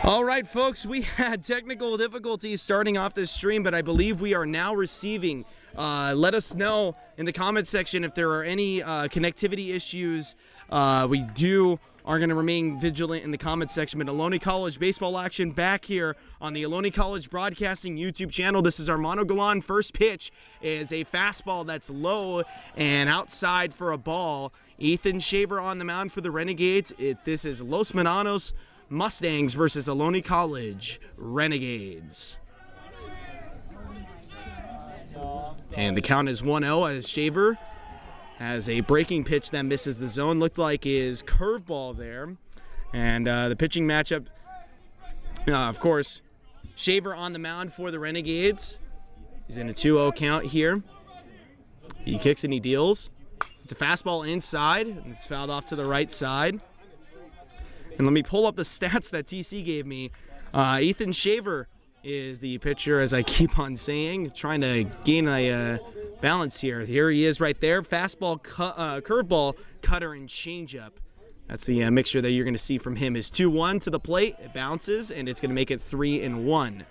All right, folks, we had technical difficulties starting off this stream, but I believe we are now receiving. Let us know in the comment section if there are any connectivity issues. We are going to remain vigilant in the comment section. But Ohlone College baseball action back here on the Ohlone College Broadcasting YouTube channel. This is our monogalon. First pitch is a fastball that's low and outside for a ball. Ethan Shaver on the mound for the Renegades. This is Los Medanos Mustangs versus Ohlone College Renegades. And the count is 1-0 as Shaver has a breaking pitch that misses the zone. Looked like his curveball there. And the pitching matchup, of course, Shaver on the mound for the Renegades. He's in a 2-0 count here. He kicks and he deals. It's a fastball inside. It's fouled off to the right side. And let me pull up the stats that TC gave me. Ethan Shaver is the pitcher, as I keep on saying, trying to gain a balance here. Here he is right there. Fastball, curveball, cutter, and changeup. That's the mixture that you're going to see from him. Is 2-1 to the plate. It bounces, and it's going to make it 3-1.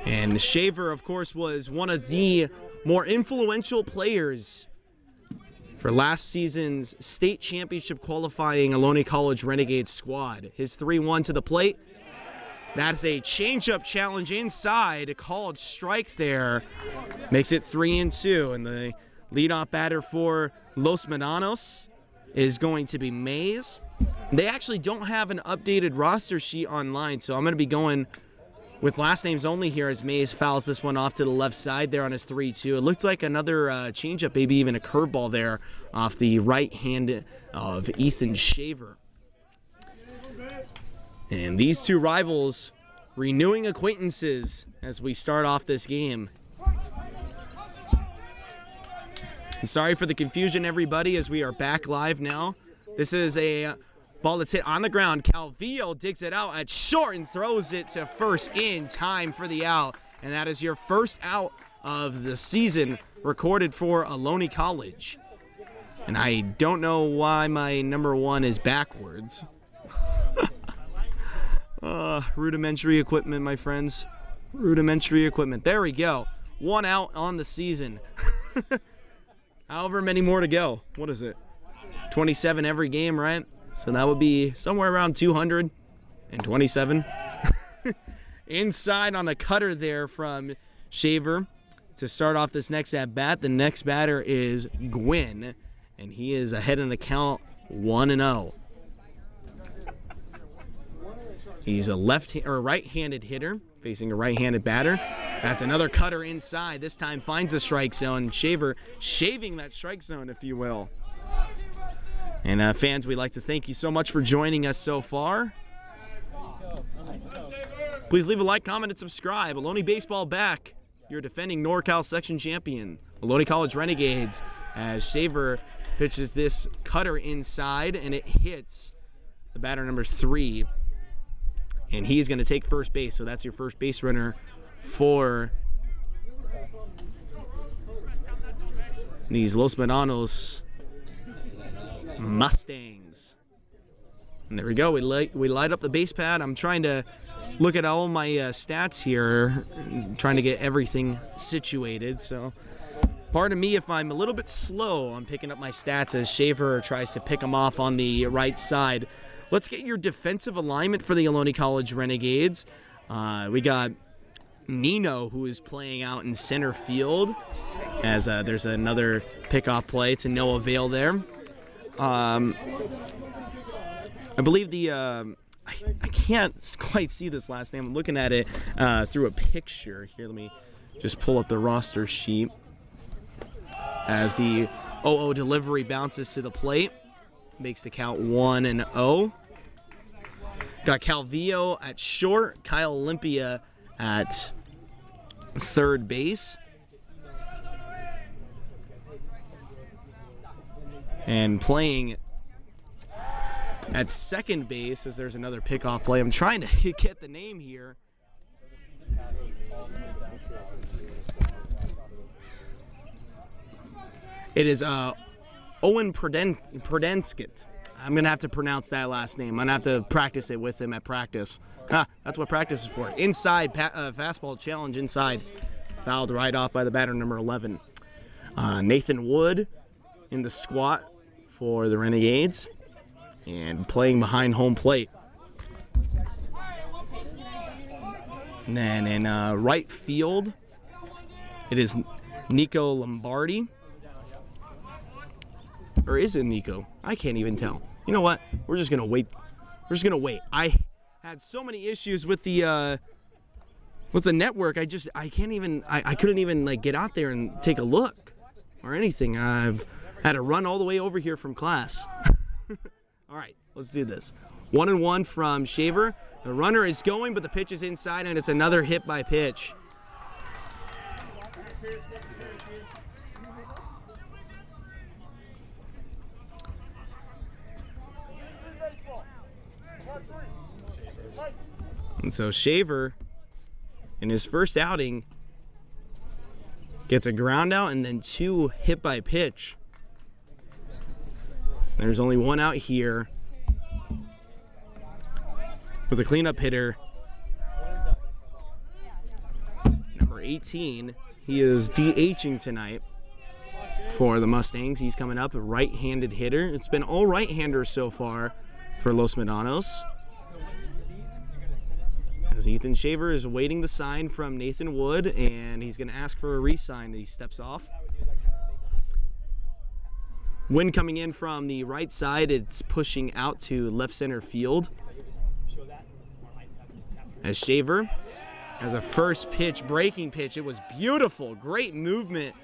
And Shaver, of course, was one of the more influential players for last season's state championship qualifying Ohlone College Renegades squad. His 3-1 to the plate. That's a changeup challenge inside. A called strike there. Makes it 3-2. And the leadoff batter for Los Medanos is going to be Mays. They actually don't have an updated roster sheet online, so I'm going to be going with last names only here as Mays fouls this one off to the left side there on his 3-2. It looked like another changeup, maybe even a curveball there off the right hand of Ethan Shaver. And these two rivals renewing acquaintances as we start off this game. Sorry for the confusion, everybody, as we are back live now. This is a ball that's hit on the ground. Calvillo digs it out at short and throws it to first in time for the out. And that is your first out of the season recorded for Ohlone College. And I don't know why my number 1 is backwards. Rudimentary equipment, my friends. Rudimentary equipment. There we go. 1 out on the season. However many more to go. What is it? 27 every game, right? So that would be somewhere around 227. Inside on a cutter there from Shaver to start off this next at-bat. The next batter is Gwynn, and he is ahead in the count 1-0. He's a right-handed hitter facing a right-handed batter. That's another cutter inside. This time finds the strike zone. Shaver shaving that strike zone, if you will. And fans, we'd like to thank you so much for joining us so far. Please leave a like, comment, and subscribe. Ohlone Baseball back, your defending NorCal section champion, Ohlone College Renegades, as Shaver pitches this cutter inside, and it hits the batter number 3. And he's going to take first base, so that's your first base runner for these Los Medanos Mustangs. And there we go. We light up the base pad. I'm trying to look at all my stats here, trying to get everything situated. So pardon me if I'm a little bit slow on picking up my stats as Shaver tries to pick them off on the right side. Let's get your defensive alignment for the Ohlone College Renegades. We got Nino, who is playing out in center field, as there's another pickoff play to no avail there. I believe the I can't quite see this last name. I'm looking at it through a picture here. Let me just pull up the roster sheet as the 0-0 delivery bounces to the plate. Makes the count 1-0. Got Calvillo at short, Kyle Olympia at third base. And playing at second base, as there's another pickoff play. I'm trying to get the name here. It is Owen Prudensket. I'm going to have to pronounce that last name. I'm going to have to practice it with him at practice. That's what practice is for. Inside, fastball challenge inside. Fouled right off by the batter, number 11. Nathan Wood in the squat for the Renegades and playing behind home plate. And then in right field, it is Nico Lombardi. Or is it Nico? I can't even tell. You know what? We're just gonna wait. We're just gonna wait. I had so many issues with the network. I couldn't even like get out there and take a look or anything. I've had to run all the way over here from class. All right, let's do this. 1-1 from Shaver. The runner is going, but the pitch is inside, and it's another hit by pitch. And so Shaver, in his first outing, gets a ground out and then 2 hit by pitch. There's only 1 out here with a cleanup hitter, number 18. He is DHing tonight for the Mustangs. He's coming up, a right-handed hitter. It's been all right-handers so far for Los Medanos. As Ethan Shaver is awaiting the sign from Nathan Wood, and he's going to ask for a re-sign. He steps off. Wind coming in from the right side, it's pushing out to left center field. As Shaver has a first pitch, breaking pitch. It was beautiful, great movement,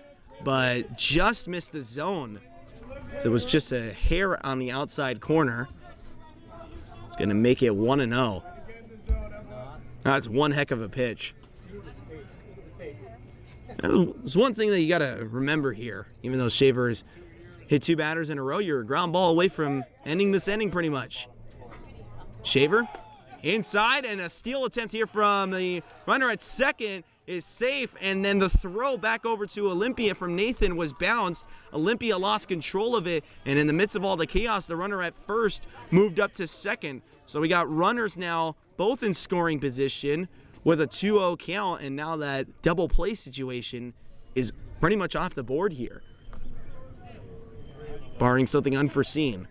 but just missed the zone. So it was just a hair on the outside corner. It's going to make it 1-0. That's one heck of a pitch. There's one thing that you got to remember here. Even though Shaver has hit 2 batters in a row, you're a ground ball away from ending this inning pretty much. Shaver inside, and a steal attempt here from the runner at second is safe, and then the throw back over to Olympia from Nathan was bounced. Olympia lost control of it, and in the midst of all the chaos, the runner at first moved up to second. So we got runners now both in scoring position with a 2-0 count, and now that double play situation is pretty much off the board here, barring something unforeseen.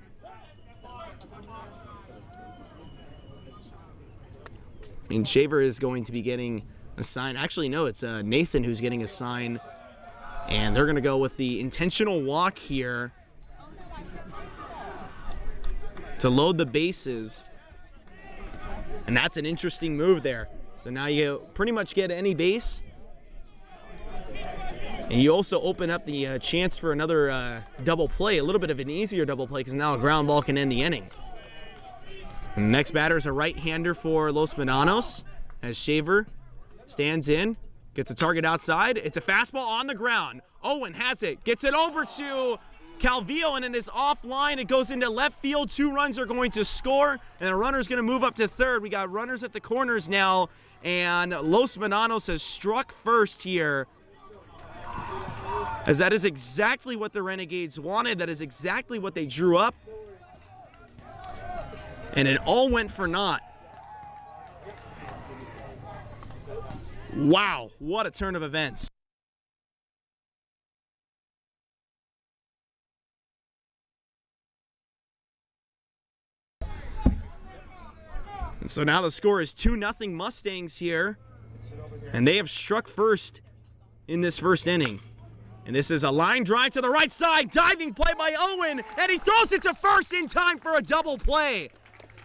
And Shaver is going to be getting a sign. Actually, no, it's Nathan who's getting a sign. And they're going to go with the intentional walk here to load the bases. And that's an interesting move there. So now you pretty much get any base. And you also open up the chance for another double play, a little bit of an easier double play, because now a ground ball can end the inning. And the next batter is a right-hander for Los Medanos, as Shaver stands in, gets a target outside. It's a fastball on the ground. Owen has it, gets it over to Calvillo, and it is offline. It goes into left field. 2 runs are going to score, and the runner's going to move up to third. We got runners at the corners now, and Los Medanos has struck first here, as that is exactly what the Renegades wanted. That is exactly what they drew up. And it all went for naught. Wow, what a turn of events. And so now the score is 2-0 Mustangs here. And they have struck first in this first inning. And this is a line drive to the right side. Diving play by Owen. And he throws it to first in time for a double play.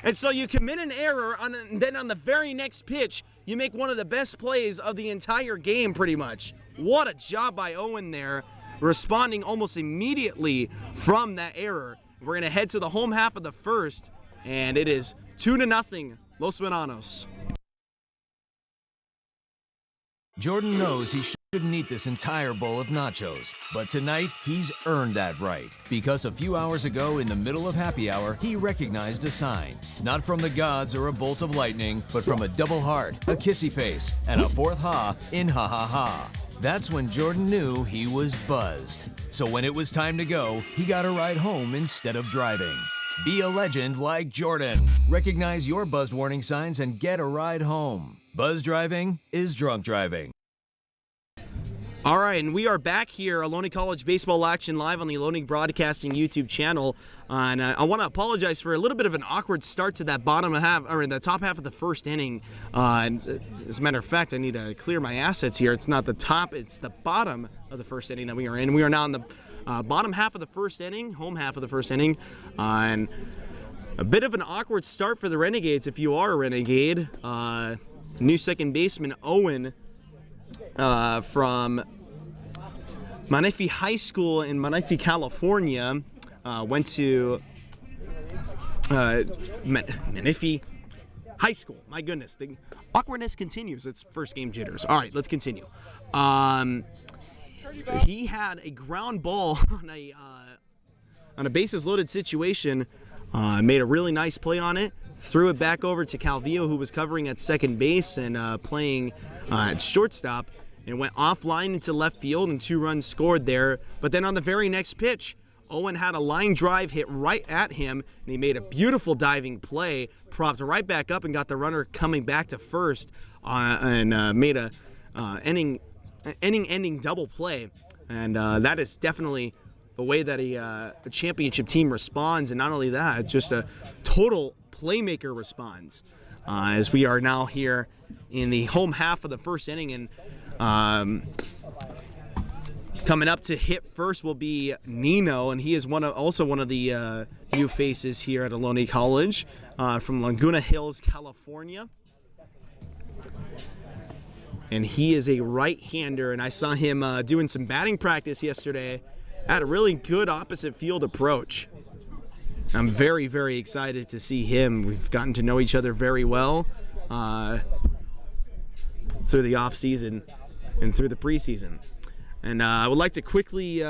And so you commit an error, and then on the very next pitch, you make one of the best plays of the entire game pretty much. What a job by Owen there, responding almost immediately from that error. We're going to head to the home half of the first, and it is 2-0 Los Medanos. Jordan knows he shouldn't eat this entire bowl of nachos, but tonight he's earned that right, because a few hours ago in the middle of happy hour, he recognized a sign, not from the gods or a bolt of lightning, but from a double heart, a kissy face, and a fourth ha in ha ha ha. That's when Jordan knew he was buzzed. So when it was time to go, he got a ride home instead of driving. Be a legend like Jordan. Recognize your buzzed warning signs and get a ride home. Buzz driving is drunk driving. All right, and we are back here, Ohlone College baseball action live on the Ohlone Broadcasting YouTube channel. And I want to apologize for a little bit of an awkward start to that bottom half, or in the top half of the first inning. And as a matter of fact, I need to clear my assets here. It's not the top, it's the bottom of the first inning that we are in. We are now in the bottom half of the first inning, home half of the first inning. And a bit of an awkward start for the Renegades if you are a Renegade. New second baseman Owen from Myanthony High School in Myanthony, California, went to Myanthony High School. My goodness, the awkwardness continues. It's first game jitters. All right, let's continue. He had a ground ball on a bases loaded situation, made a really nice play on it, threw it back over to Calvillo, who was covering at second base and playing at shortstop. And went offline into left field, and 2 runs scored there. But then on the very next pitch, Owen had a line drive hit right at him, and he made a beautiful diving play, propped right back up and got the runner coming back to first, and made a inning-ending double play. And that is definitely the way that a championship team responds. And not only that, just a total playmaker responds. As we are now here in the home half of the first inning, and coming up to hit first will be Nino, and he is also one of the new faces here at Ohlone College from Laguna Hills, California. And he is a right-hander, and I saw him doing some batting practice yesterday. Had a really good opposite field approach. I'm very, very excited to see him. We've gotten to know each other very well through the off-season and through the preseason. And I would like to quickly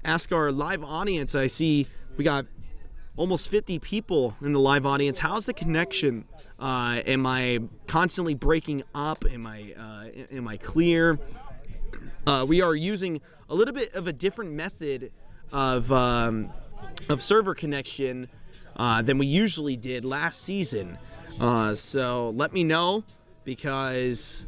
ask our live audience. I see we got almost 50 people in the live audience. How's the connection? Am I constantly breaking up? Am I clear? We are using a little bit of a different method of server connection than we usually did last season. So let me know, because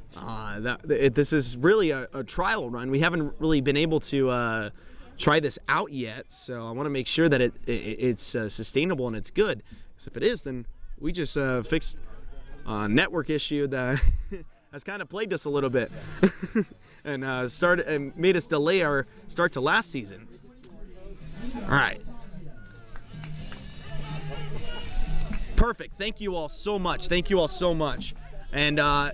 this is really a trial run. We haven't really been able to try this out yet, so I want to make sure that it's sustainable and it's good. Because if it is, then we just fixed a network issue that has kind of plagued us a little bit and made us delay our start to last season. All right. Perfect. Thank you all so much. Thank you all so much. And I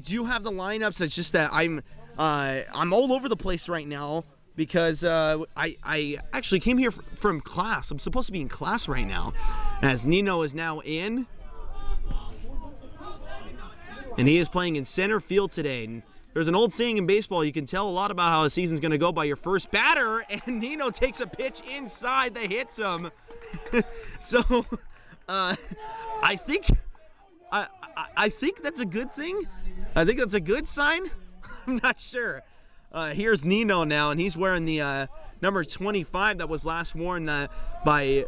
do have the lineups. It's just that I'm all over the place right now because I actually came here from class. I'm supposed to be in class right now, as Nino is now in, and he is playing in center field today. And there's an old saying in baseball: you can tell a lot about how a season's going to go by your first batter. And Nino takes a pitch inside that hits him. So I think that's a good thing. I think that's a good sign. I'm not sure. Here's Nino now, and he's wearing the number 25 that was last worn by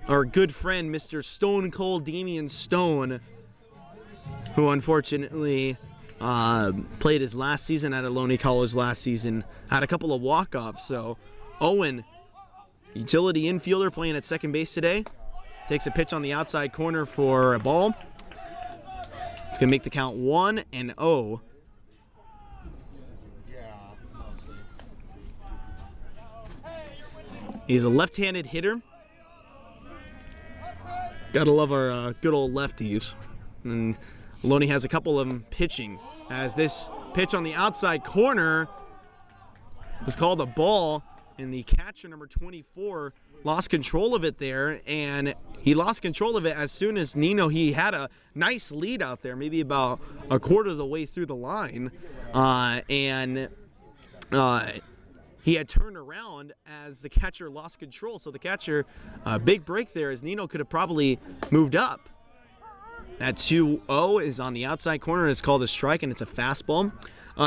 our good friend, Mr. Stone Cold Damian Stone, who unfortunately played his last season at Ohlone College last season. Had a couple of walk-offs. So Owen, utility infielder, playing at second base today. Takes a pitch on the outside corner for a ball. It's going to make the count 1-0. He's a left-handed hitter. Gotta love our good old lefties. And Ohlone has a couple of them pitching, as this pitch on the outside corner is called a ball, and the catcher, number 24, lost control of it there, and he lost control of it as soon as Nino, he had a nice lead out there, maybe about a quarter of the way through the line, and he had turned around as the catcher lost control. So the catcher, big break there, as Nino could have probably moved up. That 2-0 is on the outside corner. It's called a strike, and it's a fastball.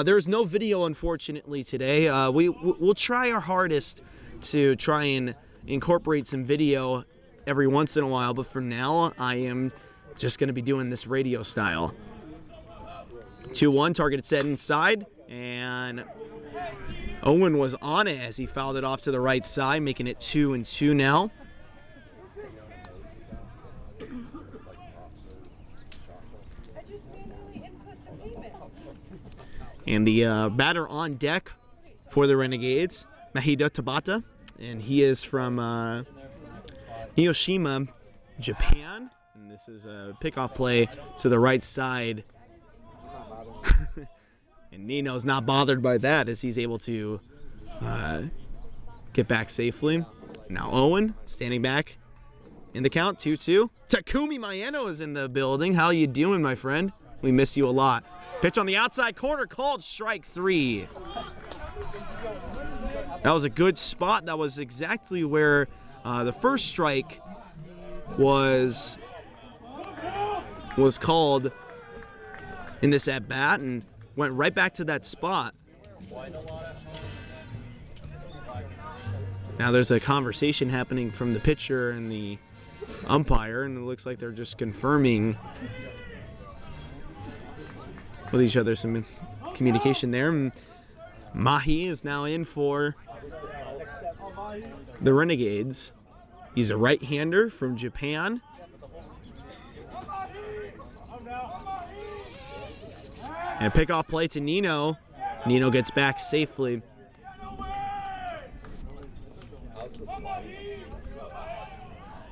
There is no video, unfortunately, today. We'll try our hardest to try and incorporate some video every once in a while, but for now, I am just going to be doing this radio style. 2-1, targeted set inside, and Owen was on it as he fouled it off to the right side, making it 2-2 now. And the batter on deck for the Renegades, Mahida Tabata, and he is from Hiroshima, Japan. And this is a pickoff play to the right side. And Nino's not bothered by that as he's able to get back safely. Now Owen standing back in the count, 2-2. Takumi Mayano is in the building. How you doing, my friend? We miss you a lot. Pitch on the outside corner, called strike 3. That was a good spot. That was exactly where the first strike was called in this at-bat, and went right back to that spot. Now there's a conversation happening from the pitcher and the umpire, and it looks like they're just confirming with each other some communication there. And Mahi is now in for the Renegades. He's a right-hander from Japan. And a pickoff play to Nino. Nino gets back safely.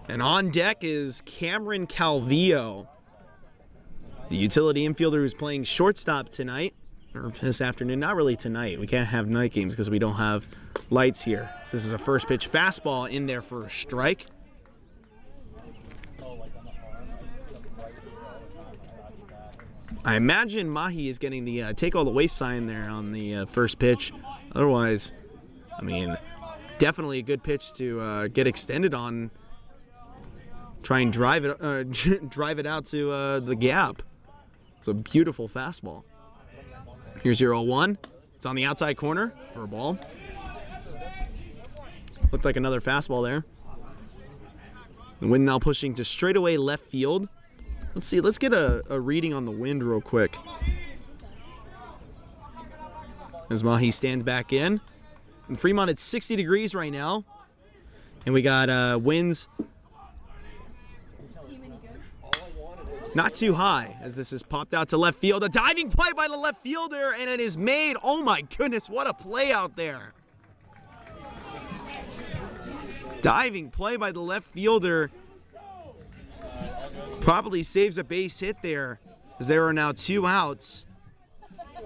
And on deck is Cameron Calvillo, the utility infielder who's playing shortstop tonight, or this afternoon. Not really tonight. We can't have night games because we don't have lights here. So this is a first pitch fastball in there for a strike. I imagine Mahi is getting the take all the way sign there on the first pitch. Otherwise, I mean, definitely a good pitch to get extended on. Try and drive it out to the gap. It's a beautiful fastball. Here's your 0-1. It's on the outside corner for a ball. Looks like another fastball there. The wind now pushing to straightaway left field. Let's see, let's get a reading on the wind real quick. As Mahi stands back in. In Fremont, it's 60 degrees right now. And we got winds not too high as this is popped out to left field. A diving play by the left fielder, and it is made. Oh my goodness, what a play out there. Diving play by the left fielder. Probably saves a base hit there as there are now 2 outs.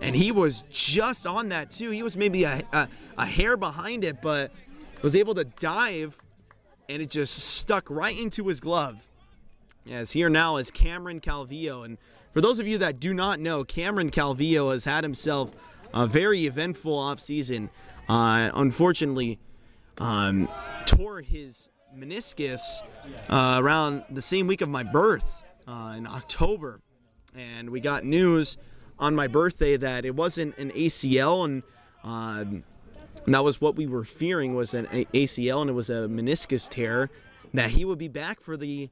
And he was just on that too. He was maybe a hair behind it, but was able to dive, and it just stuck right into his glove. Yes, here now is Cameron Calvillo. And for those of you that do not know, Cameron Calvillo has had himself a very eventful offseason. Unfortunately, tore his meniscus around the same week of my birth in October. And we got news on my birthday that it wasn't an ACL, and that was what we were fearing, was an ACL, and it was a meniscus tear, that he would be back for the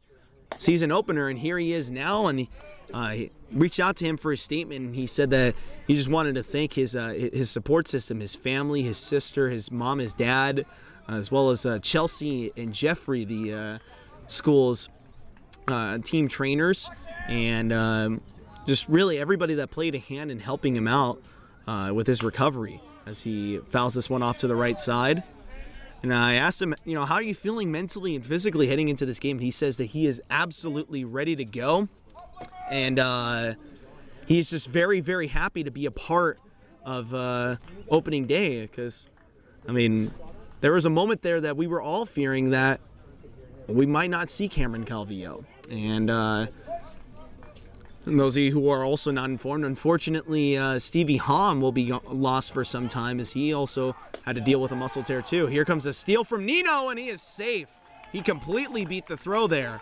season opener, and here he is now. And he reached out to him for a statement, and he said that he just wanted to thank his support system, his family, his sister, his mom, his dad, as well as Chelsea and Jeffrey, the school's team trainers, and just really everybody that played a hand in helping him out with his recovery as he fouls this one off to the right side. And I asked him, how are you feeling mentally and physically heading into this game? And he says that he is absolutely ready to go. And he's just very, very happy to be a part of opening day. Because, there was a moment there that we were all fearing that we might not see Cameron Calvillo. And those of you who are also not informed, unfortunately, Stevie Hahn will be lost for some time, as he also had to deal with a muscle tear too. Here comes a steal from Nino, and he is safe. He completely beat the throw there.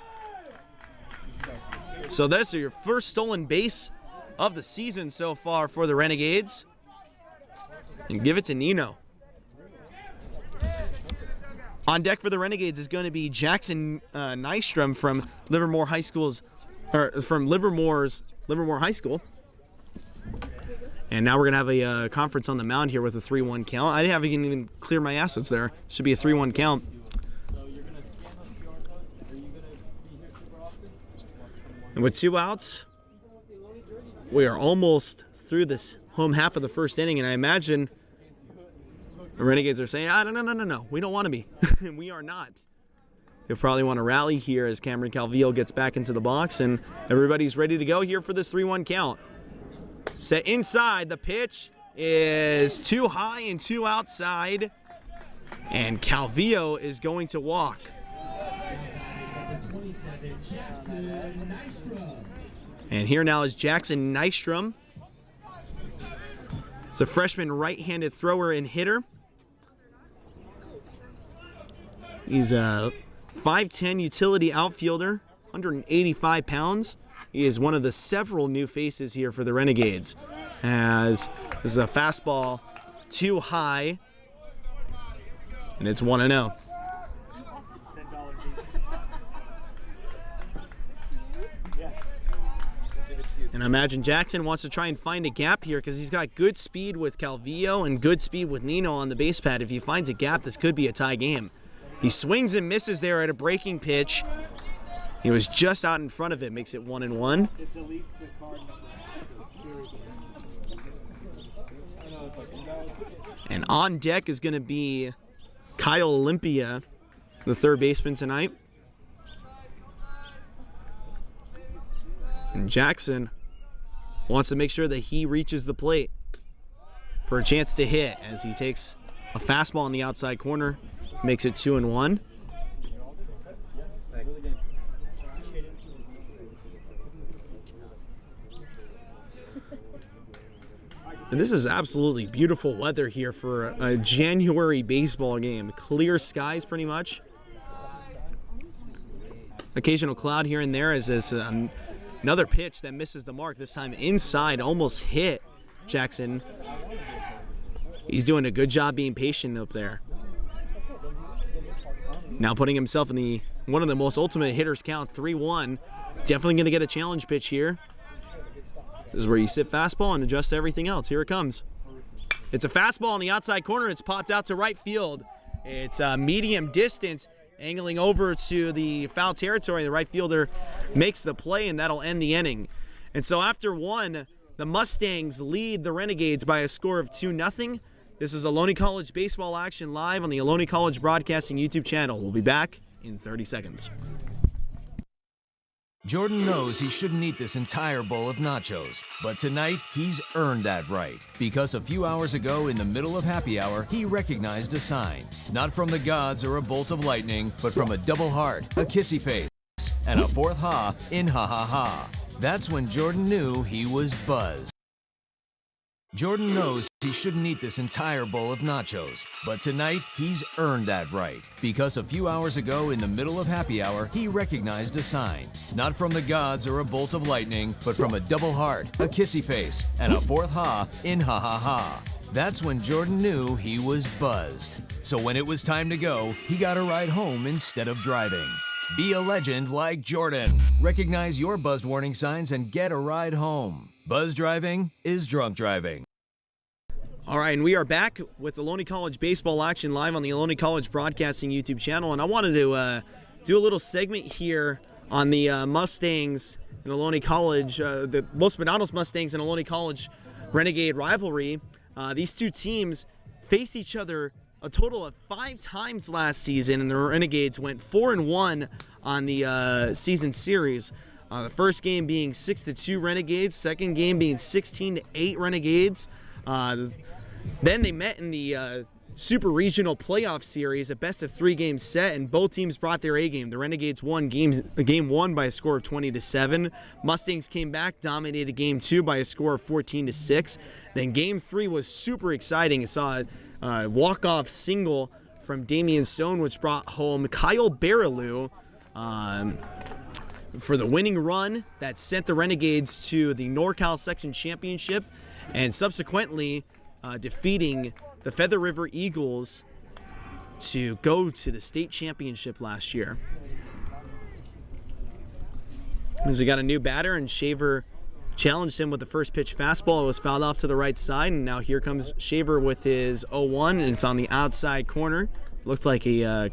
So that's your first stolen base of the season so far for the Renegades. And give it to Nino. On deck for the Renegades is going to be Jackson Nystrom from Livermore High School's, or from Livermore High School. And now we're going to have a conference on the mound here with a 3-1 count. I haven't even cleared my assets there. Should be a 3-1 count. And with 2 outs, we are almost through this home half of the first inning, and I imagine the Renegades are saying, no, we don't want to be. We are not. They'll probably want to rally here as Cameron Calvillo gets back into the box, and everybody's ready to go here for this 3-1 count. Set inside, the pitch is too high and too outside, and Calvillo is going to walk. And here now is Jackson Nystrom. It's a freshman right-handed thrower and hitter. He's a 5'10" utility outfielder, 185 pounds. He is one of the several new faces here for the Renegades, as this is a fastball too high, and it's 1-0. And I imagine Jackson wants to try and find a gap here because he's got good speed with Calvillo and good speed with Nino on the base pad. If he finds a gap, this could be a tie game. He swings and misses there at a breaking pitch. He was just out in front of it, makes it 1-1. And on deck is going to be Kyle Olympia, the third baseman tonight. And Jackson wants to make sure that he reaches the plate for a chance to hit as he takes a fastball on the outside corner, makes it 2-1. And this is absolutely beautiful weather here for a January baseball game. Clear skies pretty much. Occasional cloud here and there as this another pitch that misses the mark, this time inside, almost hit Jackson. He's doing a good job being patient up there. Now putting himself in one of the most ultimate hitters count, 3-1. Definitely going to get a challenge pitch here. This is where you sit fastball and adjust everything else. Here it comes. It's a fastball on the outside corner. It's popped out to right field. It's a medium distance, angling over to the foul territory. The right fielder makes the play, and that'll end the inning. And so after 1, the Mustangs lead the Renegades by a score of 2-0. This is Ohlone College baseball action live on the Ohlone College Broadcasting YouTube channel. We'll be back in 30 seconds. Jordan knows he shouldn't eat this entire bowl of nachos, but tonight he's earned that right, because a few hours ago in the middle of happy hour, he recognized a sign, not from the gods or a bolt of lightning, but from a double heart, a kissy face, and a fourth ha in ha ha ha. That's when Jordan knew he was buzzed. Jordan knows he shouldn't eat this entire bowl of nachos, but tonight he's earned that right, because a few hours ago in the middle of happy hour, he recognized a sign, not from the gods or a bolt of lightning, but from a double heart, a kissy face, and a fourth ha in ha ha ha. That's when Jordan knew he was buzzed. So when it was time to go, he got a ride home instead of driving. Be a legend like Jordan. Recognize your buzzed warning signs and get a ride home. Buzz driving is drunk driving. All right, and we are back with Ohlone College baseball action live on the Ohlone College Broadcasting YouTube channel. And I wanted to do a little segment here on the Mustangs and Ohlone College, the Los Medanos Mustangs and Ohlone College Renegade rivalry. These two teams faced each other a total of 5 times last season, and the Renegades went 4-1 on the season series. The first game being 6-2 Renegades, second game being 16-8 Renegades. Then they met in the Super Regional Playoff Series, a best-of-3 game set, and both teams brought their A game. The Renegades won game 1 by a score of 20-7. Mustangs came back, dominated game 2 by a score of 14-6. Then game 3 was super exciting. It saw a walk-off single from Damian Stone, which brought home Kyle Barileau for the winning run that sent the Renegades to the NorCal Section Championship, and subsequently defeating the Feather River Eagles to go to the state championship last year. As we got a new batter, and Shaver challenged him with the first pitch fastball. It was fouled off to the right side, and now here comes Shaver with his 0-1, and it's on the outside corner. Looks like a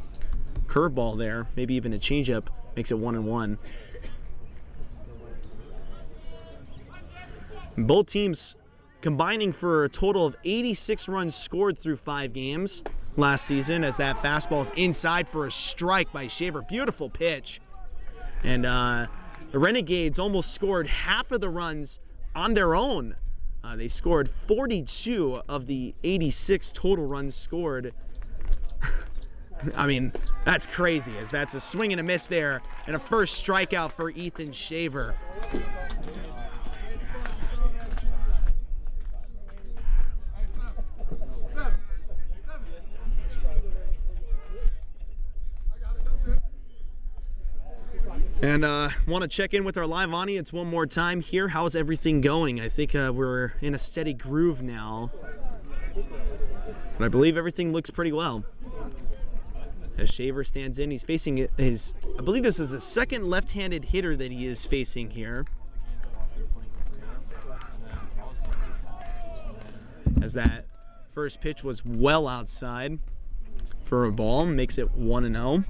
curveball there, maybe even a changeup. Makes it 1-1. Both teams combining for a total of 86 runs scored through 5 games last season, as that fastball's inside for a strike by Shaver. Beautiful pitch. And the Renegades almost scored half of the runs on their own. They scored 42 of the 86 total runs scored. I mean, that's crazy, as that's a swing and a miss there, and a first strikeout for Ethan Shaver. And want to check in with our live audience one more time here. How's everything going? I think we're in a steady groove now. But I believe everything looks pretty well. As Shaver stands in, he's facing his, I believe this is the second left-handed hitter that he is facing here. As that first pitch was well outside for a ball, makes it 1-0.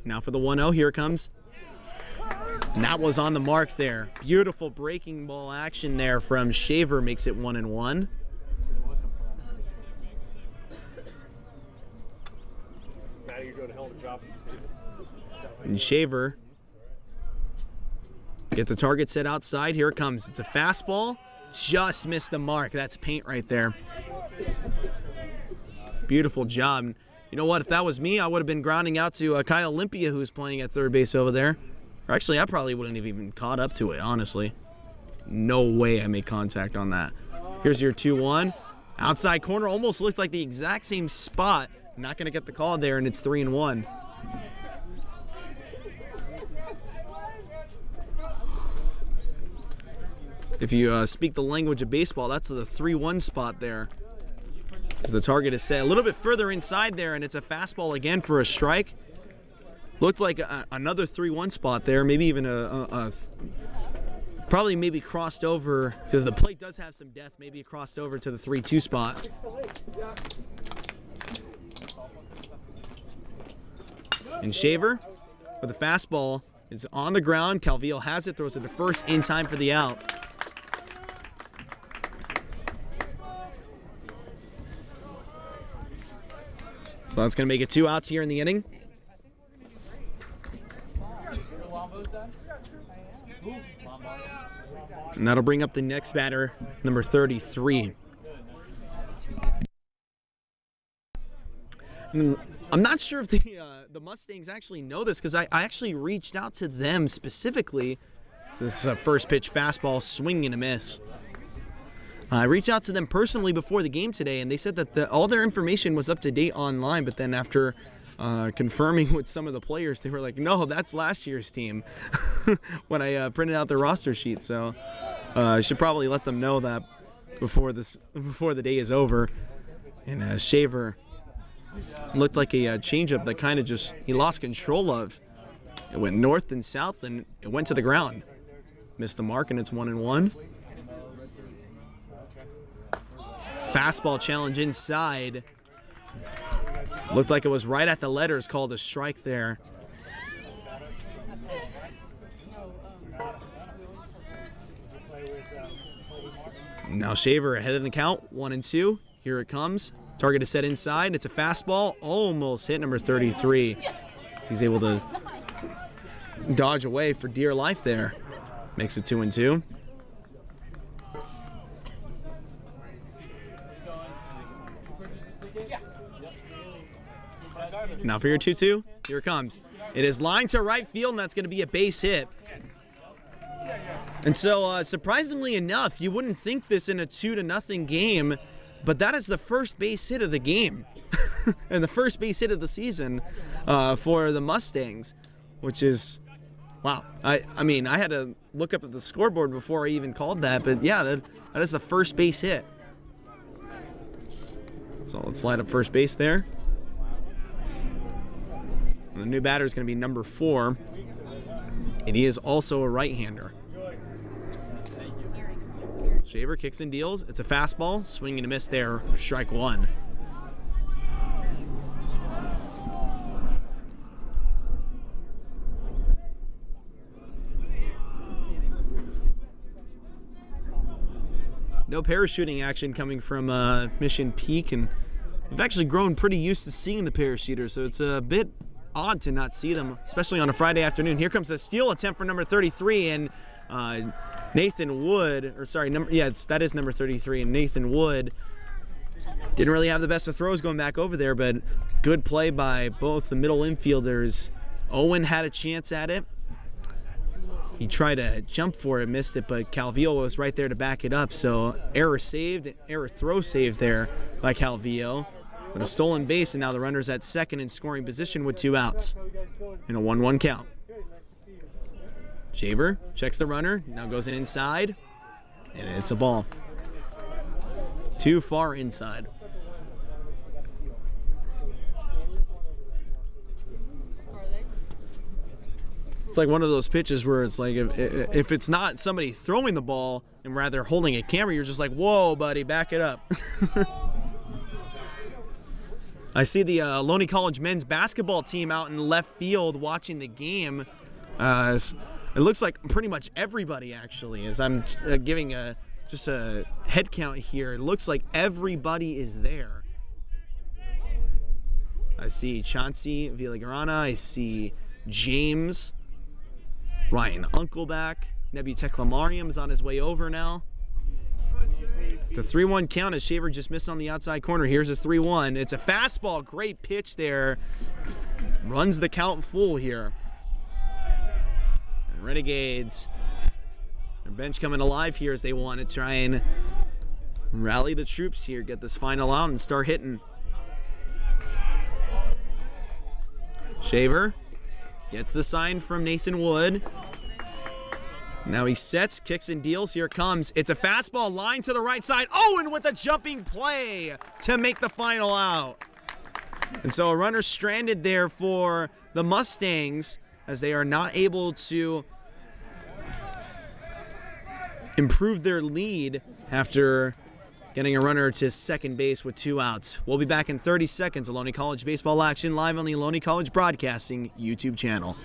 Now for the 1-0, here it comes. And that was on the mark there. Beautiful breaking ball action there from Shaver, makes it 1-1. And Shaver gets a target set outside. Here it comes. It's a fastball. Just missed the mark. That's paint right there. Beautiful job. You know what? If that was me, I would have been grounding out to Kyle Olympia, who's playing at third base over there. Or actually, I probably wouldn't have even caught up to it, honestly. No way I made contact on that. Here's your 2-1. Outside corner, almost looked like the exact same spot. Not going to get the call there, and it's 3-1. If you speak the language of baseball, that's the 3-1 spot there. As the target is set a little bit further inside there, and it's a fastball again for a strike. Looked like another 3-1 spot there, maybe even probably maybe crossed over, because the plate does have some depth, maybe it crossed over to the 3-2 spot. And Shaver with a fastball, it's on the ground. Calvillo has it, throws it to first in time for the out. So that's going to make it 2 outs here in the inning. And that'll bring up the next batter, number 33. And I'm not sure if the Mustangs actually know this, because I actually reached out to them specifically. So this is a first pitch fastball, swing and a miss. I reached out to them personally before the game today, and they said that all their information was up to date online, but then after confirming with some of the players, they were like, no, that's last year's team when I printed out the roster sheet. So I should probably let them know that before the day is over. And Shaver looked like a changeup that kind of just, he lost control of. It went north and south, and it went to the ground. Missed the mark, and it's 1-1. Fastball challenge inside. Looked like it was right at the letters, called a strike there. Now Shaver ahead of the count, 1-2. Here it comes. Target is set inside. It's a fastball, almost hit number 33. He's able to dodge away for dear life there. Makes it 2-2. Now for your 2-2, here it comes. It is lined to right field, and that's going to be a base hit. And so, surprisingly enough, you wouldn't think this in a 2-0 game, but that is the first base hit of the game. And the first base hit of the season for the Mustangs, which is, wow. I mean, I had to look up at the scoreboard before I even called that, but yeah, that is the first base hit. So let's slide up first base there. And the new batter is going to be number 4. And he is also a right-hander. Shaver kicks and deals. It's a fastball. Swing and a miss there. Strike 1. No parachuting action coming from Mission Peak, and we've actually grown pretty used to seeing the parachuters, so it's a bit odd to not see them, especially on a Friday afternoon. Here comes a steal attempt for number 33, and Nathan Wood, or sorry, that is number 33, and Nathan Wood didn't really have the best of throws going back over there, but good play by both the middle infielders. Owen had a chance at it. He tried to jump for it, missed it, but Calvillo was right there to back it up. So error throw saved there by Calvillo. But a stolen base, and now the runner's at second in scoring position with 2 outs in a 1-1 count. Shaver checks the runner, now goes inside, and it's a ball. Too far inside. It's like one of those pitches where it's like if it's not somebody throwing the ball and rather holding a camera, you're just like, whoa, buddy, back it up. I see the Ohlone College men's basketball team out in left field watching the game. It looks like pretty much everybody, actually, as I'm giving just a head count here. It looks like everybody is there. I see Chauncey Villagrana. I see James. Ryan Uncleback. Nebu Teklamariam is on his way over now. It's a 3-1 count as Shaver just missed on the outside corner. Here's a 3-1. It's a fastball. Great pitch there. Runs the count full here. And Renegades, their bench coming alive here as they want to try and rally the troops here, get this final out and start hitting. Shaver gets the sign from Nathan Wood. Now he sets, kicks and deals. Here it comes. It's a fastball line to the right side. Owen with a jumping play to make the final out. And so a runner stranded there for the Mustangs as they are not able to improve their lead after getting a runner to second base with 2 outs. We'll be back in 30 seconds. Ohlone College baseball action live on the Ohlone College Broadcasting YouTube channel.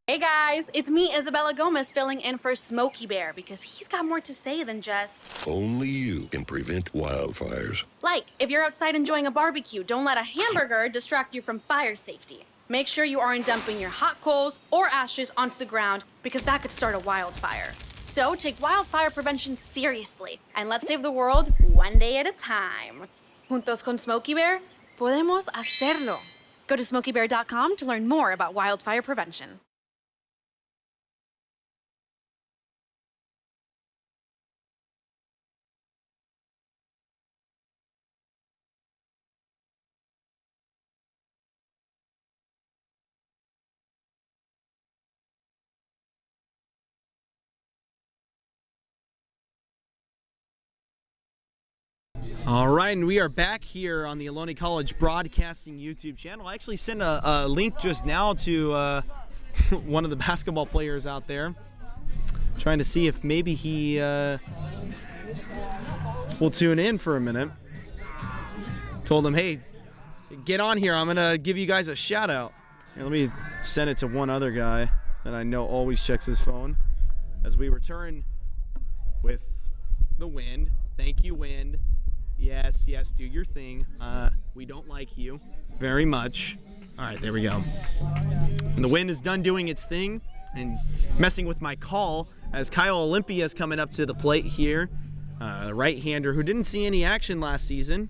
Hey guys, it's me, Isabella Gomez, filling in for Smokey Bear because he's got more to say than just... Only you can prevent wildfires. Like, if you're outside enjoying a barbecue, don't let a hamburger distract you from fire safety. Make sure you aren't dumping your hot coals or ashes onto the ground because that could start a wildfire. So take wildfire prevention seriously and let's save the world one day at a time. Juntos con Smokey Bear, podemos hacerlo. Go to smokeybear.com to learn more about wildfire prevention. All right, and we are back here on the Ohlone College Broadcasting YouTube channel. I actually sent a link just now to one of the basketball players out there, trying to see if maybe he will tune in for a minute. Told him, hey, get on here. I'm going to give you guys a shout out. Here, let me send it to one other guy that I know always checks his phone as we return with the wind. Thank you, wind. Yes, yes, do your thing. We don't like you very much. All right, there we go. And the wind is done doing its thing and messing with my call as Kyle Olympia is coming up to the plate here. The right-hander who didn't see any action last season.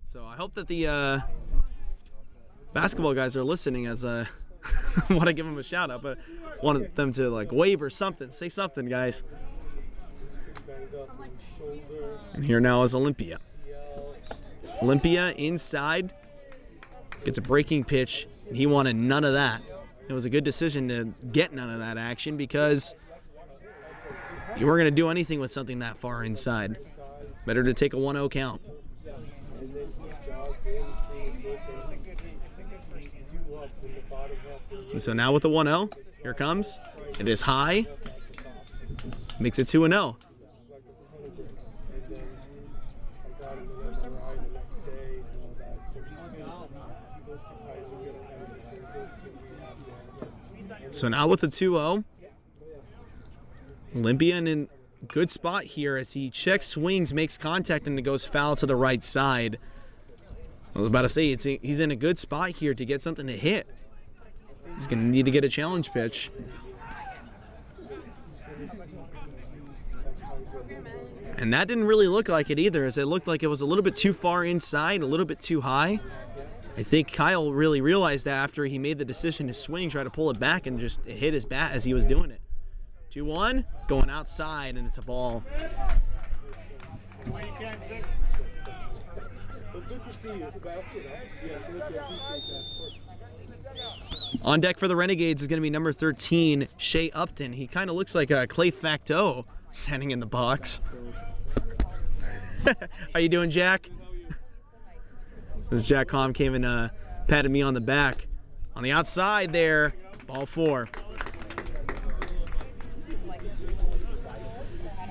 So I hope that the basketball guys are listening as I want to give them a shout out, but want them to like wave or something. Say something, guys. And here now is Olympia. Olympia inside gets a breaking pitch, and he wanted none of that. It was a good decision to get none of that action because you weren't going to do anything with something that far inside. Better to take a 1-0 count. And so now with the 1-0, here it comes. It is high. Makes it 2-0. So now with the 2-0, Olympia in good spot here as he checks, swings, makes contact, and it goes foul to the right side. I was about to say, he's in a good spot here to get something to hit. He's going to need to get a challenge pitch. And that didn't really look like it either, as it looked like it was a little bit too far inside, a little bit too high. I think Kyle really realized that after he made the decision to swing, try to pull it back, and just hit his bat as he was doing it. 2-1, going outside, and it's a ball. On deck for the Renegades is going to be number 13, Shea Upton. He kind of looks like a Clay Facto standing in the box. How you doing, Jack? This Jack Com came and patted me on the back. On the outside there, ball 4.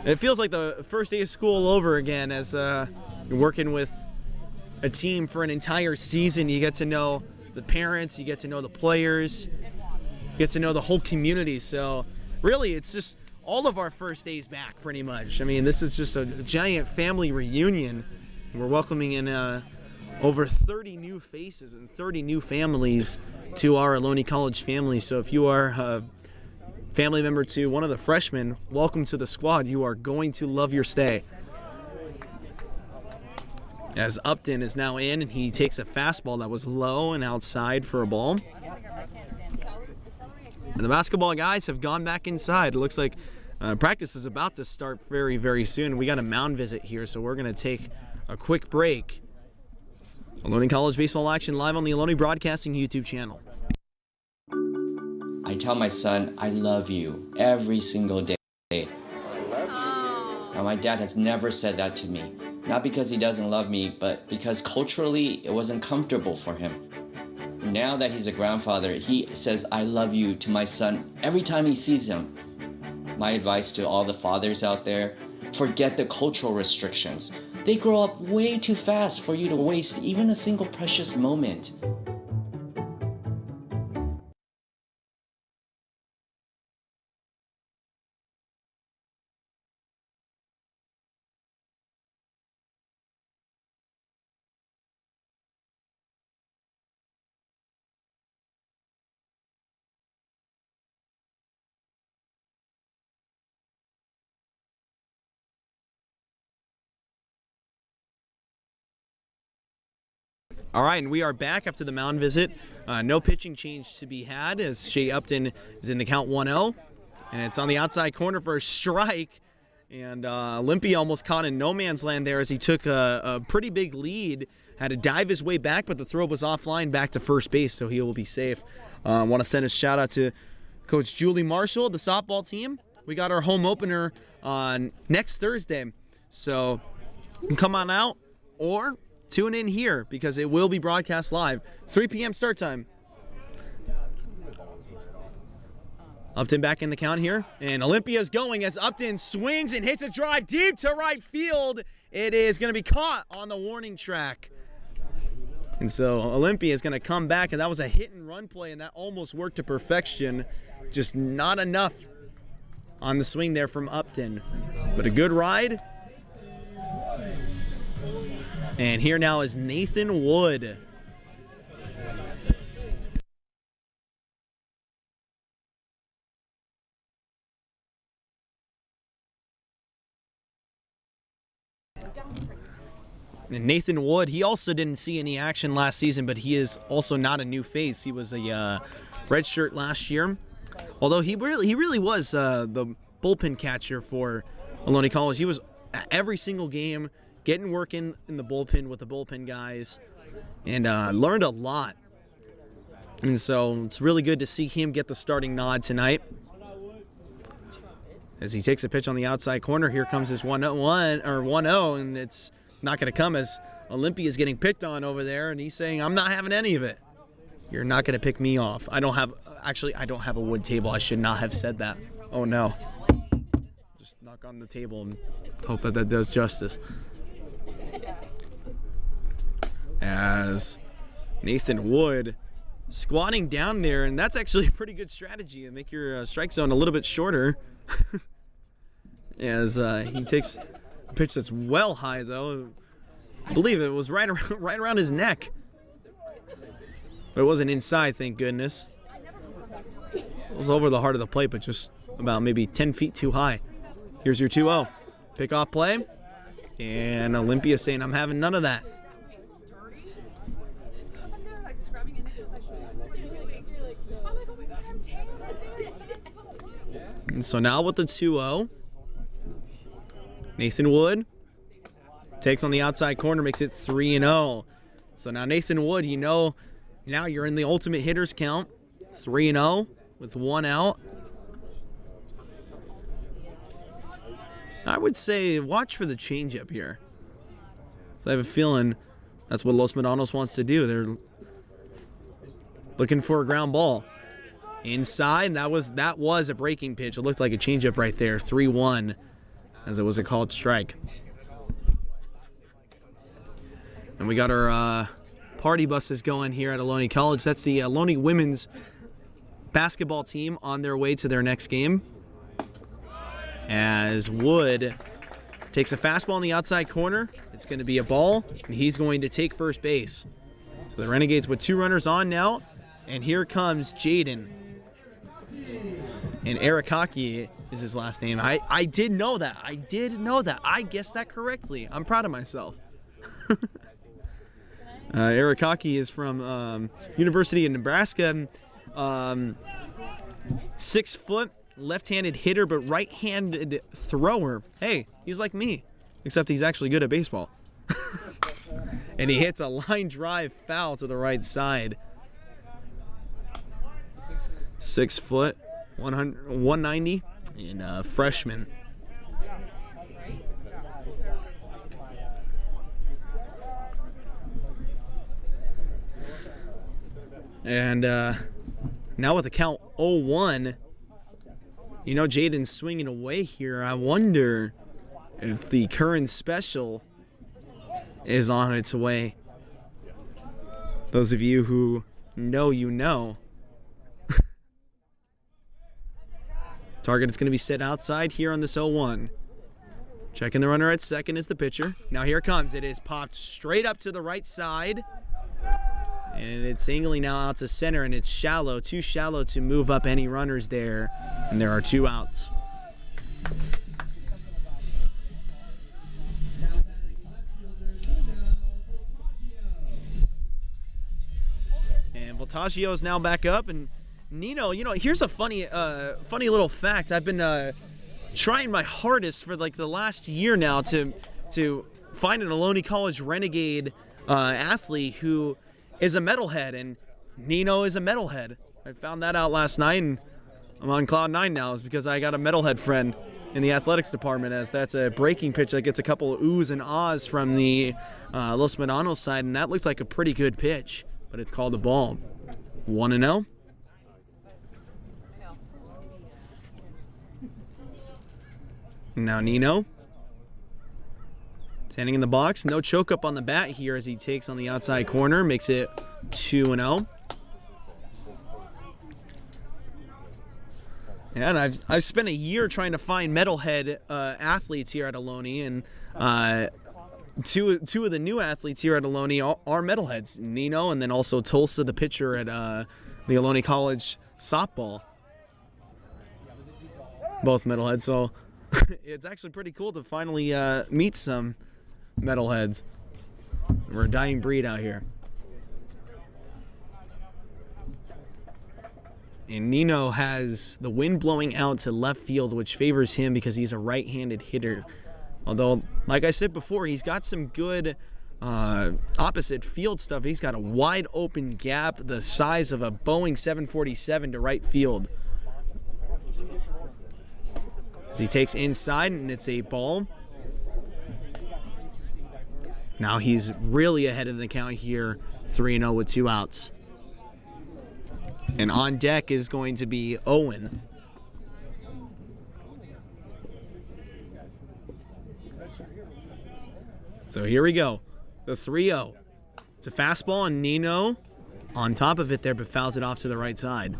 It feels like the first day of school over again as you're working with a team for an entire season. You get to know the parents, you get to know the players, you get to know the whole community. So really, it's just all of our first days back pretty much. I mean, this is just a giant family reunion. We're welcoming in over 30 new faces and 30 new families to our Ohlone College family. So if you are a family member to one of the freshmen, welcome to the squad. You are going to love your stay. As Upton is now in, and he takes a fastball that was low and outside for a ball. And the basketball guys have gone back inside. It looks like practice is about to start very, very soon. We got a mound visit here, so we're going to take a quick break. Ohlone College baseball action live on the Ohlone Broadcasting YouTube channel. I tell my son, I love you every single day. Now, my dad has never said that to me. Not because he doesn't love me, but because culturally it wasn't comfortable for him. Now that he's a grandfather, he says, I love you to my son every time he sees him. My advice to all the fathers out there, forget the cultural restrictions. They grow up way too fast for you to waste even a single precious moment. All right, and we are back after the mound visit. No pitching change to be had as Shea Upton is in the count 1-0. And it's on the outside corner for a strike. And Olympia almost caught in no man's land there as he took a pretty big lead. Had to dive his way back, but the throw was offline back to first base, so he will be safe. I want to send a shout out to Coach Julie Marshall, the softball team. We got our home opener on next Thursday. So come on out or tune in here because it will be broadcast live. 3 p.m. start time. Upton back in the count here. And Olympia's going as Upton swings and hits a drive deep to right field. It is going to be caught on the warning track. And so Olympia is going to come back, and that was a hit and run play, and that almost worked to perfection. Just not enough on the swing there from Upton. But a good ride. And here now is Nathan Wood. And Nathan Wood, he also didn't see any action last season, but he is also not a new face. He was a red shirt last year. Although he really was the bullpen catcher for Ohlone College. He was at every single game, getting work in the bullpen with the bullpen guys, and learned a lot. And so it's really good to see him get the starting nod tonight. as he takes a pitch on the outside corner. Here comes his 1-0, and it's not going to come as Olympia's getting picked on over there, and he's saying, I'm not having any of it. You're not going to pick me off. I don't have a wood table. I should not have said that. Oh, no. Just knock on the table and hope that that does justice. As Nathan Wood squatting down there, and that's actually a pretty good strategy to make your strike zone a little bit shorter. As he takes a pitch that's well high, though. I believe it was right around his neck. But it wasn't inside, thank goodness. It was over the heart of the plate, but just about maybe 10 feet too high. Here's your 2-0. Pick-off play. And Olympia saying, I'm having none of that. And so now with the 2-0, Nathan Wood takes on the outside corner, makes it 3-0. So now Nathan Wood, you know, now you're in the ultimate hitters count. 3-0 with 1 out. I would say watch for the changeup here. So I have a feeling that's what Los Medanos wants to do. They're looking for a ground ball. Inside, that was a breaking pitch. It looked like a changeup right there. 3-1, as it was a called strike. And we got our party buses going here at Ohlone College. That's the Ohlone women's basketball team on their way to their next game. As Wood takes a fastball on the outside corner. It's going to be a ball, and he's going to take first base. So the Renegades with 2 runners on now. And here comes Jaden. And Arakaki is his last name. I did know that. I guessed that correctly. I'm proud of myself. Arakaki is from University of Nebraska. 6 foot, left-handed hitter, but right-handed thrower. Hey, he's like me, except he's actually good at baseball. And he hits a line drive foul to the right side. 6 foot, 190, and freshman. And now with the count 0-1, you know Jaden's swinging away here. I wonder if the current special is on its way. Those of you who know, you know. Target is going to be set outside here on this 0-1. Checking the runner at second is the pitcher. Now here it comes. It is popped straight up to the right side. And it's angling now out to center, and it's shallow. Too shallow to move up any runners there. And there are 2 outs. And Voltaggio is now back up, and Nino, you know, here's a funny little fact. I've been trying my hardest for like the last year now to find an Ohlone College Renegade athlete who is a metalhead, and Nino is a metalhead. I found that out last night, and I'm on cloud 9 now. It's because I got a metalhead friend in the athletics department, as that's a breaking pitch that gets a couple of oohs and ahs from the Los Medanos side, and that looked like a pretty good pitch, but it's called a ball. 1-0. Now Nino, standing in the box, no choke up on the bat here as he takes on the outside corner, makes it 2-0. And I've spent a year trying to find metalhead athletes here at Ohlone, and two of the new athletes here at Ohlone are metalheads, Nino and then also Tulsa, the pitcher at the Ohlone College softball. Both metalheads, so it's actually pretty cool to finally meet some metalheads. We're a dying breed out here. And Nino has the wind blowing out to left field, which favors him because he's a right-handed hitter. Although, like I said before, he's got some good opposite field stuff. He's got a wide open gap the size of a Boeing 747 to right field. As he takes inside, and it's a ball. Now he's really ahead of the count here, 3-0 with 2 outs. And on deck is going to be Owen. So here we go, the 3-0. It's a fastball, and Nino on top of it there, but fouls it off to the right side.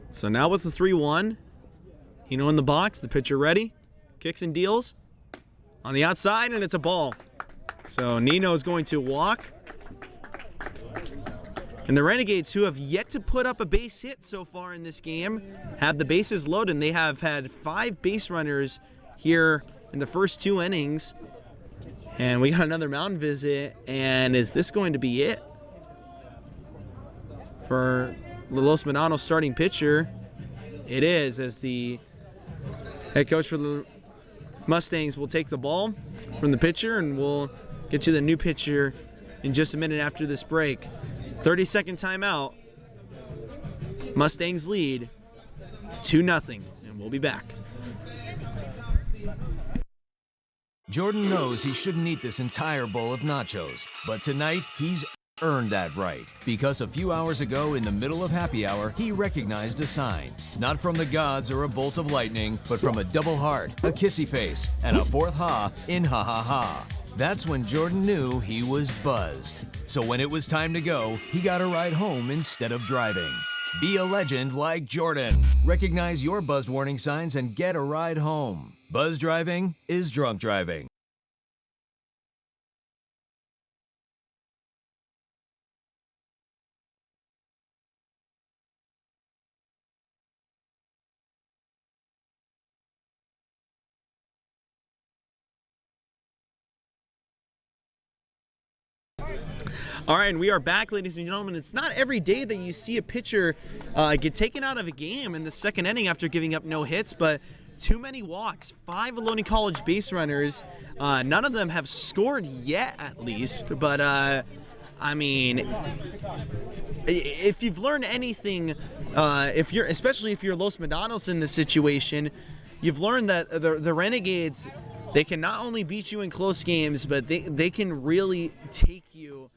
So now with the 3-1, Nino in the box, the pitcher ready, kicks and deals on the outside, and it's a ball. So Nino is going to walk. And the Renegades, who have yet to put up a base hit so far in this game, have the bases loaded. They have had 5 base runners here in the first 2 innings. And we got another mound visit, and is this going to be it for the Los Medanos starting pitcher? It is, as the head coach for the Mustangs will take the ball from the pitcher, and we'll get you the new pitcher in just a minute after this break. 30-second timeout. Mustangs lead 2-0, and we'll be back. Jordan knows he shouldn't eat this entire bowl of nachos, but tonight he's earned that right, because a few hours ago in the middle of happy hour, he recognized a sign. Not from the gods or a bolt of lightning, but from a double heart, a kissy face, and a 4th ha in ha ha ha. That's when Jordan knew he was buzzed. So when it was time to go, he got a ride home instead of driving. Be a legend like Jordan. Recognize your buzzed warning signs and get a ride home. Buzz driving is drunk driving. All right, and we are back, ladies and gentlemen. It's not every day that you see a pitcher get taken out of a game in the second inning after giving up no hits, but too many walks. 5 Ohlone College base runners. None of them have scored yet, at least. But, I mean, if you've learned anything, especially if you're Los Medanos in this situation, you've learned that the Renegades, they can not only beat you in close games, but they can really take you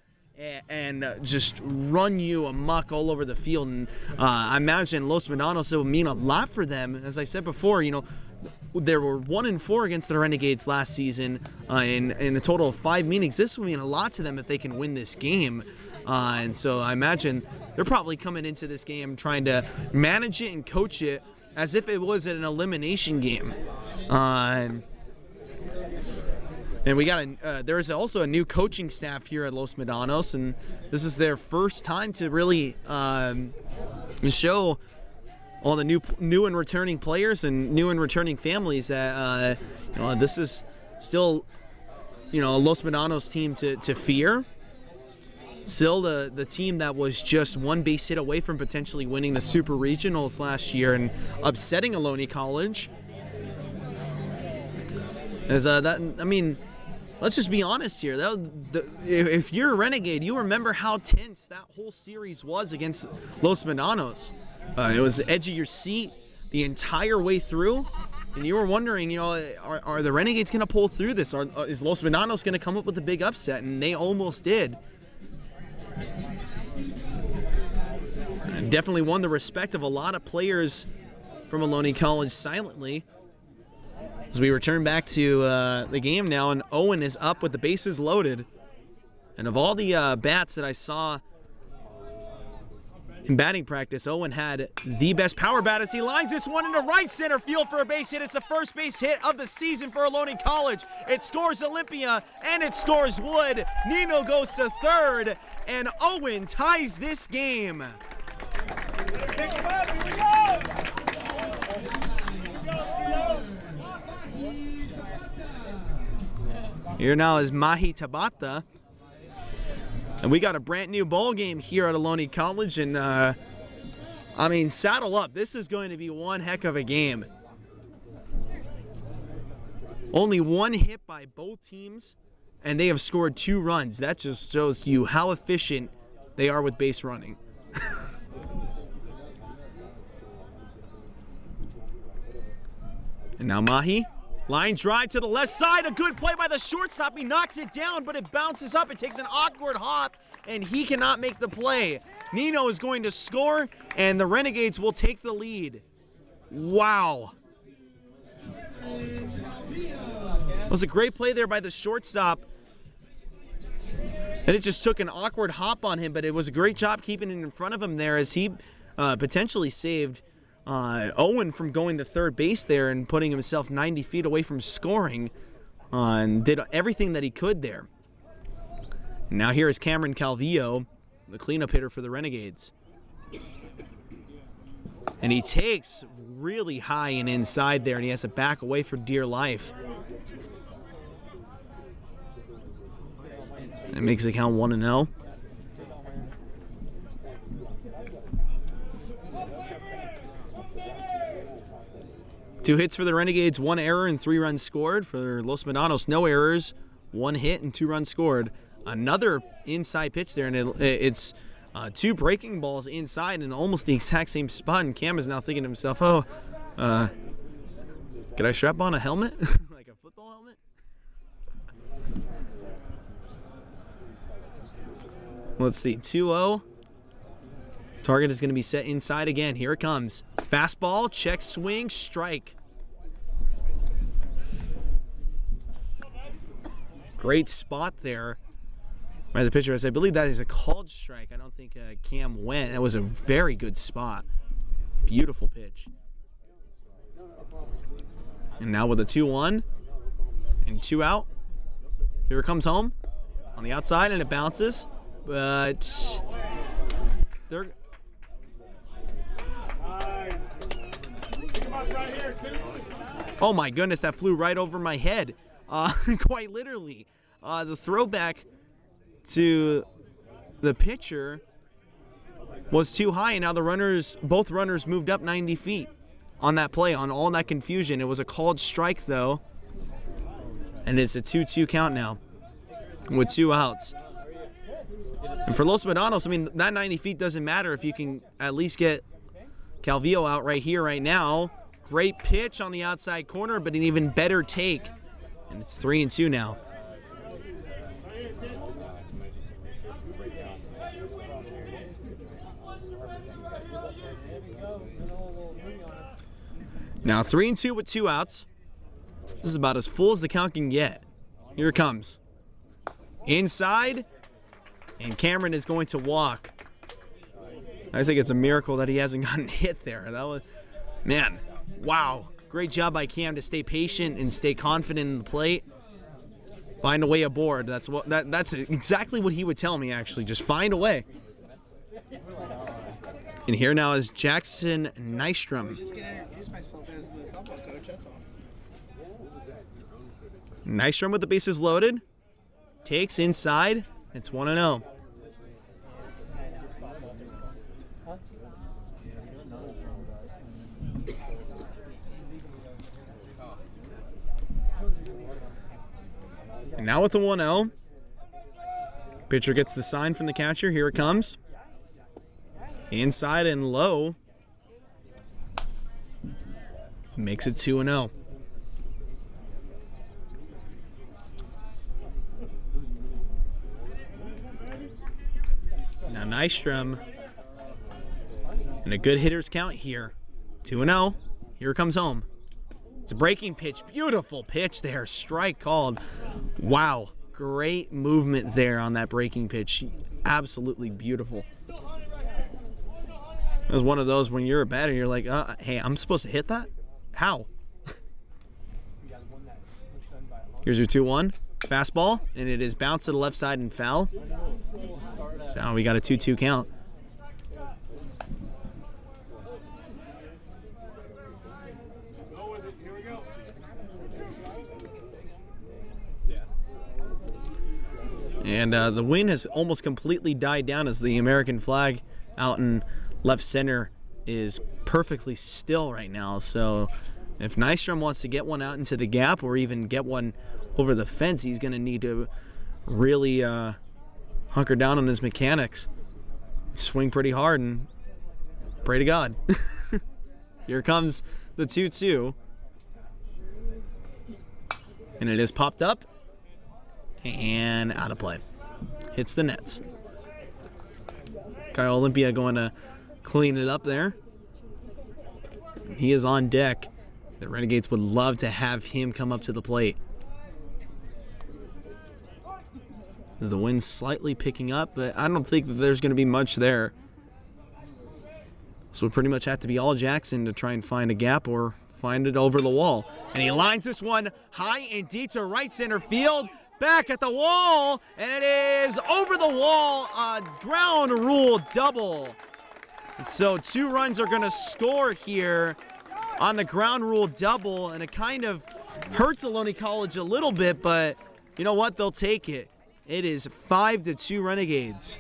and just run you amok all over the field. And I imagine Los Medanos, it would mean a lot for them. As I said before, you know, there were 1-4 against the Renegades last season in a total of 5 meetings. This would mean a lot to them if they can win this game. And so I imagine they're probably coming into this game trying to manage it and coach it as if it was an elimination game. And we got there's also a new coaching staff here at Los Medanos, and this is their first time to really show all the new and returning players and new and returning families that this is still a Los Medanos team to fear. Still the team that was just 1 base hit away from potentially winning the Super Regionals last year and upsetting Ohlone College. Let's just be honest here. If you're a Renegade, you remember how tense that whole series was against Los Medanos. It was the edge of your seat the entire way through, and you were wondering, are the Renegades going to pull through this? Is Los Medanos going to come up with a big upset? And they almost did. And definitely won the respect of a lot of players from Ohlone College silently. As we return back to the game now, and Owen is up with the bases loaded. And of all the bats that I saw in batting practice, Owen had the best power bat as he lines this one into right center field for a base hit. It's the first base hit of the season for Ohlone College. It scores Olympia, and it scores Wood. Nino goes to third, and Owen ties this game. Pick him up, here we go! Here now is Mahi Tabata. And we got a brand new ball game here at Ohlone College. And, saddle up. This is going to be one heck of a game. Only one hit by both teams, and they have scored 2 runs. That just shows you how efficient they are with base running. And now Mahi. Line drive to the left side. A good play by the shortstop. He knocks it down, but it bounces up. It takes an awkward hop, and he cannot make the play. Nino is going to score, and the Renegades will take the lead. Wow. It was a great play there by the shortstop. And it just took an awkward hop on him, but it was a great job keeping it in front of him there as he potentially saved Owen from going to third base there and putting himself 90 feet away from scoring, and did everything that he could there. And now here is Cameron Calvillo, the cleanup hitter for the Renegades. And he takes really high and inside there, and he has to back away for dear life. And it makes the count 1-0. Two hits for the Renegades, 1 error and 3 runs scored. For Los Medanos, no errors, 1 hit and 2 runs scored. Another inside pitch there, and it's 2 breaking balls inside in almost the exact same spot. And Cam is now thinking to himself, oh, could I strap on a helmet? Like a football helmet? Let's see, 2-0. Target is going to be set inside again. Here it comes. Fastball, check swing, strike. Great spot there by the pitcher. As I believe that is a called strike. I don't think Cam went. That was a very good spot. Beautiful pitch. And now with a 2-1 and 2 out. Here it comes home on the outside, and it bounces. But they're... Oh my goodness, that flew right over my head. Quite literally. The throwback to the pitcher was too high, and now both runners moved up 90 feet on that play, on all that confusion. It was a called strike though, and it's a 2-2 count now with 2 outs. And for Los Medanos, I mean, that 90 feet doesn't matter if you can at least get Calvillo out right here, right now. Great pitch on the outside corner, but an even better take. And it's 3-2 now. Now 3-2 with 2 outs. This is about as full as the count can get. Here it comes. Inside, and Cameron is going to walk. I think it's a miracle that he hasn't gotten hit there. That was, man, wow. Great job by Cam to stay patient and stay confident in the plate. Find a way aboard. That's exactly what he would tell me, actually. Just find a way. And here now is Jackson Nystrom. Just gonna introduce myself as the softball coach, that's all. Nystrom with the bases loaded. Takes inside. It's 1-0. And now with the 1-0. Pitcher gets the sign from the catcher. Here it comes. Inside and low. Makes it 2-0. Now Nystrom. And a good hitter's count here. 2-0. Here it comes home. It's a breaking pitch. Beautiful pitch there. Strike called. Wow. Great movement there on that breaking pitch. Absolutely beautiful. It was one of those when you're a batter, you're like, hey, I'm supposed to hit that? How? Here's your 2-1. Fastball, and it is bounced to the left side and foul. So now we got a 2-2 count. And the wind has almost completely died down as the American flag out in left center is perfectly still right now. So If Nystrom wants to get one out into the gap or even get one over the fence, he's going to need to really hunker down on his mechanics. Swing pretty hard and pray to God. Here comes the 2-2. And it is popped up and out of play. Hits the nets. Kyle Olympia going to clean it up there. He is on deck. The Renegades would love to have him come up to the plate. As the wind's slightly picking up, but I don't think that there's going to be much there. So we pretty much have to be all Jackson to try and find a gap or find it over the wall. And he lines this one high and deep to right center field. Back at the wall, and it is over the wall, a ground rule double. And so 2 runs are going to score here on the ground rule double, and it kind of hurts Ohlone College a little bit, but you know what? They'll take it. It is 5-2 Renegades.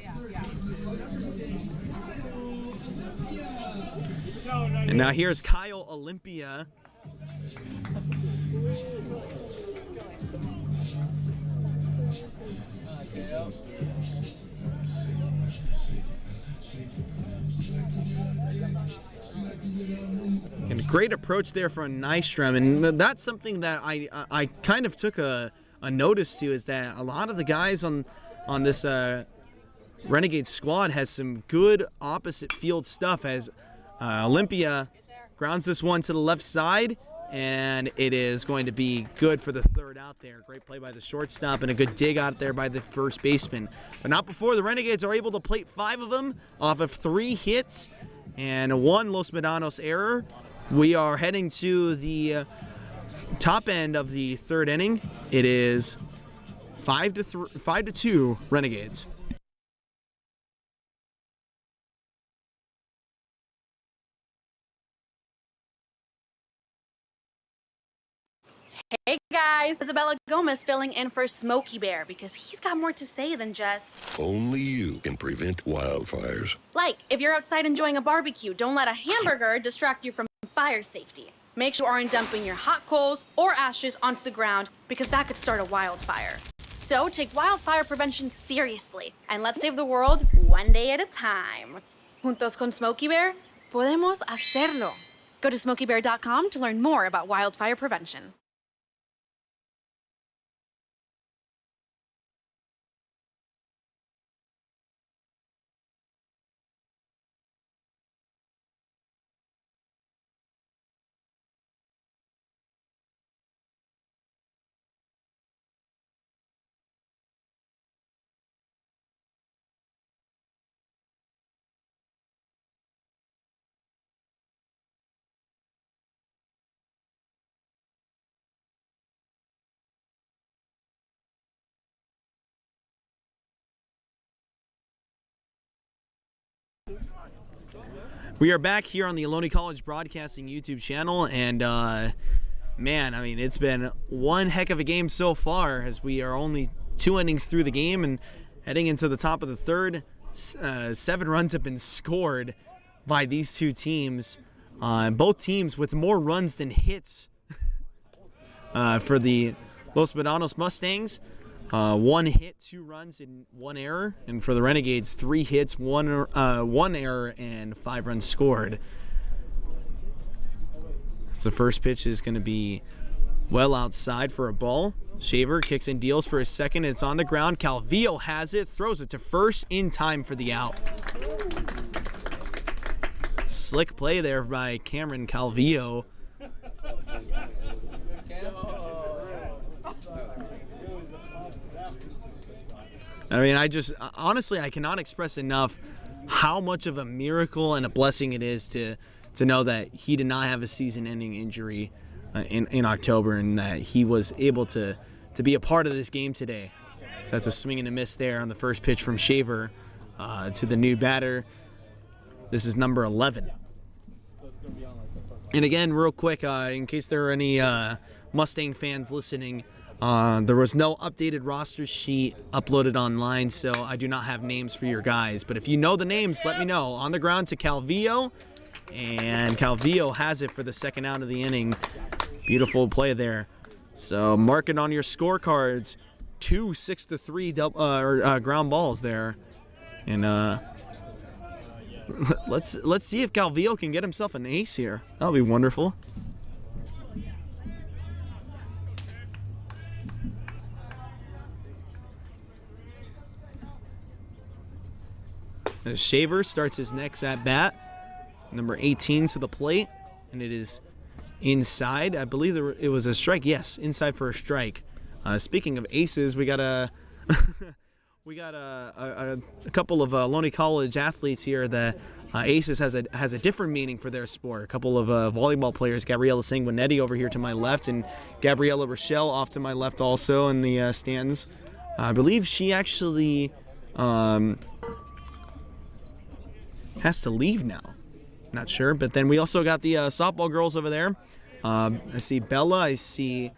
And now here's Kyle Olympia. And a great approach there for Nystrom, and that's something that I kind of took a notice to, is that a lot of the guys on this Renegade squad has some good opposite field stuff, as Olympia grounds this one to the left side, and it is going to be good for the third out there. Great play by the shortstop and a good dig out there by the first baseman. But not before the Renegades are able to plate 5 of them off of 3 hits and 1 Los Medanos error. We are heading to the top end of the 3rd inning. It is 5-2 Renegades. Hey guys, Isabella Gomez filling in for Smokey Bear because he's got more to say than just... Only you can prevent wildfires. Like, if you're outside enjoying a barbecue, don't let a hamburger distract you from fire safety. Make sure you aren't dumping your hot coals or ashes onto the ground because that could start a wildfire. So take wildfire prevention seriously and let's save the world one day at a time. Juntos con Smokey Bear, podemos hacerlo. Go to smokeybear.com to learn more about wildfire prevention. We are back here on the Ohlone College Broadcasting YouTube channel, and man, I mean, it's been one heck of a game so far, as we are only 2 innings through the game and heading into the top of the 3rd. 7 runs have been scored by these 2 teams, both teams with more runs than hits. For the Los Medanos Mustangs, 1 hit, 2 runs, and 1 error. And for the Renegades, 3 hits, 1 error, and 5 runs scored. So the first pitch is going to be well outside for a ball. Shaver kicks and deals for his second. It's on the ground. Calvillo has it, throws it to first in time for the out. Slick play there by Cameron Calvillo. I mean, honestly, I cannot express enough how much of a miracle and a blessing it is to know that he did not have a season-ending injury in October, and that he was able to be a part of this game today. So that's a swing and a miss there on the first pitch from Shaver to the new batter. This is number 11. And again, real quick, in case there are any Mustang fans listening, there was no updated roster sheet uploaded online, so I do not have names for your guys. But if you know the names, let me know. On the ground to Calvillo, And Calvillo has it for the second out of the inning. Beautiful play there. So mark it on your scorecards. 2 6-3 ground balls there. And let's see if Calvillo can get himself an ace here. That'll be wonderful. As Shaver starts his next at bat. Number 18 to the plate, and it is inside. I believe it was a strike. Yes, inside for a strike. Speaking of aces, we got a couple of Ohlone College athletes here. The aces has a different meaning for their sport. A couple of volleyball players, Gabriella Sanguinetti over here to my left, and Gabriella Rochelle off to my left also in the stands. I believe she actually has to leave now. Not sure, but then we also got the softball girls over there. I see Bella, I see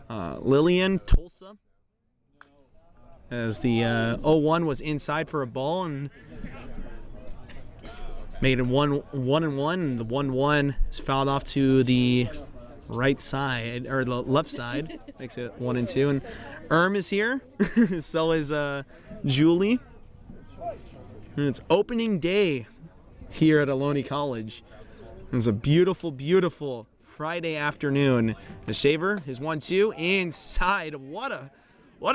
Lillian, Tulsa. As the 0-1 was inside for a ball and made it 1-1, and the 1-1 is fouled off to the right side, or the left side. Makes it 1-2, and Erm is here. So is Julie. And it's opening day here at Ohlone College. It's a beautiful, beautiful Friday afternoon. The Shaver, his 1-2 inside. What a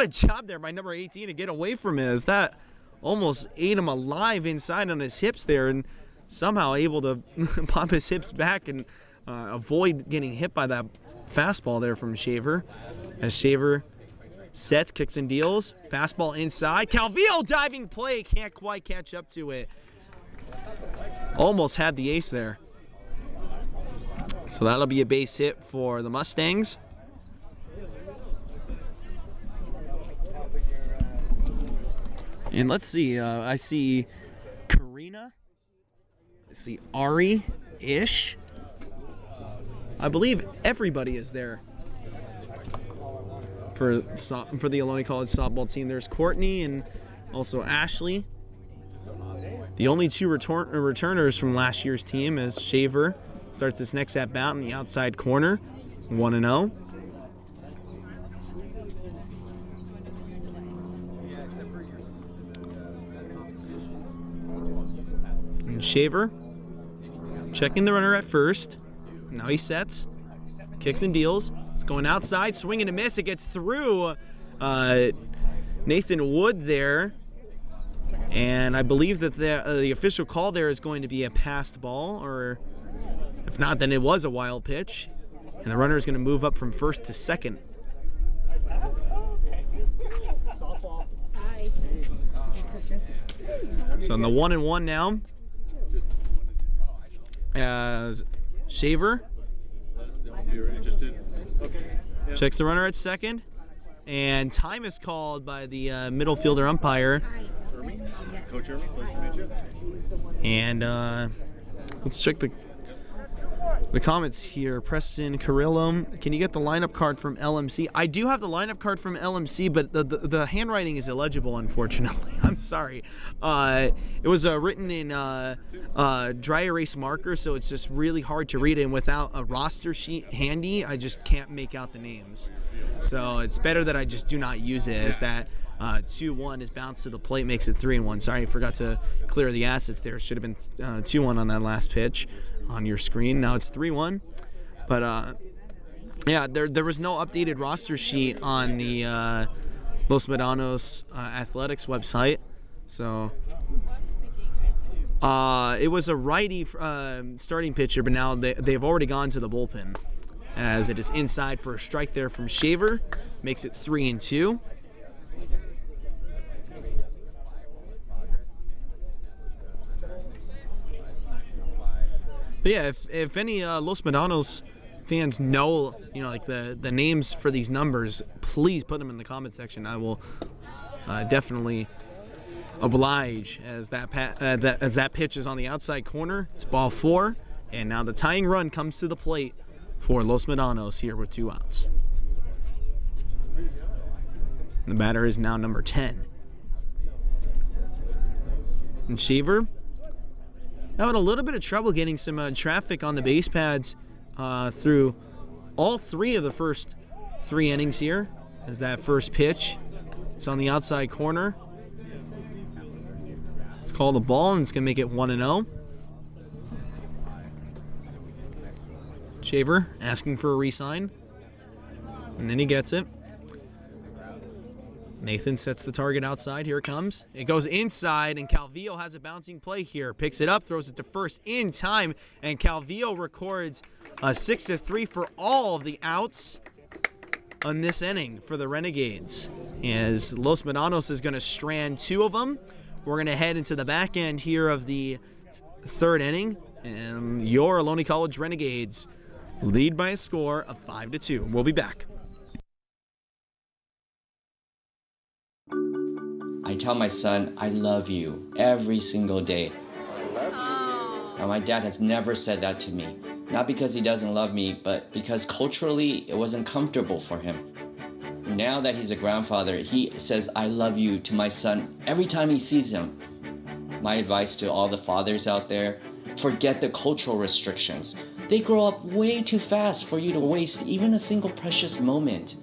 job there by number 18 to get away from it, as that almost ate him alive inside on his hips there, and somehow able to pop his hips back and avoid getting hit by that fastball there from Shaver. As Shaver sets, kicks and deals. Fastball inside. Calvillo diving play. Can't quite catch up to it. Almost had the ace there. So that'll be a base hit for the Mustangs. And let's see, I see Karina. I see Ari-ish. I believe everybody is there for the Ohlone College softball team. There's Courtney and also Ashley. The only two returners from last year's team is Shaver. Starts this next at bat in the outside corner, 1-0. And Shaver checking the runner at first. Now he sets, kicks and deals. It's going outside, swing and a miss. It gets through Nathan Wood there. And I believe that the official call there is going to be a passed ball, or if not, then it was a wild pitch. And the runner is going to move up from first to second. So in the 1-1 now, as Shaver checks the runner at second, and time is called by the middle fielder umpire. Coach Ermy, pleasure to meet you. And let's check the comments here. Preston Carrillo, can you get the lineup card from LMC? I do have the lineup card from LMC, but the handwriting is illegible, unfortunately. I'm sorry. It was written in dry erase marker, so it's just really hard to read it. And without a roster sheet handy, I just can't make out the names. So it's better that I just do not use it, as that 2-1 is bounced to the plate, makes it 3-1. Sorry, I forgot to clear the assets there. It should have been 2-1 on that last pitch on your screen. Now it's 3-1. But yeah, there was no updated roster sheet on the Los Medanos athletics website. So it was a righty starting pitcher, but now they've already gone to the bullpen, as it is inside for a strike there from Shaver. Makes it 3-2. But yeah, if any Los Medanos fans know, like the names for these numbers, please put them in the comment section. I will definitely oblige, as that pitch is on the outside corner. It's ball 4, and now the tying run comes to the plate for Los Medanos here with 2 outs. The batter is now number 10. And Shaver Having a little bit of trouble getting some traffic on the base pads through all 3 of the first 3 innings here, as that first pitch is on the outside corner. It's called a ball, and it's going to make it 1-0. Shaver asking for a re-sign, and then he gets it. Nathan sets the target outside. Here it comes. It goes inside, and Calvillo has a bouncing play here. Picks it up, throws it to first in time, and Calvillo records a 6-3 for all of the outs on this inning for the Renegades. As Los Medanos is going to strand 2 of them. We're going to head into the back end here of the 3rd inning, and your Ohlone College Renegades lead by a score of 5-2. We'll be back. I tell my son, I love you every single day. Now, my dad has never said that to me. Not because he doesn't love me, but because culturally it wasn't comfortable for him. Now that he's a grandfather, he says, I love you to my son every time he sees him. My advice to all the fathers out there, forget the cultural restrictions. They grow up way too fast for you to waste even a single precious moment.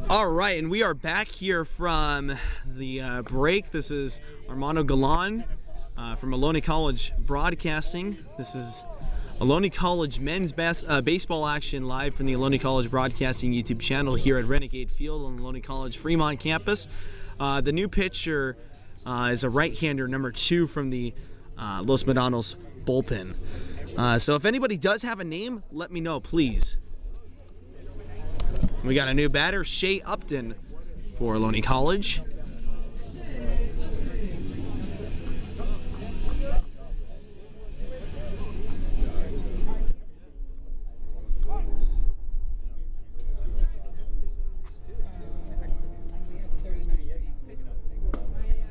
All right, and we are back here from the break. This is Armando Galan from Ohlone College Broadcasting. This is Ohlone College men's baseball action live from the Ohlone College Broadcasting YouTube channel here at Renegade Field on the Ohlone College Fremont campus. The new pitcher is a right-hander, number 2 from the Los Medanos bullpen. So if anybody does have a name, let me know, please. We got a new batter, Shea Upton for Ohlone College.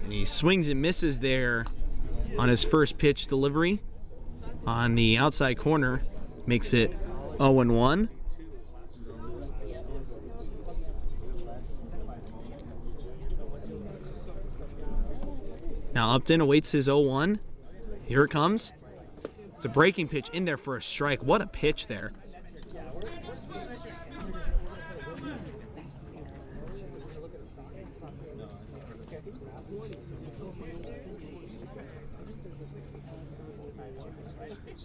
And he swings and misses there on his first pitch delivery on the outside corner. Makes it 0-1. Now Upton awaits his 0-1. Here it comes. It's a breaking pitch in there for a strike. What a pitch there.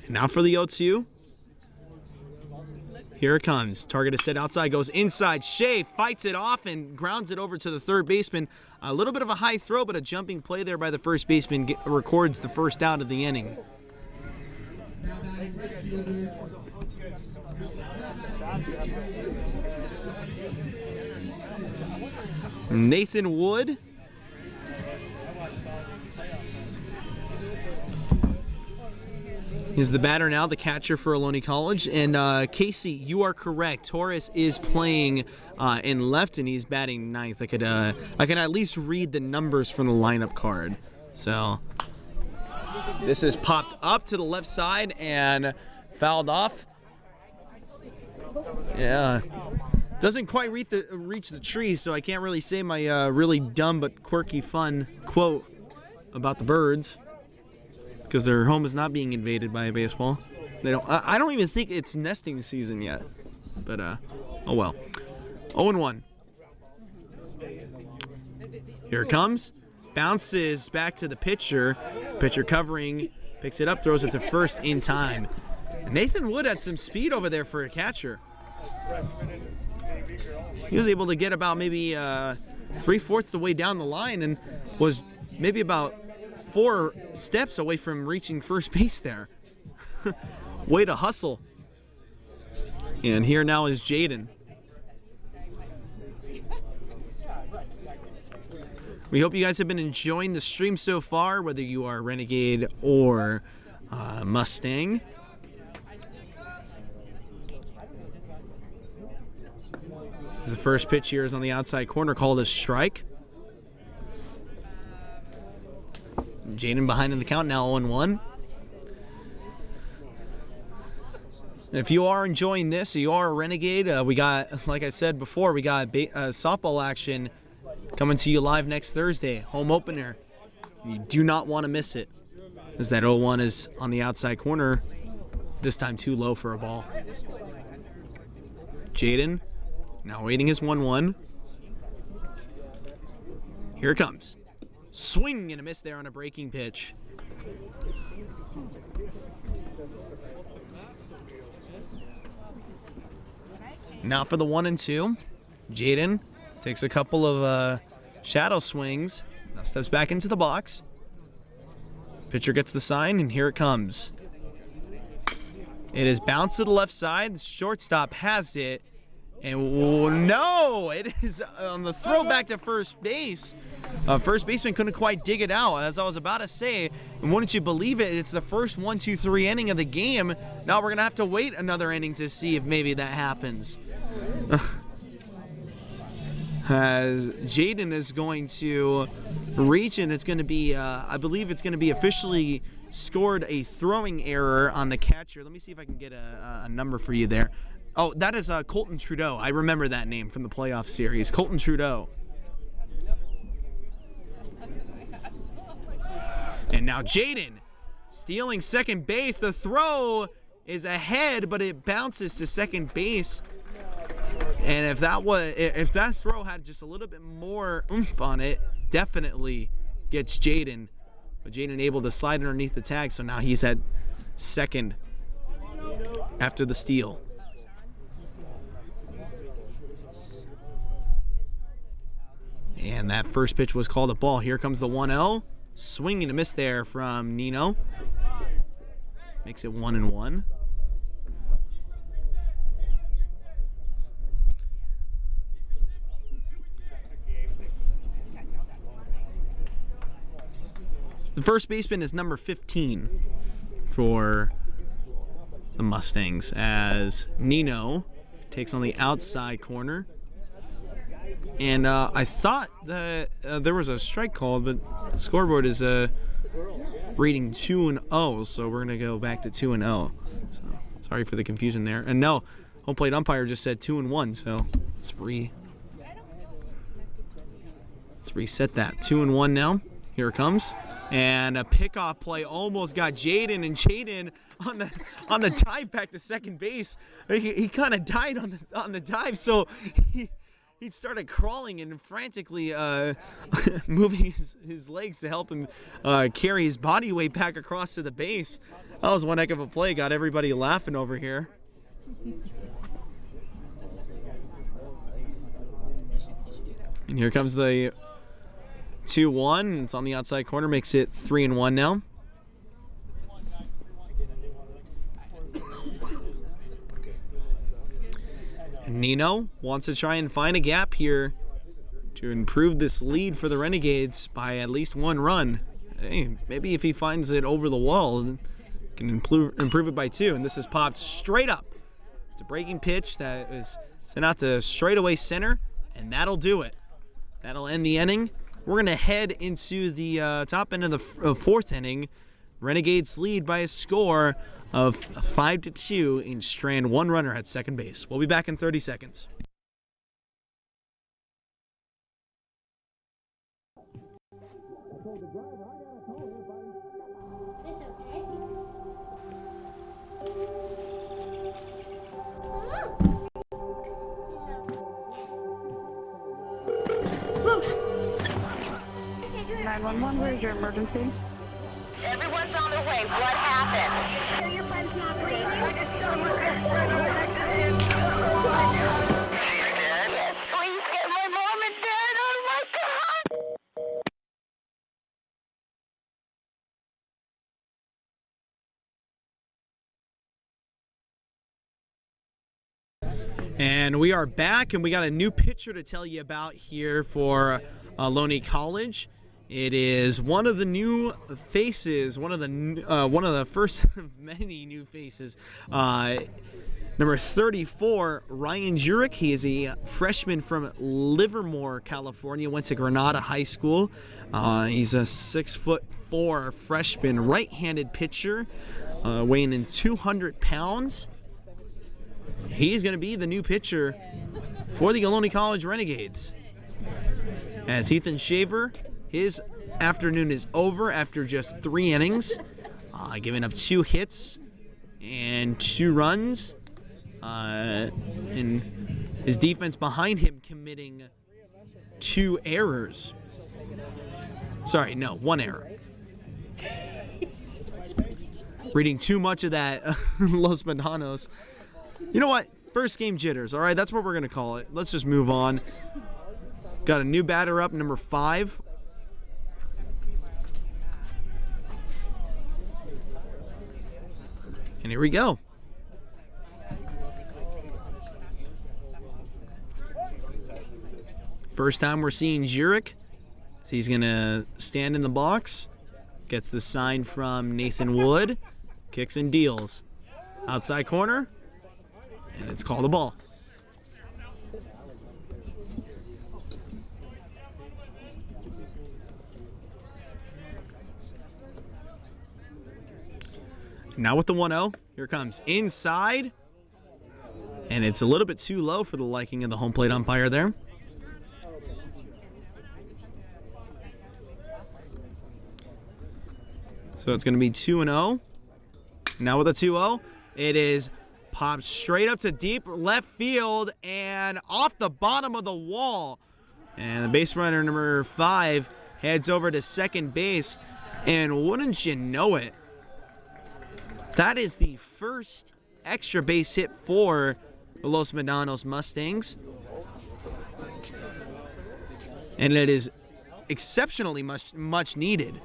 And now for the 0-2. Here it comes. Target is set outside, goes inside. Shea fights it off and grounds it over to the third baseman. A little bit of a high throw, but a jumping play there by the first baseman records the first out of the inning. Nathan Wood is the batter now, the catcher for Ohlone College. And Casey, you are correct. Torres is playing in left, and he's batting ninth. I can at least read the numbers from the lineup card. So this is popped up to the left side and fouled off. Yeah, doesn't quite reach the trees, so I can't really say my really dumb but quirky fun quote about the birds, because their home is not being invaded by a baseball. I don't even think it's nesting season yet. But oh well. 0-1. Here it comes. Bounces back to the pitcher. Pitcher covering, picks it up, throws it to first in time. Nathan Wood had some speed over there for a catcher. He was able to get about maybe 3/4 the way down the line and was maybe about 4 steps away from reaching first base there. Way to hustle. And here now is Jaden. We hope you guys have been enjoying the stream so far, whether you are Renegade or Mustang. The first pitch here is on the outside corner, called a strike. Jaden behind in the count, now 0-1. If you are enjoying this, you are a Renegade, we got, like I said before, we got softball action coming to you live next Thursday, home opener. You do not want to miss it, as that 0-1 is on the outside corner, this time too low for a ball. Jaden now waiting his 1-1. Here it comes. Swing and a miss there on a breaking pitch. Now for the 1-2. Jaden takes a couple of shadow swings. Now steps back into the box. Pitcher gets the sign, and here it comes. It is bounced to the left side. The shortstop has it. And no, it is on the throw back to first base. First baseman couldn't quite dig it out, as I was about to say. And wouldn't you believe it, it's the first 1-2-3 inning of the game. Now we're going to have to wait another inning to see if maybe that happens. As Jaden is going to reach, and it's going to be, I believe it's going to be officially scored a throwing error on the catcher. Let me see if I can get a number for you there. Oh, that is Colton Trudeau. I remember that name from the playoff series. Colton Trudeau. And now Jaden stealing second base. The throw is ahead, but it bounces to second base. And if that throw had just a little bit more oomph on it, definitely gets Jaden. But Jaden able to slide underneath the tag, so now he's at second after the steal. And that first pitch was called a ball. Here comes the 1-0. Swing and a miss there from Nino. Makes it 1-1. The first baseman is number 15 for the Mustangs, as Nino takes on the outside corner. And I thought that there was a strike called, but the scoreboard is reading 2-0, so we're going to go back to 2-0. So sorry for the confusion there. And no, home plate umpire just said 2-1, so let's reset that. 2-1 now. Here it comes. And a pickoff play almost got Jaden, and Jaden on the dive back to second base. He kind of died on the dive, so he started crawling and frantically moving his legs to help him carry his body weight back across to the base. That was one heck of a play. Got everybody laughing over here. And here comes the 2-1. It's on the outside corner. Makes it 3-1 now. Nino wants to try and find a gap here to improve this lead for the Renegades by at least one run. Hey, maybe if he finds it over the wall, can improve it by 2. And this is popped straight up. It's a breaking pitch that is sent out to straightaway center, and that'll do it. That'll end the inning. We're going to head into the top end of the fourth inning. Renegades lead by a score of 5-2 in Strand. One runner at second base. We'll be back in 30 seconds. Look! 911, where's your emergency? Everyone's on their way. What happened? Your friend's not breathing. She's dead? Yes, please get my mom and dad. Oh my God! And we are back, and we got a new pitcher to tell you about here for Ohlone College. It is one of the new faces, one of the first of many new faces. Number 34, Ryan Jurek. He is a freshman from Livermore, California. Went to Granada High School. He's a 6'4" freshman, right-handed pitcher, weighing in 200 pounds. He's going to be the new pitcher for the Ohlone College Renegades. As Ethan Shaver, his afternoon is over after just 3 innings, giving up 2 hits and 2 runs. And his defense behind him committing 2 errors. Sorry, no, 1 error. Reading too much of that Los Medanos. You know what? First game jitters. All right, that's what we're going to call it. Let's just move on. Got a new batter up, number 5. And here we go. First time we're seeing Jurek. So he's going to stand in the box. Gets the sign from Nathan Wood. Kicks and deals. Outside corner. And it's called a ball. Now with the 1-0, here it comes inside. And it's a little bit too low for the liking of the home plate umpire there. So it's going to be 2-0. Now with a 2-0, it is popped straight up to deep left field and off the bottom of the wall. And the base runner, number 5, heads over to second base. And wouldn't you know it, that is the first extra base hit for the Los Medanos Mustangs. And it is exceptionally much needed.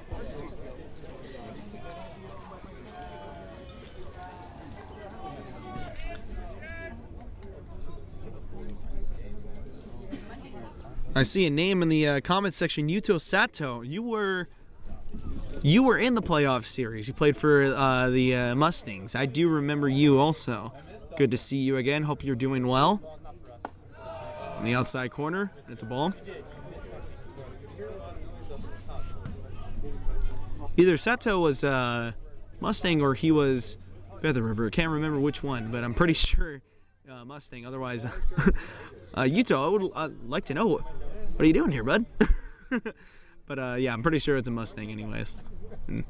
I see a name in the comment section, Yuto Sato. You were in the playoff series. You played for the Mustangs. I do remember you also. Good to see you again. Hope you're doing well. In the outside corner, it's a ball. Either Sato was Mustang or he was Feather River. Can't remember which one, but I'm pretty sure Mustang. Otherwise, Yuto, I would like to know what are you doing here, bud? But yeah, I'm pretty sure it's a Mustang, anyways. And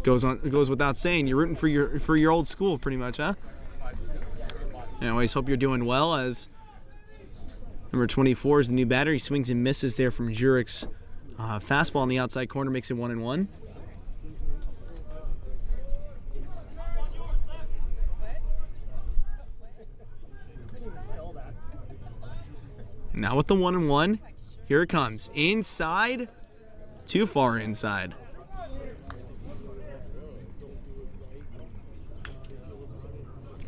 goes without saying, you're rooting for your old school, pretty much, huh? Anyways, hope you're doing well. As number 24 is the new batter. He swings and misses there from Jurek's fastball on the outside corner, makes it 1-1. Now with the 1-1, here it comes. Inside, too far inside.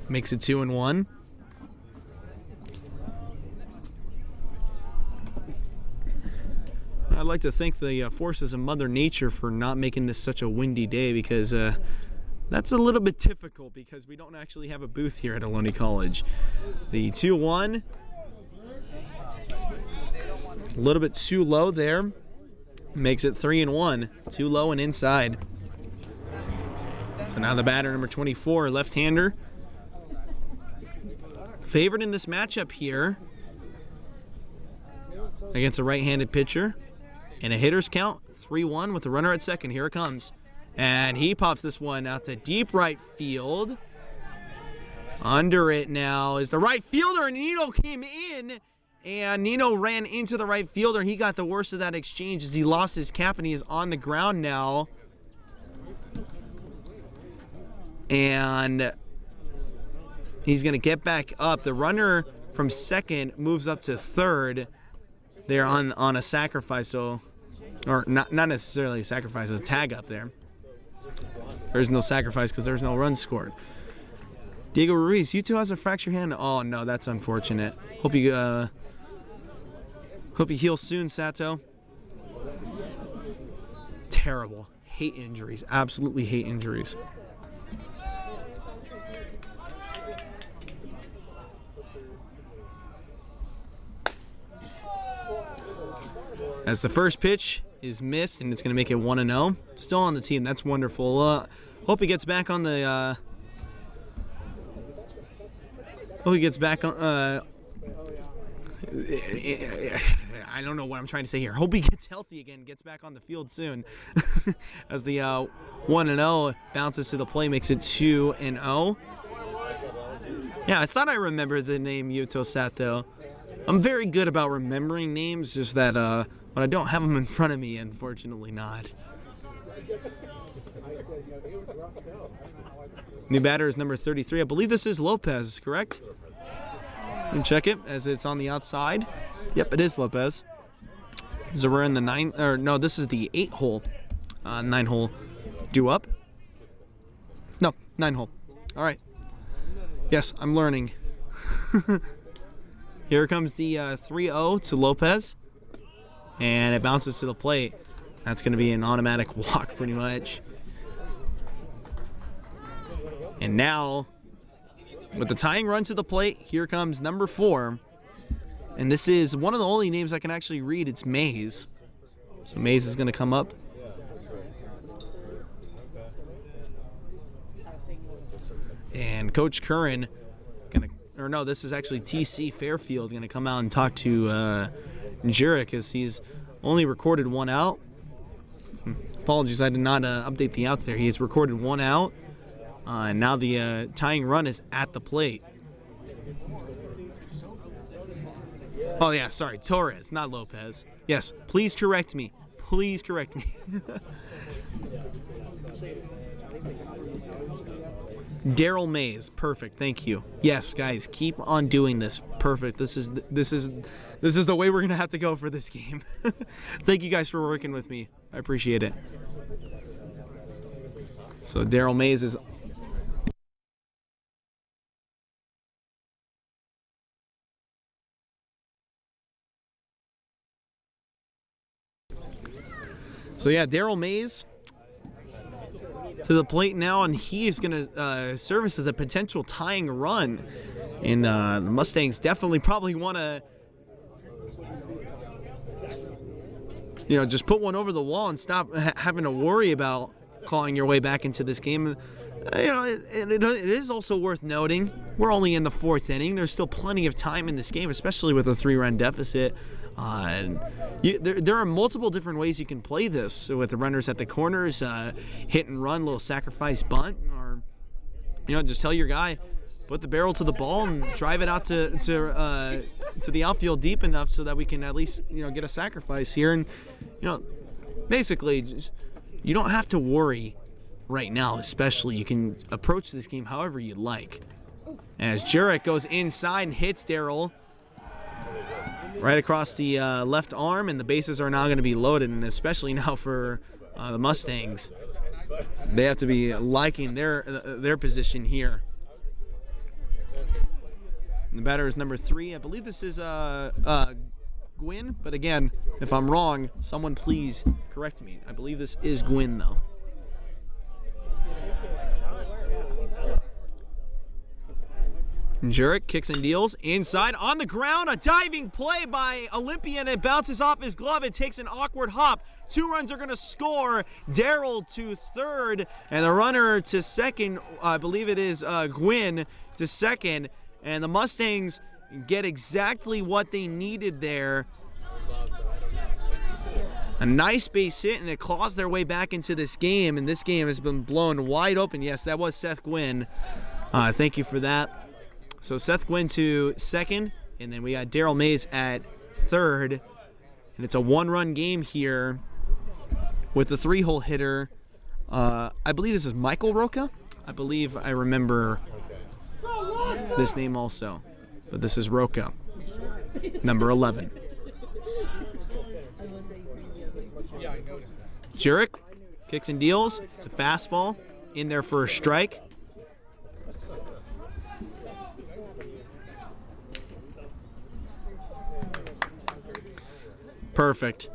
Makes it 2-1. I'd like to thank the forces of Mother Nature for not making this such a windy day, because that's a little bit difficult because we don't actually have a booth here at Ohlone College. The 2-1. A little bit too low there. Makes it 3-1. Too low and inside. So now the batter, number 24, left-hander. Favored in this matchup here against a right-handed pitcher. And a hitter's count, 3-1 with the runner at second. Here it comes. And he pops this one out to deep right field. Under it now is the right fielder, and Nino came in. And Nino ran into the right fielder. He got the worst of that exchange as he lost his cap, and he is on the ground now. And he's going to get back up. The runner from second moves up to third. They're on a sacrifice, so, or not necessarily a sacrifice, a tag up there. There's no sacrifice because there's no runs scored. Diego Ruiz, you too has a fractured hand. Oh no, that's unfortunate. Hope you heal soon, Sato. Terrible. Hate injuries. Absolutely hate injuries. As the first pitch is missed, and it's going to make it 1-0. Still on the team. That's wonderful. Hope he gets back on the. Hope he gets back on. I don't know what I'm trying to say here. Hope he gets healthy again, gets back on the field soon. As the 1-0 bounces to the play, makes it 2-0. Yeah, I thought I remembered the name Yuto Sato. I'm very good about remembering names, just that when I don't have them in front of me, unfortunately not. New batter is number 33. I believe this is Lopez, correct? Let me check it as it's on the outside. Yep, it is Lopez. So we're in the this is the 8-hole. 9-hole due up. No, 9-hole. All right. Yes, I'm learning. Here comes the 3-0 to Lopez. And it bounces to the plate. That's going to be an automatic walk pretty much. And now, with the tying run to the plate, here comes number 4. And this is one of the only names I can actually read. It's Mays. So Mays is going to come up. And Coach Curran this is actually TC Fairfield going to come out and talk to Jurek, as he's only recorded 1 out. Apologies, I did not update the outs there. He has recorded 1 out. And now the tying run is at the plate. Oh yeah, sorry, Torres, not Lopez. Yes, please correct me. Please correct me. Daryl Mays, perfect. Thank you. Yes, guys, keep on doing this. Perfect. This is the way we're gonna have to go for this game. Thank you guys for working with me. I appreciate it. So Daryl Mays is. So yeah, Daryl Mays to the plate now, and he is going to service as a potential tying run. And the Mustangs definitely probably want to, just put one over the wall and stop having to worry about clawing your way back into this game. It is also worth noting, we're only in the 4th inning. There's still plenty of time in this game, especially with a 3-run deficit. There are multiple different ways you can play this. So with the runners at the corners, hit and run, little sacrifice bunt, or just tell your guy, put the barrel to the ball and drive it out to the outfield deep enough so that we can at least get a sacrifice here. And basically, you don't have to worry right now. Especially, you can approach this game however you like. As Jurek goes inside and hits Daryl right across the left arm, and the bases are now going to be loaded, and especially now for the Mustangs, they have to be liking their position here. And the batter is number 3. I believe this is Gwynn, but again, if I'm wrong, someone please correct me. I believe this is Gwynn, though. Jurek kicks and deals inside on the ground. A diving play by Olympian. It bounces off his glove. It takes an awkward hop. 2 runs are going to score. Daryl to third, and the runner to second. I believe it is Gwynn to second. And the Mustangs get exactly what they needed there. A nice base hit, and it claws their way back into this game. And this game has been blown wide open. Yes, that was Seth Gwynn. Thank you for that. So Seth Gwynn to second, and then we got Daryl Mays at third. And it's a 1-run game here with the 3-hole hitter. I believe this is Michael Roca. I believe I remember this name also. But this is Roca, number 11. Jurek kicks and deals. It's a fastball in there for a strike. Perfect.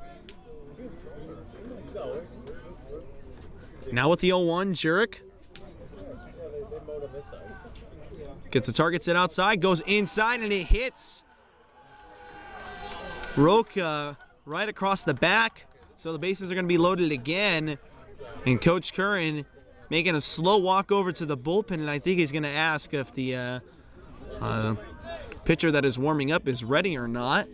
Now with the 0-1, Jurek gets the target set outside, goes inside, and it hits Roca right across the back. So the bases are going to be loaded again. And Coach Curran making a slow walk over to the bullpen, and I think he's going to ask if the pitcher that is warming up is ready or not.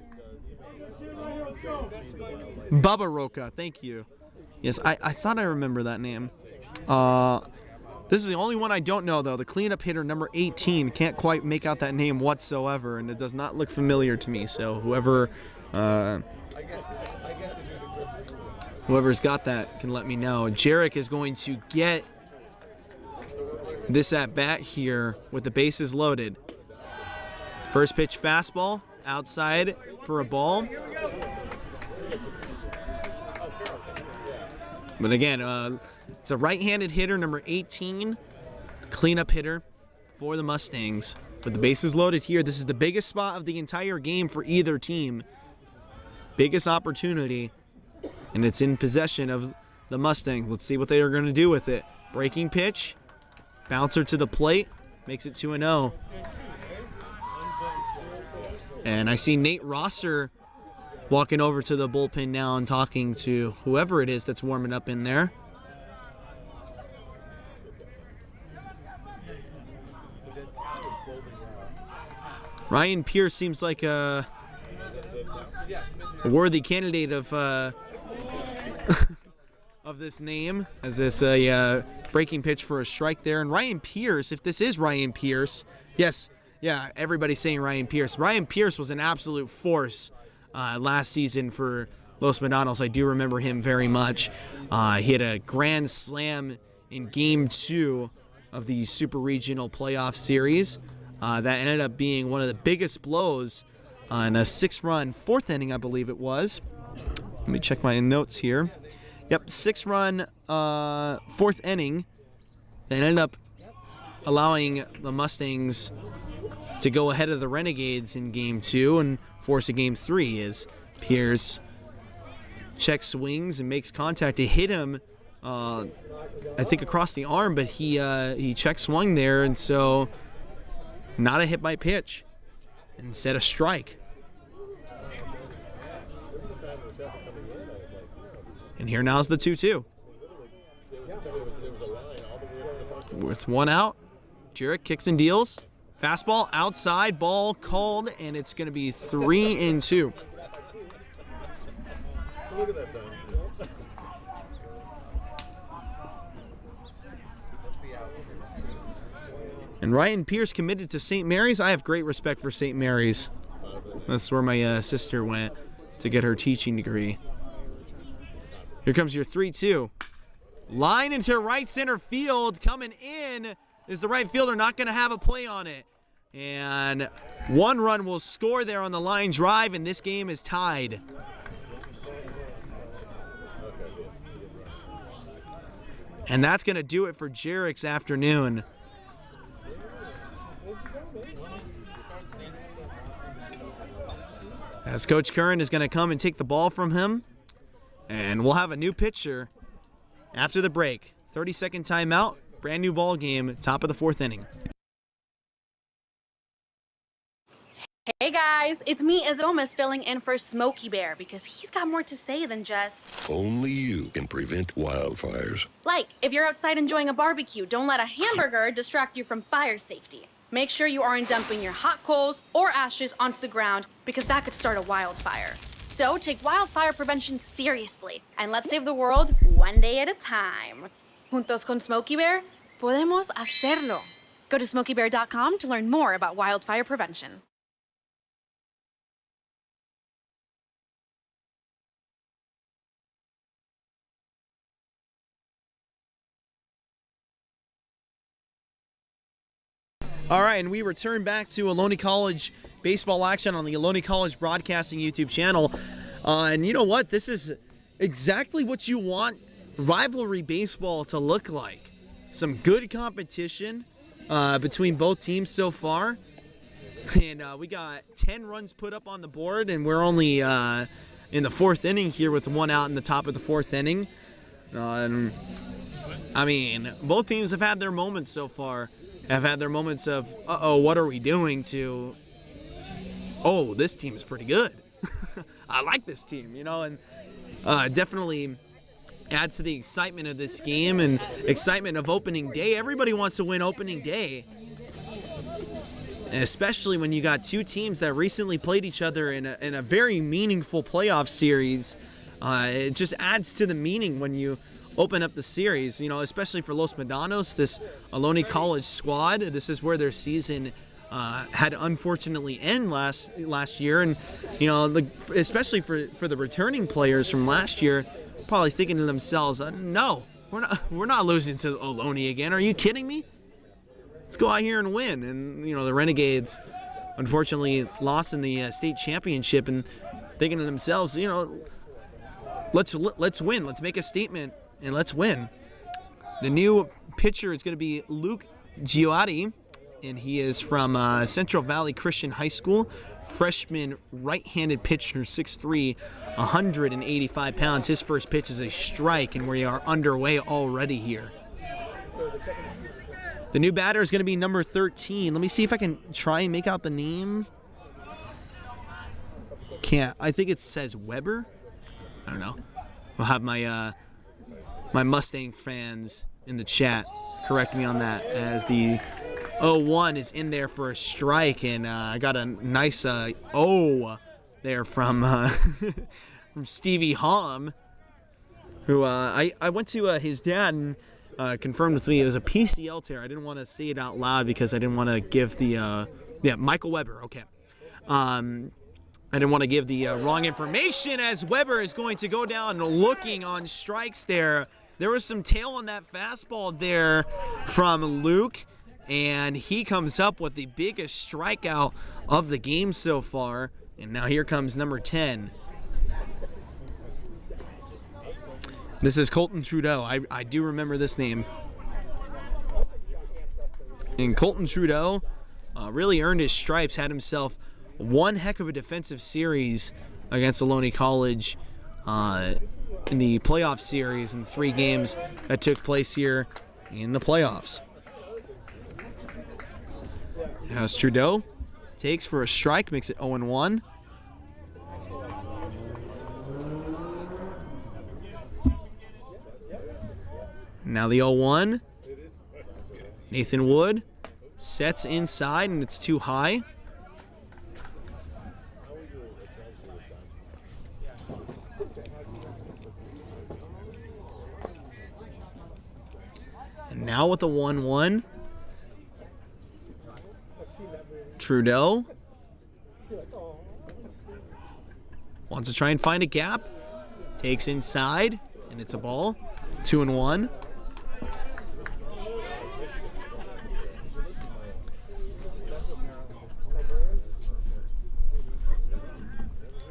Bubba Roca, thank you. Yes, I thought I remember that name. This is the only one I don't know, though. The cleanup hitter, number 18. Can't quite make out that name whatsoever, and it does not look familiar to me. So whoever's got that can let me know. Jarek is going to get this at bat here with the bases loaded. First pitch fastball outside for a ball. But again, it's a right-handed hitter, number 18, cleanup hitter for the Mustangs. With the bases loaded here, this is the biggest spot of the entire game for either team. Biggest opportunity, and it's in possession of the Mustangs. Let's see what they are going to do with it. Breaking pitch, bouncer to the plate, makes it 2-0. And I see Nate Rosser walking over to the bullpen now and talking to whoever it is that's warming up in there. Ryan Pierce seems like a worthy candidate of of this name, as this breaking pitch for a strike there. And Ryan Pierce, if this is Ryan Pierce, yes, yeah, everybody's saying Ryan Pierce. Ryan Pierce was an absolute force last season for Los Medanos. I do remember him very much. He had a grand slam in Game 2 of the Super Regional Playoff Series. That ended up being one of the biggest blows in a 6-run fourth inning, I believe it was. Let me check my notes here. Yep, 6-run fourth inning. That ended up allowing the Mustangs to go ahead of the Renegades in Game 2 and force a Game 3 as Pierce check swings and makes contact. It hit him, I think, across the arm, but he check swung there, and so not a hit by pitch, instead a strike. And here now's the 2-2. With one out, Jarek kicks and deals. Fastball outside, ball called, and it's going to be 3-2. Look at that time. And Ryan Pierce committed to St. Mary's. I have great respect for St. Mary's. That's where my sister went to get her teaching degree. Here comes your 3-2. Line into right center field. Coming in is the right fielder. Not going to have a play on it. And one run will score there on the line drive, and this game is tied. And that's going to do it for Jarek's afternoon. As Coach Curran is going to come and take the ball from him. And we'll have a new pitcher after the break. 30-second timeout, brand new ball game, top of the fourth inning. Hey guys, it's me, Izomas, filling in for Smokey Bear because he's got more to say than just... Only you can prevent wildfires. Like, if you're outside enjoying a barbecue, don't let a hamburger distract you from fire safety. Make sure you aren't dumping your hot coals or ashes onto the ground because that could start a wildfire. So take wildfire prevention seriously and let's save the world one day at a time. Juntos con Smokey Bear, podemos hacerlo. Go to smokeybear.com to learn more about wildfire prevention. All right, and we return back to Ohlone College baseball action on the Ohlone College Broadcasting YouTube channel. And you know what? This is exactly what you want rivalry baseball to look like. Some good competition between both teams so far. And we got 10 runs put up on the board, and we're only in the 4th inning here with 1 out in the top of the 4th inning. And I mean, both teams have had their moments so far. Have had their moments of, uh-oh, what are we doing, to, oh, this team's pretty good. I like this team, you know, and definitely adds to the excitement of this game and excitement of opening day. Everybody wants to win opening day, and especially when you got two teams that recently played each other in a very meaningful playoff series. It just adds to the meaning when you open up the series, you know, especially for Los Medanos, this Ohlone College squad. This is where their season had unfortunately end last year, and you know, especially for the returning players from last year, probably thinking to themselves, no, we're not losing to Ohlone again. Are you kidding me? Let's go out here and win. And you know, the Renegades unfortunately lost in the state championship, and thinking to themselves, you know, let's win. Let's make a statement and let's win. The new pitcher is going to be Luke Giotti, and he is from Central Valley Christian High School. Freshman right-handed pitcher, 6'3", 185 pounds. His first pitch is a strike, and we are underway already here. The new batter is going to be number 13. Let me see if I can try and make out the name. Can't. I think it says Weber. I don't know. I'll have my my Mustang fans in the chat correct me on that, as the 0-1 is in there for a strike, and I got a nice O there from from Stevie Hom, who I went to his dad and confirmed with me it was a PCL tear. I didn't want to say it out loud because I didn't want to give the Michael Weber. Okay. I didn't want to give the wrong information, as Weber is going to go down looking on strikes there. There was some tail on that fastball there from Luke, and he comes up with the biggest strikeout of the game so far. And now here comes number 10. This is Colton Trudeau. I do remember this name. And Colton Trudeau really earned his stripes, had himself one heck of a defensive series against Ohlone College in the playoff series, in the 3 games that took place here in the playoffs. As Trudeau takes for a strike, makes it 0-1. Now the 0-1. Nathan Wood sets inside, and it's too high. And now with the 1-1. Trudeau wants to try and find a gap. Takes inside, and it's a ball. 2-1.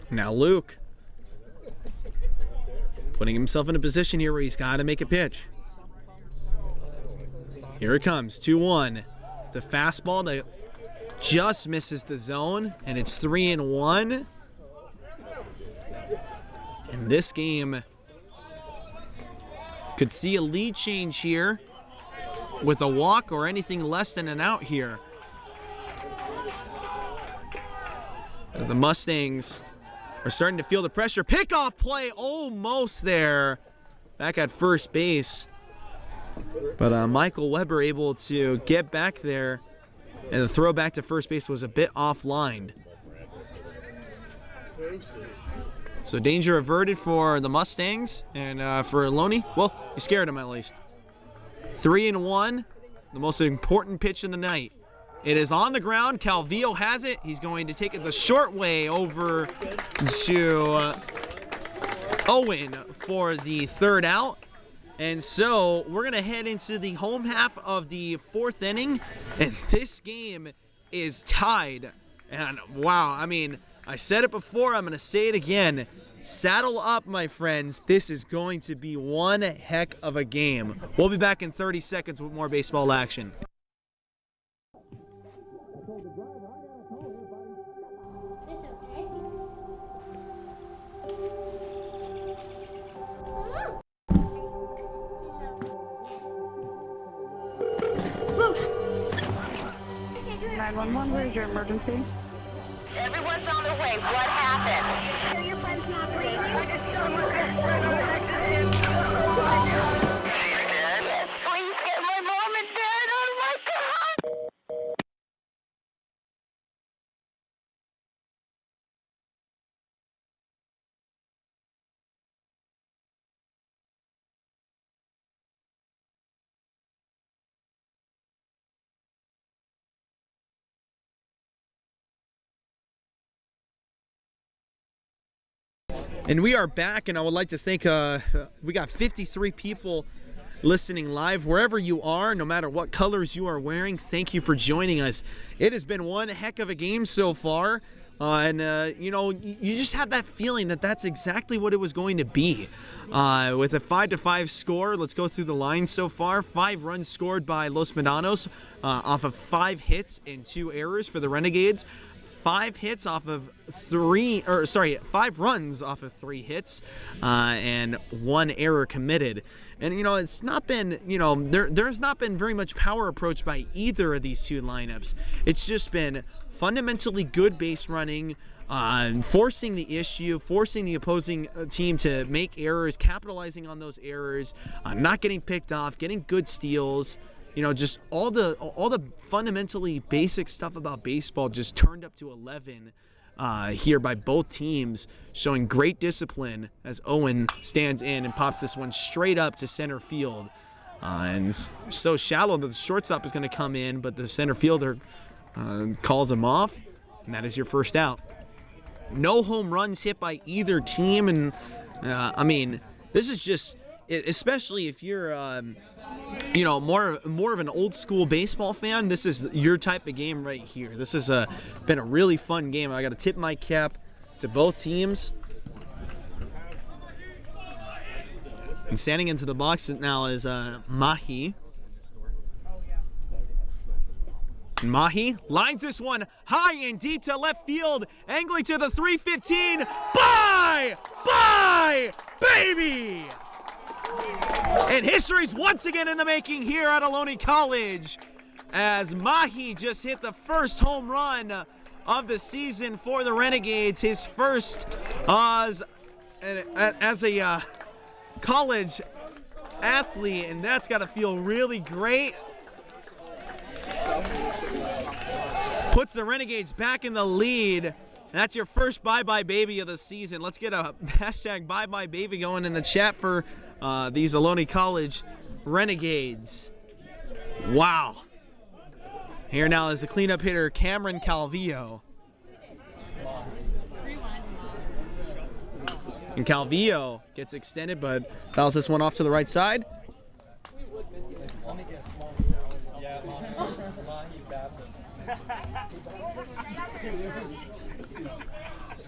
Now Luke putting himself in a position here where he's got to make a pitch. Here it comes, 2-1. It's a fastball that just misses the zone, and it's 3-1. And this game could see a lead change here with a walk or anything less than an out here, as the Mustangs are starting to feel the pressure. Pickoff play almost there back at first base, but Michael Weber able to get back there, and the throw back to first base was a bit offline. So danger averted for the Mustangs, and for Ohlone, well, you scared them at least. 3-1, the most important pitch of the night. It is on the ground. Calvillo has it. He's going to take it the short way over to Owen for the 3rd out. And so we're going to head into the home half of the 4th inning, and this game is tied. And wow, I mean, I said it before, I'm going to say it again. Saddle up, my friends. This is going to be one heck of a game. We'll be back in 30 seconds with more baseball action. is your emergency? Everyone's on the way. What happened? Your friend's not breathing. She's dead? Yes, please get my mom and dad. Oh my God! And we are back, and I would like to thank, we got 53 people listening live. Wherever you are, no matter what colors you are wearing, thank you for joining us. It has been one heck of a game so far, you know, you just have that feeling that that's exactly what it was going to be. With a 5-5 score, let's go through the line so far. 5 runs scored by Los Medanos off of 5 hits and 2 errors for the Renegades. 5 hits off of 5 runs off of 3 hits, and 1 error committed. And, you know, it's not been, you know, there's not been very much power approach by either of these two lineups. It's just been fundamentally good base running, forcing the issue, forcing the opposing team to make errors, capitalizing on those errors, not getting picked off, getting good steals. You know, just all the fundamentally basic stuff about baseball just turned up to 11 here by both teams, showing great discipline as Owen stands in and pops this one straight up to center field. And so shallow that the shortstop is going to come in, but the center fielder calls him off, and that is your first out. No home runs hit by either team, and I mean, this is just, especially if you're you know, more of an old school baseball fan, this is your type of game right here. This has been a really fun game. I got to tip my cap to both teams. And standing into the box now is Mahi. And Mahi lines this one high and deep to left field, angling to the 315. Bye, baby! And history's once again in the making here at Ohlone College, as Mahi just hit the first home run of the season for the Renegades, his first as a college athlete, and that's got to feel really great. Puts the Renegades back in the lead. That's your first bye-bye baby of the season. Let's get a hashtag bye-bye baby going in the chat for these Ohlone College Renegades. Wow. Here now is the cleanup hitter, Cameron Calvillo. And Calvillo gets extended, but fouls this one off to the right side.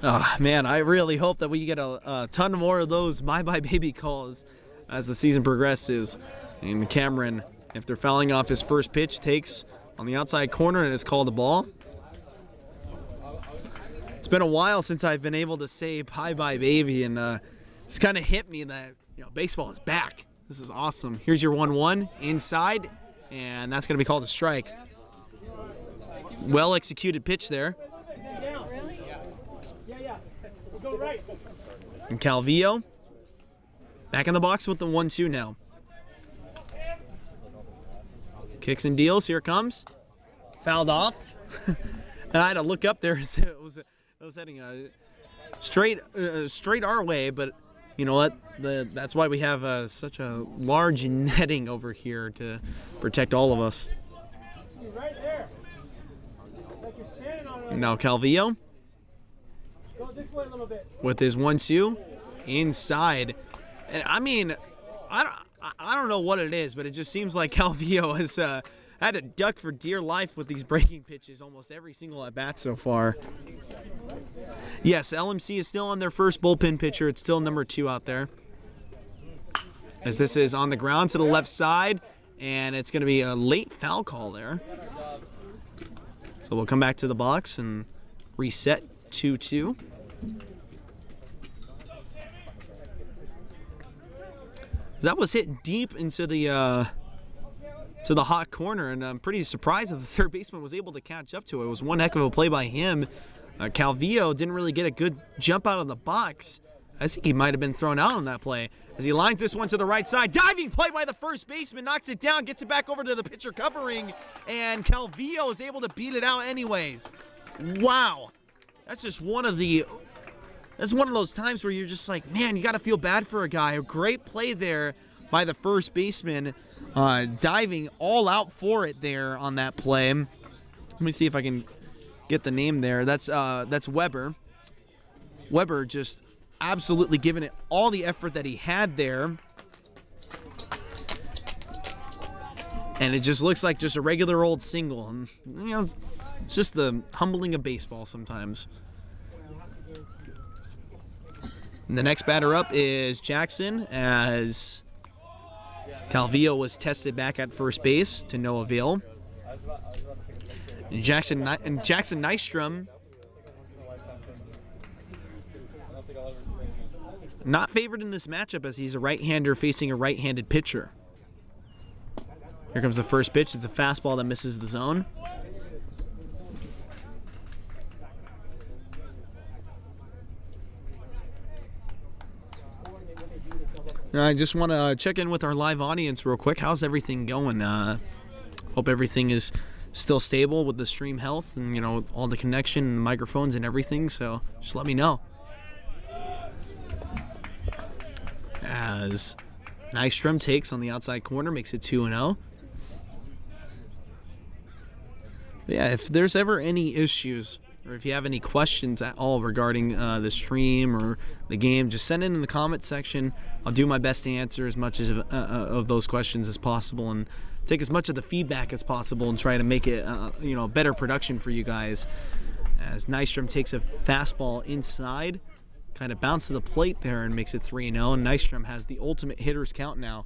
Oh, man, I really hope that we get a ton more of those bye-bye baby calls as the season progresses. And Cameron, after fouling off his first pitch, takes on the outside corner and it's called a ball. It's been a while since I've been able to say bye-bye baby, and it's kind of hit me that, you know, baseball is back. This is awesome. Here's your 1-1 inside, and that's going to be called a strike. Well executed pitch there. And Calvillo back in the box with the 1-2 now. Kicks and deals. Here it comes. Fouled off. And I had to look up there. It was heading straight our way, but you know what? That's why we have such a large netting over here to protect all of us. Right there. Like you're standing on it. Now Calvillo. Go this way a little bit. With his 1-2 inside. And I mean, I don't know what it is, but it just seems like Calvillo has had to duck for dear life with these breaking pitches almost every single at bat so far. Yes, LMC is still on their first bullpen pitcher. It's still number 2 out there. As this is on the ground to the left side, and it's going to be a late foul call there. So we'll come back to the box and reset 2-2. That was hit deep into the to the hot corner, and I'm pretty surprised that the third baseman was able to catch up to it. It was one heck of a play by him. Calvillo didn't really get a good jump out of the box. I think he might have been thrown out on that play as he lines this one to the right side. Diving play by the first baseman, knocks it down, gets it back over to the pitcher covering, and Calvillo is able to beat it out anyways. Wow. That's just that's one of those times where you're just like, man, you got to feel bad for a guy. A great play there by the first baseman, diving all out for it there on that play. Let me see if I can get the name there. That's Weber. Weber just absolutely giving it all the effort that he had there. And it just looks like just a regular old single. And, you know, it's just the humbling of baseball sometimes. And the next batter up is Jackson, as Calvillo was tested back at first base to no avail. And Jackson Nystrom not favored in this matchup, as he's a right-hander facing a right-handed pitcher. Here comes the first pitch. It's a fastball that misses the zone. I just want to check in with our live audience real quick. How's everything going? Hope everything is still stable with the stream health and, you know, all the connection and the microphones and everything. So just let me know. As Nystrom takes on the outside corner, makes it 2-0. Yeah, if there's ever any issues, or if you have any questions at all regarding the stream or the game, just send it in the comment section. I'll do my best to answer as much of those questions as possible and take as much of the feedback as possible and try to make it better production for you guys. As Nystrom takes a fastball inside, kind of bounce to the plate there and makes it 3-0. And Nystrom has the ultimate hitter's count now.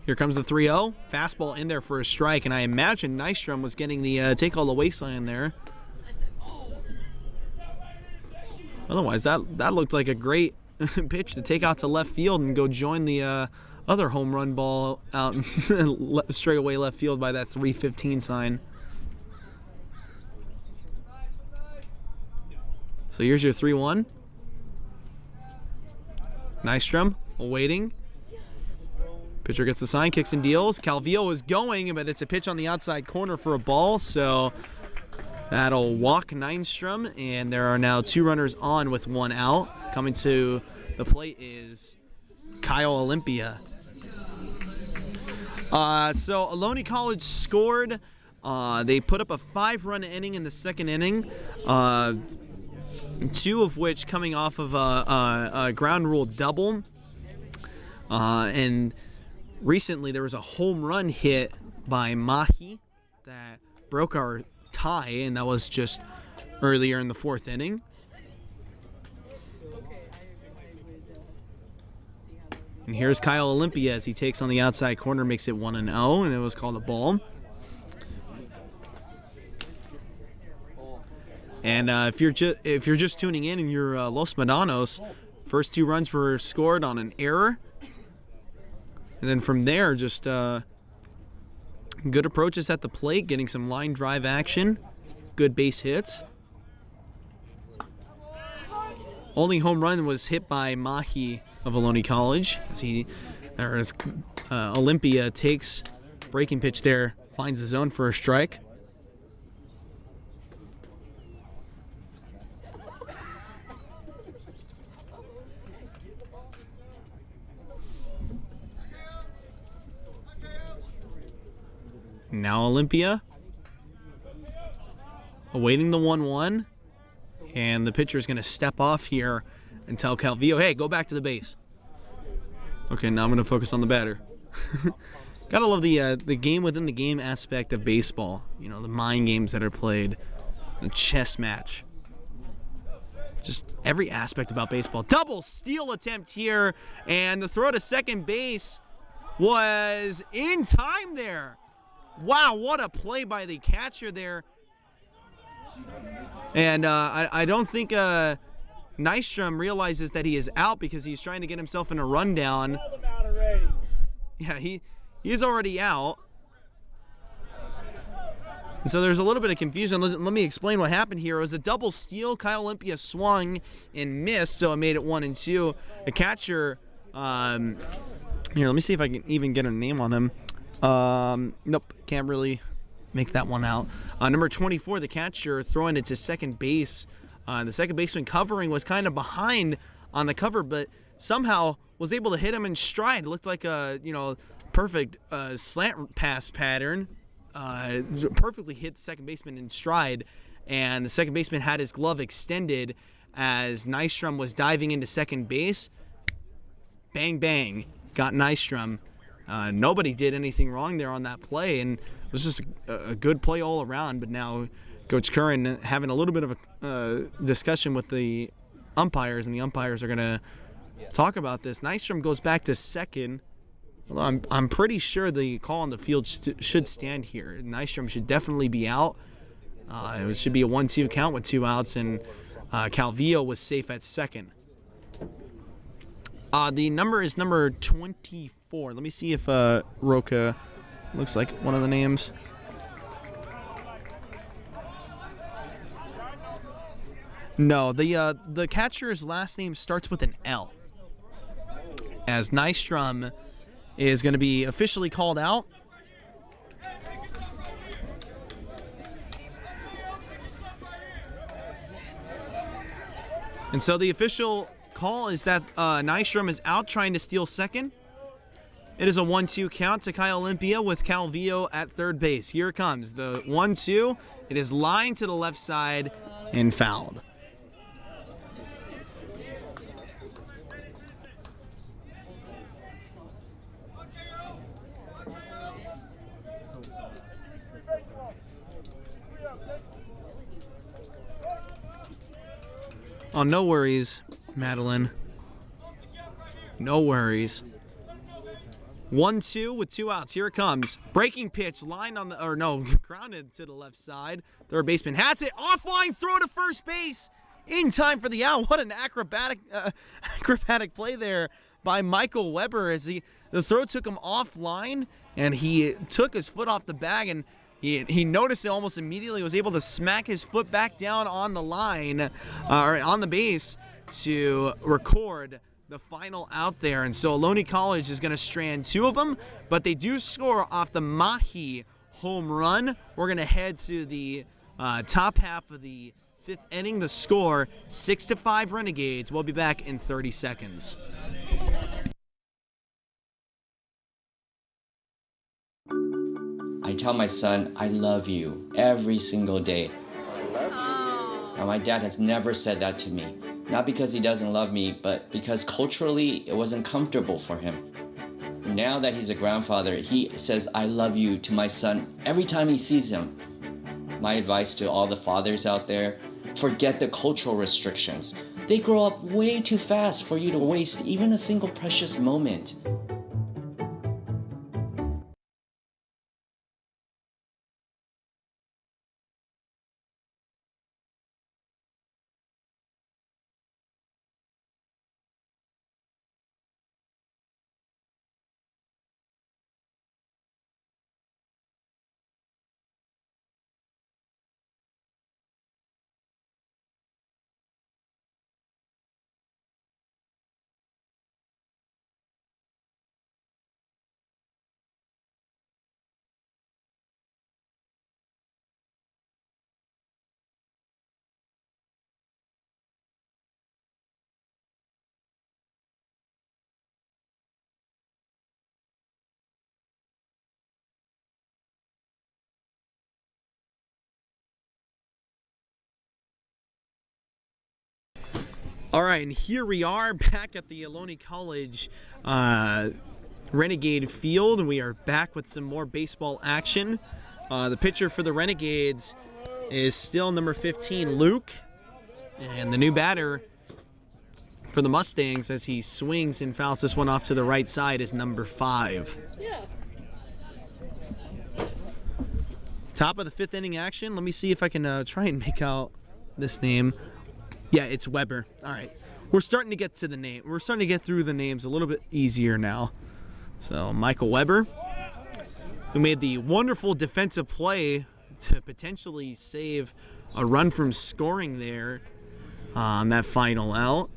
Here comes the 3-0. Fastball in there for a strike, and I imagine Nystrom was getting the take all the waistline there. Otherwise, that looked like a great pitch to take out to left field and go join the other home run ball out straight away left field by that 315 sign. So here's your 3-1. Nystrom awaiting. Pitcher gets the sign, kicks and deals. Calvillo is going, but it's a pitch on the outside corner for a ball, so that'll walk Nystrom, and there are now 2 runners on with 1 out. Coming to the plate is Kyle Olympia. So Ohlone College scored. They put up a 5-run inning in the second inning, 2 of which coming off of a ground rule double. And recently there was a home run hit by Mahi that broke our tie, and that was just earlier in the 4th inning. And here's Kyle Olympia as he takes on the outside corner, makes it 1-0, and it was called a ball. And if you're just tuning in and you're Los Medanos, first 2 runs were scored on an error. And then from there, just good approaches at the plate, getting some line drive action, good base hits. Only home run was hit by Mahi of Ohlone College as Olympia takes breaking pitch there, finds the zone for a strike. Now Olympia awaiting the 1-1, and the pitcher is going to step off here and tell Calvillo, hey, go back to the base. Okay, now I'm going to focus on the batter. Gotta love the game within the game aspect of baseball. You know, the mind games that are played, the chess match. Just every aspect about baseball. Double steal attempt here, and the throw to second base was in time there. Wow, what a play by the catcher there. And I don't think Nystrom realizes that he is out because he's trying to get himself in a rundown. Yeah, he is already out. So there's a little bit of confusion. Let me explain what happened here. It was a double steal. Kyle Olympia swung and missed, so it made it 1 and 2. The catcher, here, let me see if I can even get a name on him. Nope, can't really make that one out. Number 24, the catcher, throwing it to second base. The second baseman covering was kind of behind on the cover, but somehow was able to hit him in stride. It looked like a perfect slant pass pattern. Perfectly hit the second baseman in stride, and the second baseman had his glove extended as Nystrom was diving into second base. Bang, bang, got Nystrom. Nobody did anything wrong there on that play, and it was just a good play all around. But now Coach Curran having a little bit of a discussion with the umpires, and the umpires are going to talk about this. Nystrom goes back to second. Well, I'm pretty sure the call on the field should stand here. Nystrom should definitely be out. It should be a 1-2 count with 2 outs, and Calvillo was safe at second. The number is number 24. Let me see if Roca looks like one of the names. No, the catcher's last name starts with an L. As Nystrom is going to be officially called out. And so the official call is that Nystrom is out trying to steal second. It is a 1-2 count to Kyle Olympia with Calvillo at third base. Here it comes. The 1-2. It is lined to the left side and fouled. Oh, no worries, Madeline. No worries. 1-2 with 2 outs. Here it comes. Breaking pitch, lined on the, grounded to the left side. Third baseman has it. Offline throw to first base. In time for the out. What an acrobatic play there by Michael Weber as the throw took him offline, and he took his foot off the bag, and he noticed it almost immediately, was able to smack his foot back down on the line, or on the base, to record the final out there. And so Ohlone College is going to strand 2 of them, but they do score off the Mahi home run. We're going to head to the top half of the 5th inning. The score, 6-5 Renegades. We'll be back in 30 seconds. I tell my son, I love you every single day. Now, my dad has never said that to me. Not because he doesn't love me, but because culturally it wasn't comfortable for him. Now that he's a grandfather, he says, I love you to my son every time he sees him. My advice to all the fathers out there, forget the cultural restrictions. They grow up way too fast for you to waste even a single precious moment. All right, and here we are back at the Ohlone College Renegade Field, and we are back with some more baseball action. The pitcher for the Renegades is still number 15, Luke, and the new batter for the Mustangs, as he swings and fouls this one off to the right side, is number 5. Top of the 5th inning action. Let me see if I can try and make out this name. Yeah, it's Weber. All right. We're starting to get to the name. We're starting to get through the names a little bit easier now. So Michael Weber, who made the wonderful defensive play to potentially save a run from scoring there on that final out.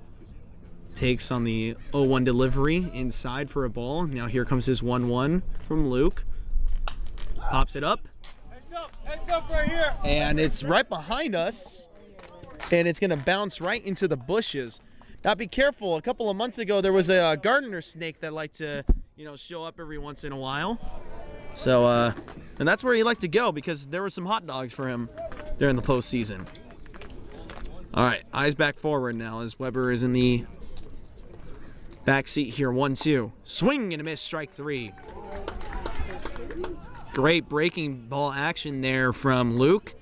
Takes on the 0-1 delivery inside for a ball. Now here comes his 1-1 from Luke. Pops it up. Heads up right here. And it's right behind us. And it's going to bounce right into the bushes. Now be careful. A couple of months ago, there was a gardener snake that liked to, show up every once in a while. So, and that's where he liked to go because there were some hot dogs for him during the postseason. All right, eyes back forward now as Weber is in the back seat here. 1-2. Swing and a miss, strike 3. Great breaking ball action there from Luke.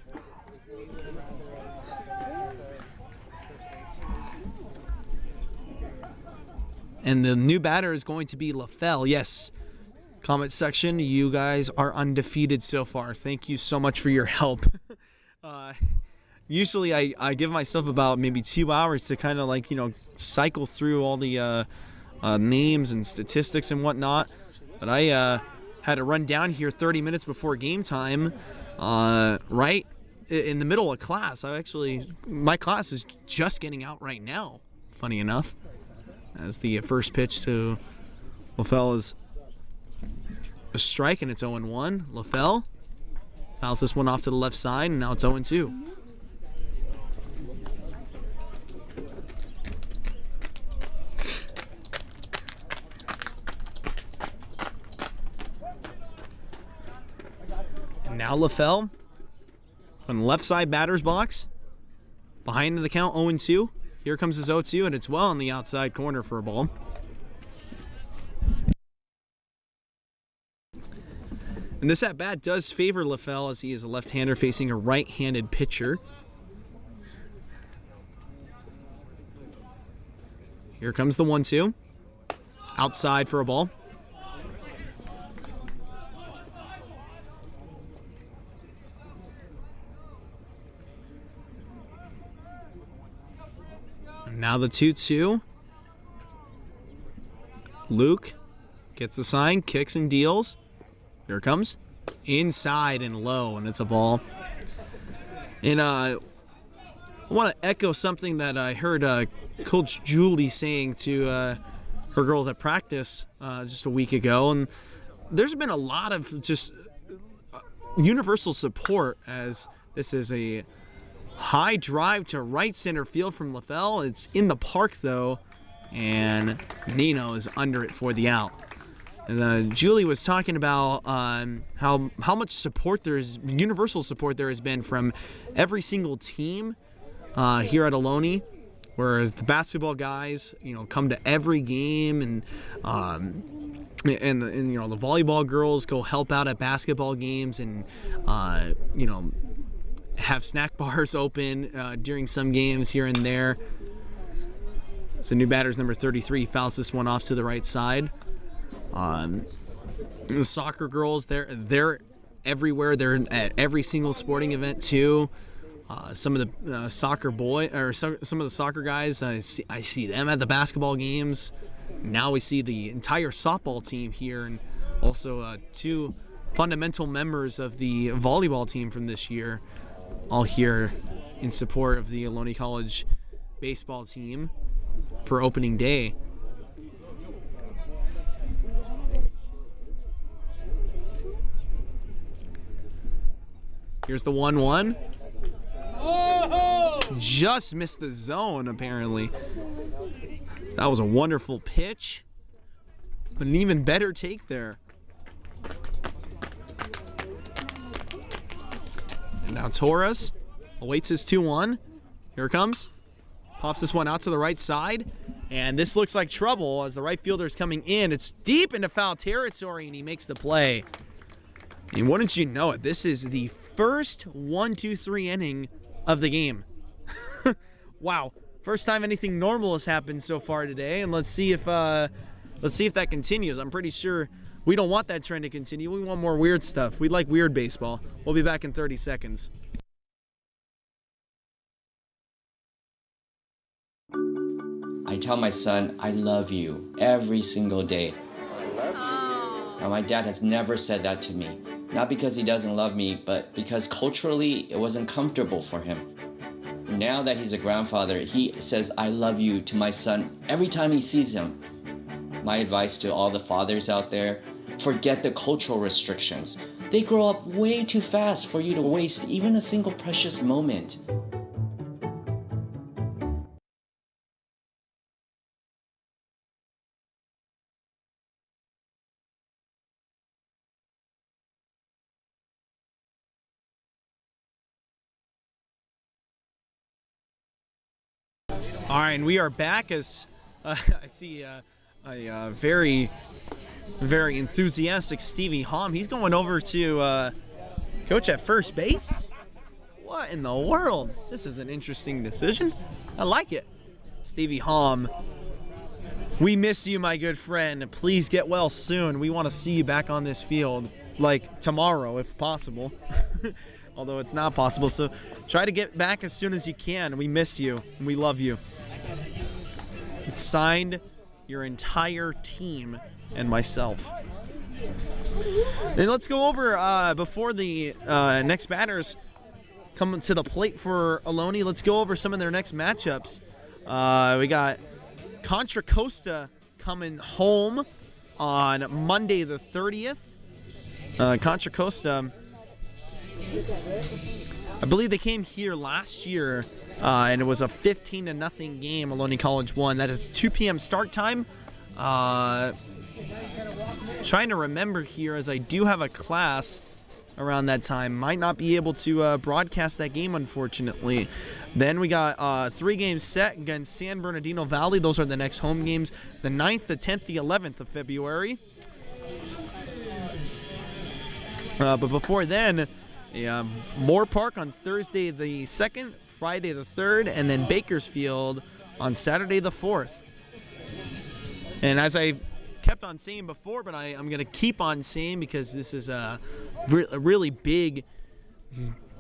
And the new batter is going to be LaFell. Yes, comment section, you guys are undefeated so far. Thank you so much for your help. Usually I give myself about maybe 2 hours to kind of cycle through all the names and statistics and whatnot. But I had to run down here 30 minutes before game time, right in the middle of class. My class is just getting out right now, funny enough. As the first pitch to LaFell is a strike, and it's 0-1. LaFell fouls this one off to the left side, and now it's 0-2. And now LaFell on the left side batter's box, behind the count 0-2. Here comes his 0-2, and it's well on the outside corner for a ball. And this at-bat does favor LaFell as he is a left-hander facing a right-handed pitcher. Here comes the 1-2. Outside for a ball. Now the 2-2. Luke gets the sign, kicks and deals. Here it comes. Inside and low, and it's a ball. And I want to echo something that I heard Coach Julie saying to her girls at practice just a week ago. And there's been a lot of just universal support as this is a high drive to right center field from LaFell. It's in the park though, and Nino is under it for the out. And, Julie was talking about how much support there is, universal support there has been from every single team here at Ohlone, whereas the basketball guys, come to every game, and the volleyball girls go help out at basketball games, and have snack bars open during some games here and there. So new batter's number 33 fouls this one off to the right side. The soccer girls, they're everywhere. They're at every single sporting event too. Some of the some of the soccer guys, I see them at the basketball games. Now we see the entire softball team here, and also 2 fundamental members of the volleyball team from this year, all here in support of the Ohlone College baseball team for opening day. Here's the 1-1. Oh! Just missed the zone, apparently. That was a wonderful pitch, but an even better take there. And now Torres awaits his 2-1. Here it comes. Pops this one out to the right side. And this looks like trouble as the right fielder's coming in. It's deep into foul territory, and he makes the play. And wouldn't you know it, this is the first 1-2-3 inning of the game. Wow. First time anything normal has happened so far today, and let's see if that continues. I'm pretty sure we don't want that trend to continue. We want more weird stuff. We like weird baseball. We'll be back in 30 seconds. I tell my son, I love you every single day. Now, my dad has never said that to me. Not because he doesn't love me, but because culturally it wasn't comfortable for him. Now that he's a grandfather, he says, I love you to my son every time he sees him. My advice to all the fathers out there, forget the cultural restrictions. They grow up way too fast for you to waste even a single precious moment. All right, and we are back as I see a very, very enthusiastic Stevie Hom. He's going over to coach at first base. What in the world? This is an interesting decision. I like it. Stevie Hom, we miss you, my good friend. Please get well soon. We want to see you back on this field, like tomorrow, if possible. Although it's not possible, so try to get back as soon as you can. We miss you, and we love you. Signed your entire team and myself. Then let's go over, before the next batters come to the plate for Ohlone, let's go over some of their next matchups. We got Contra Costa coming home on Monday the 30th. Contra Costa, I believe they came here last year, and it was a 15-0 game. Ohlone College won. That is 2 p.m. start time. Trying to remember here, as I do have a class around that time. Might not be able to broadcast that game, unfortunately. Then we got 3 games set against San Bernardino Valley. Those are the next home games. The 9th, the 10th, the 11th of February. But before then, Moore Park on Thursday the 2nd, Friday the 3rd, and then Bakersfield on Saturday the 4th. And as I kept on saying before, but I'm going to keep on saying because this is a really big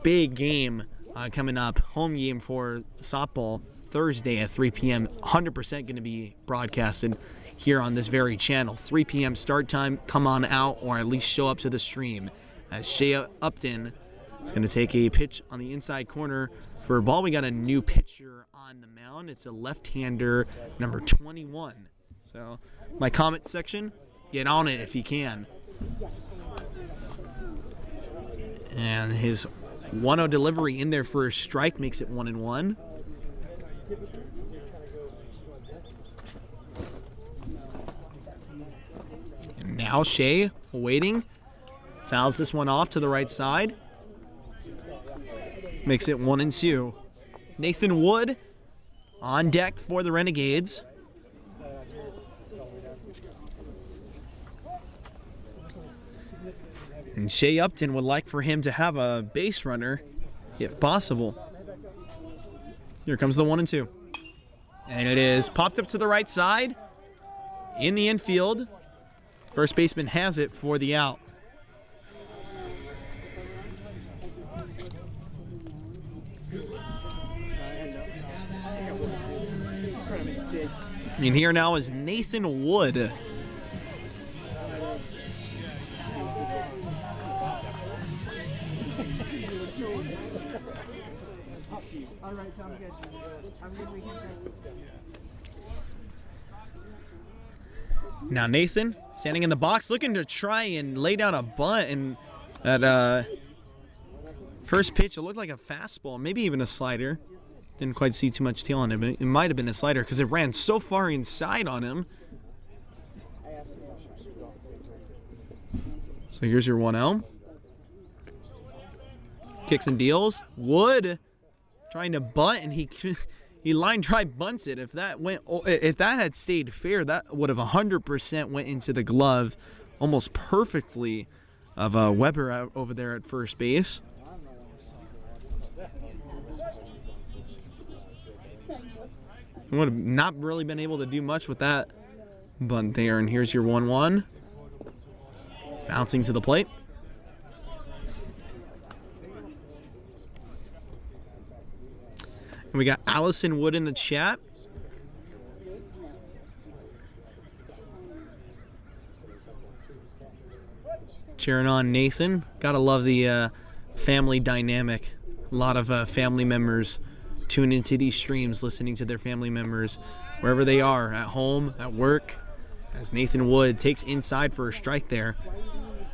game coming up. Home game for softball Thursday at 3 p.m. 100% going to be broadcasted here on this very channel. 3 p.m. start time. Come on out, or at least show up to the stream. As Shea Upton is going to take a pitch on the inside corner for a ball. We got a new pitcher on the mound. It's a left-hander, number 21. So my comment section, get on it if you can. And his 1-0 delivery in there for a strike makes it 1-1. And now Shea waiting. Fouls this one off to the right side. Makes it 1-2. Nathan Wood on deck for the Renegades. And Shea Upton would like for him to have a base runner, if possible. Here comes the 1-2. And it is popped up to the right side in the infield. First baseman has it for the out. And here now is Nathan Wood. Now Nathan standing in the box looking to try and lay down a bunt, and that first pitch, it looked like a fastball, maybe even a slider. Didn't quite see too much tail on it, but it might have been a slider because it ran so far inside on him. So here's your 1-0. Kicks and deals. Wood trying to bunt, and he line drive bunts it. If that had stayed fair, that would have 100% went into the glove almost perfectly of Weber out over there at first base. Would have not really been able to do much with that bunt there. And here's your 1-1. Bouncing to the plate. And we got Allison Wood in the chat. cheering on Nathan. Gotta love the family dynamic. A lot of family members tune into these streams, listening to their family members wherever they are, at home, at work, as Nathan Wood takes inside for a strike there.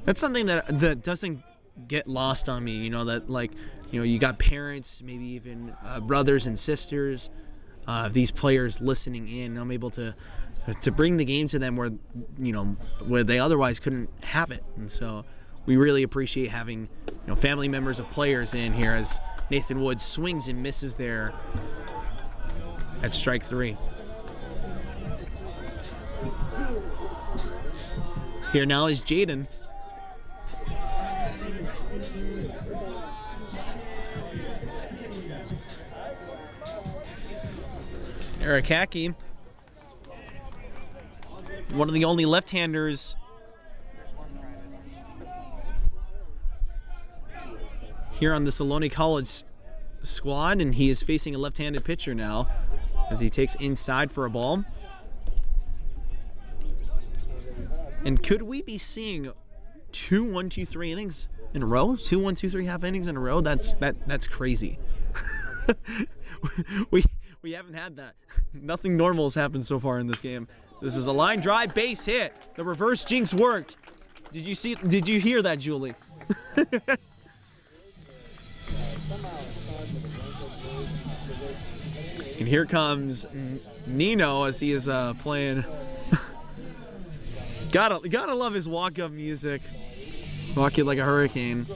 That's something that doesn't get lost on me, you know, that, like, you know, you got parents, maybe even brothers and sisters, these players listening in. I'm able to bring the game to them where, you know, where they otherwise couldn't have it. And so we really appreciate having, you know, family members of players in here as Nathan Wood swings and misses there at strike 3. Here now is Jaden. Eric Hackey, one of the only left-handers here on this Ohlone College squad, and he is facing a left-handed pitcher now as he takes inside for a ball. And could we be seeing 2 1-2-3 innings in a row? 2 1-2-3 half innings in a row? That's crazy. We haven't had that. Nothing normal has happened so far in this game. This is a line drive base hit. The reverse jinx worked. Did you hear that, Julie? And here comes Nino as he is playing. Gotta love his walk-up music. Walk it like a hurricane.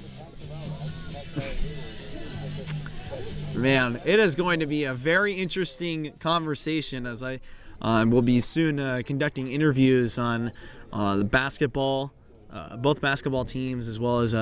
Man, it is going to be a very interesting conversation as I will be soon conducting interviews on the basketball, both basketball teams, as well as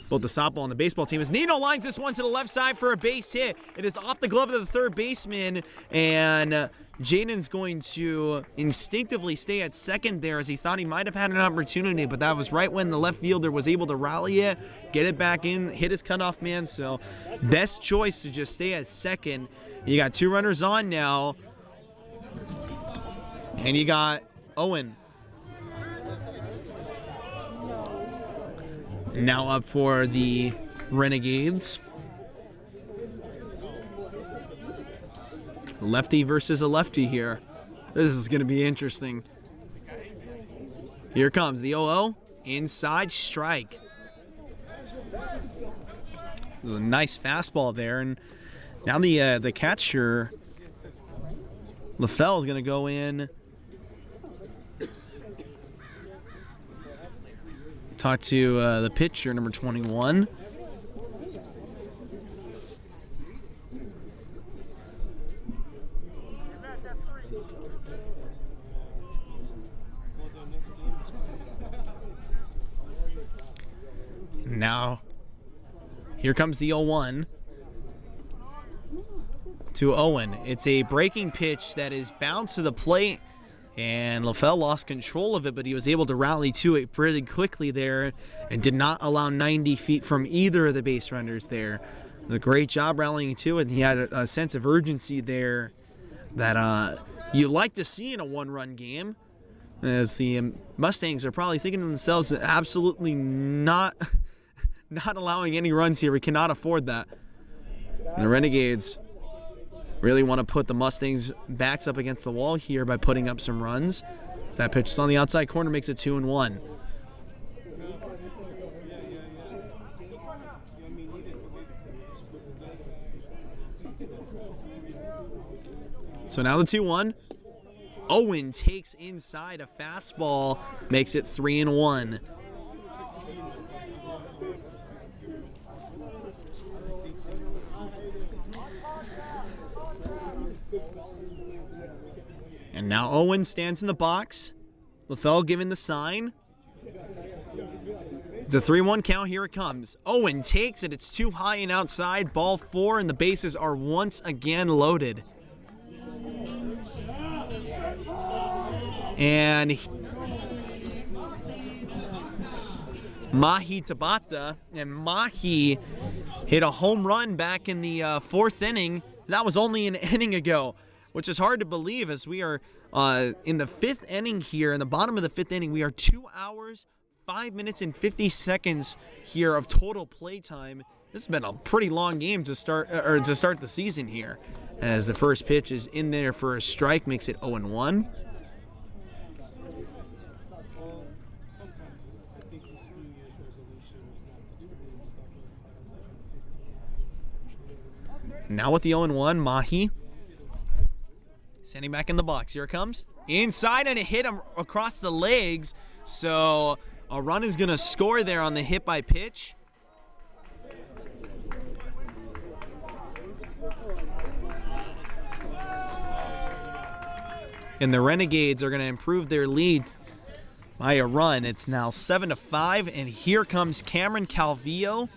both the softball and the baseball team. As Nino lines this one to the left side for a base hit. It is off the glove of the third baseman, and Jaden's going to instinctively stay at second there as he thought he might have had an opportunity, but that was right when the left fielder was able to rally it, get it back in, hit his cutoff man. So best choice to just stay at second. You got 2 runners on now, and you got Owen now up for the Renegades. Lefty versus a lefty here. This is going to be interesting. Here comes the 0-0. Inside strike. There's a nice fastball there. And now the catcher, LaFell, is going to go in. Talk to the pitcher, number 21. Now, here comes the 0-1 to Owen. It's a breaking pitch that is bounced to the plate, and LaFell lost control of it, but he was able to rally to it pretty quickly there and did not allow 90 feet from either of the base runners there. It was a great job rallying to it, and he had a sense of urgency there that you like to see in a one-run game, as the Mustangs are probably thinking to themselves, absolutely not allowing any runs here. We cannot afford that. And the Renegades really want to put the Mustangs' backs up against the wall here by putting up some runs. So that pitch is on the outside corner, makes it 2-1. So now the 2-1. Owen takes inside a fastball, makes it 3-1. And now Owen stands in the box. LaFell giving the sign. It's a 3-1 count. Here it comes. Owen takes it. It's too high and outside. Ball 4, and the bases are once again loaded. And Mahi Tabata, and Mahi hit a home run back in the 4th inning. That was only an inning ago, which is hard to believe as we are in the 5th inning here. In the bottom of the 5th inning, we are 2 hours, 5 minutes and 50 seconds here of total play time. This has been a pretty long game to start the season here, as the first pitch is in there for a strike, makes it 0-1. Now with the 0-1, Mahi standing back in the box. Here it comes. Inside, and it hit him across the legs. So a run is going to score there on the hit by pitch. And the Renegades are going to improve their lead by a run. It's now 7-5, and here comes Cameron Calvillo.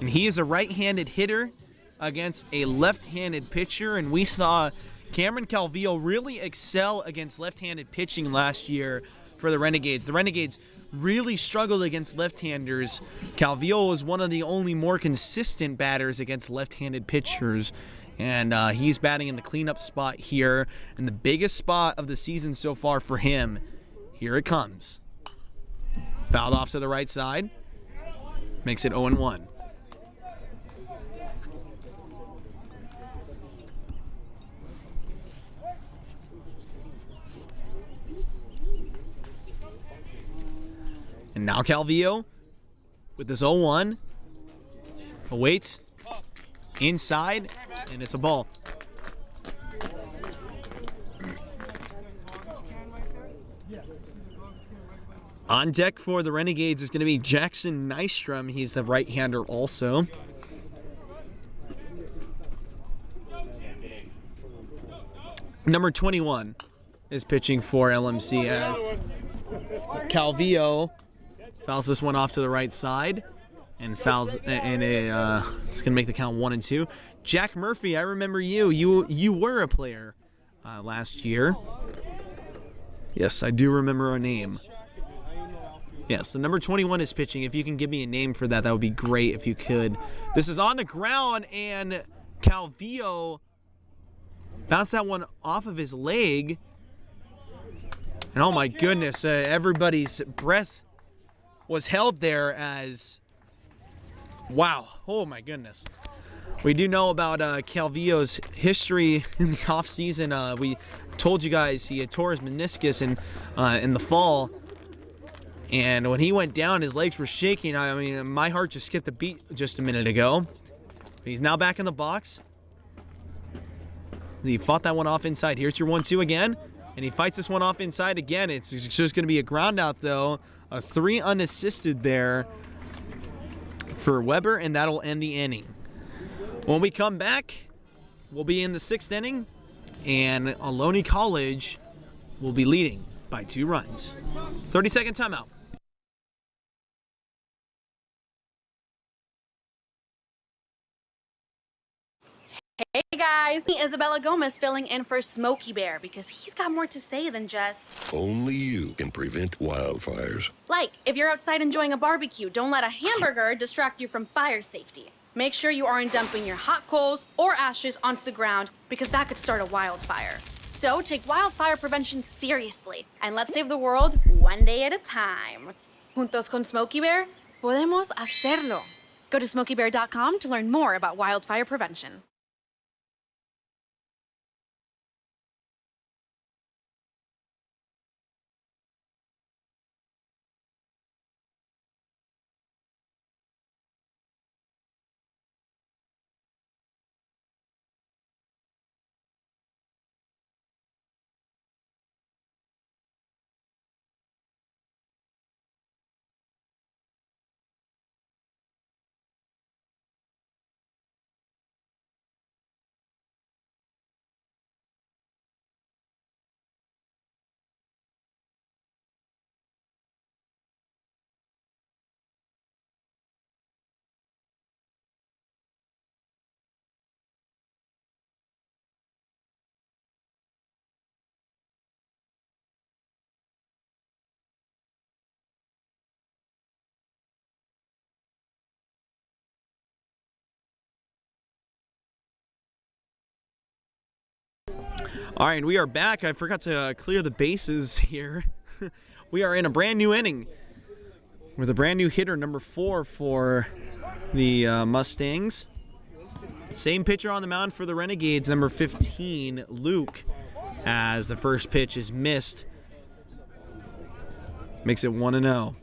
And he is a right-handed hitter against a left-handed pitcher, and we saw Cameron Calvillo really excel against left-handed pitching last year for the Renegades. The Renegades really struggled against left-handers. Calvillo was one of the only more consistent batters against left-handed pitchers, and he's batting in the cleanup spot here, and the biggest spot of the season so far for him. Here it comes. Fouled off to the right side. Makes it 0-1. And now Calvillo with this 0-1. Awaits. Inside. And it's a ball. On deck for the Renegades is going to be Jackson Nystrom. He's a right-hander also. Number 21 is pitching for LMC as Calvillo fouls this one off to the right side, and fouls, and it's gonna make the count 1-2. Jack Murphy, I remember you. You were a player last year. Yes, I do remember a name. Yes, the number 21 is pitching. If you can give me a name for that, that would be great if you could. This is on the ground, and Calvillo bounced that one off of his leg. And oh my goodness, everybody's breath was held there as, wow, oh my goodness. We do know about Calvillo's history in the offseason. We told you guys he had tore his meniscus in the fall. And when he went down, his legs were shaking. I mean, my heart just skipped a beat just a minute ago. He's now back in the box. He fought that one off inside. Here's your 1-2 again. And he fights this one off inside again. It's just going to be a ground out, though. A 3 unassisted there for Weber, and that'll end the inning. When we come back, we'll be in the 6th inning, and Ohlone College will be leading by 2 runs. 30-second timeout. Hey guys, Isabella Gomez filling in for Smokey Bear because he's got more to say than just... Only you can prevent wildfires. Like, if you're outside enjoying a barbecue, don't let a hamburger distract you from fire safety. Make sure you aren't dumping your hot coals or ashes onto the ground because that could start a wildfire. So take wildfire prevention seriously and let's save the world one day at a time. Juntos con Smokey Bear, podemos hacerlo. Go to smokeybear.com to learn more about wildfire prevention. All right, we are back. I forgot to clear the bases here. We are in a brand new inning. with a brand new hitter, number 4 for the Mustangs. Same pitcher on the mound for the Renegades, number 15, Luke, as the first pitch is missed. Makes it 1-0.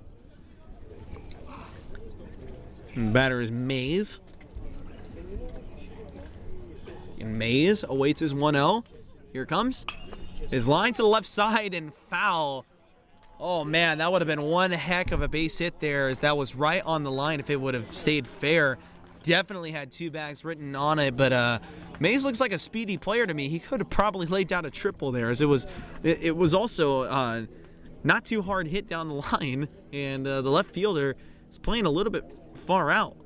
And the batter is Mays. And Mays awaits his 1-0. Here it comes. His line to the left side and foul. Oh man, that would have been one heck of a base hit there, as that was right on the line if it would have stayed fair. Definitely had 2 bags written on it, but Mays looks like a speedy player to me. He could have probably laid down a triple there, as it was also not too hard hit down the line, and the left fielder is playing a little bit far out.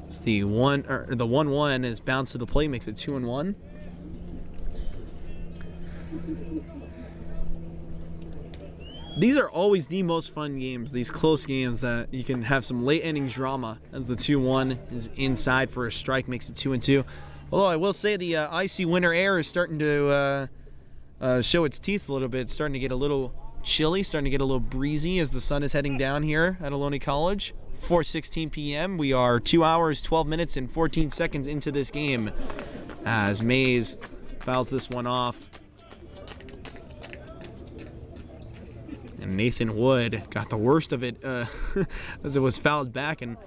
It's the 1-1 is bounced to the plate, makes it 2-1. These are always the most fun games, these close games that you can have some late inning drama, as the 2-1 is inside for a strike, makes it 2-2. Although I will say the icy winter air is starting to show its teeth a little bit. It's starting to get a little chilly, starting to get a little breezy as the sun is heading down here at Ohlone College. 4:16 p.m. We are 2 hours, 12 minutes, and 14 seconds into this game as Mays fouls this one off. And Nathan Wood got the worst of it as it was fouled back and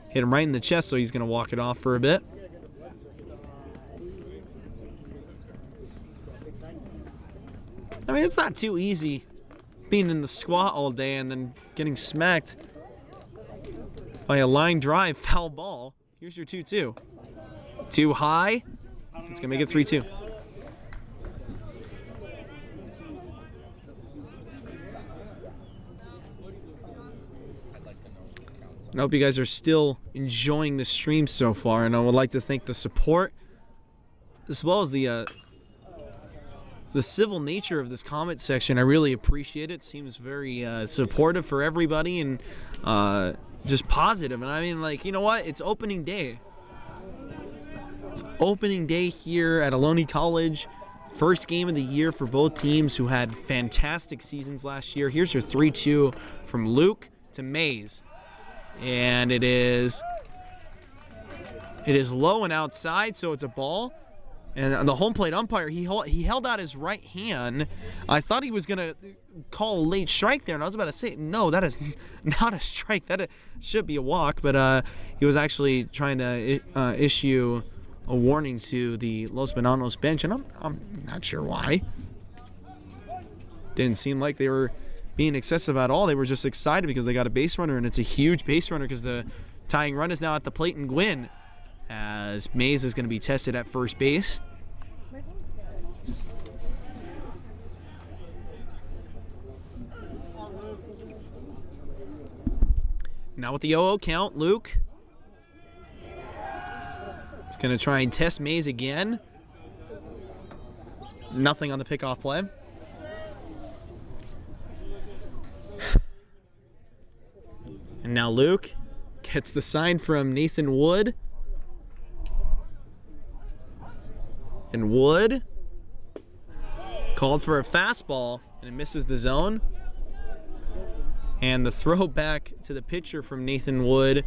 hit him right in the chest, so he's going to walk it off for a bit. I mean, it's not too easy being in the squat all day and then getting smacked by a line drive foul ball. Here's your 2-2. Too high. It's going to make it 3-2. I hope you guys are still enjoying the stream so far, and I would like to thank the support as well as the civil nature of this comment section. I really appreciate it. Seems very supportive for everybody and just positive. And I mean, like, you know what? It's opening day. It's opening day here at Ohlone College. First game of the year for both teams who had fantastic seasons last year. Here's your 3-2 from Luke to Mays. And it is low and outside, so it's a ball. And the home plate umpire, he held out his right hand. I thought he was going to call a late strike there, and I was about to say, no, that is not a strike. That should be a walk, but he was actually trying to issue a warning to the Los Medanos bench, and I'm not sure why. Didn't seem like they were being excessive at all. They were just excited because they got a base runner, and it's a huge base runner because the tying run is now at the plate and Gwynn, as Mays is going to be tested at first base. Now with the 0-0 count, Luke is going to try and test Mays again. Nothing on the pickoff play. And now Luke gets the sign from Nathan Wood. And Wood called for a fastball, and it misses the zone. And the throw back to the pitcher from Nathan Wood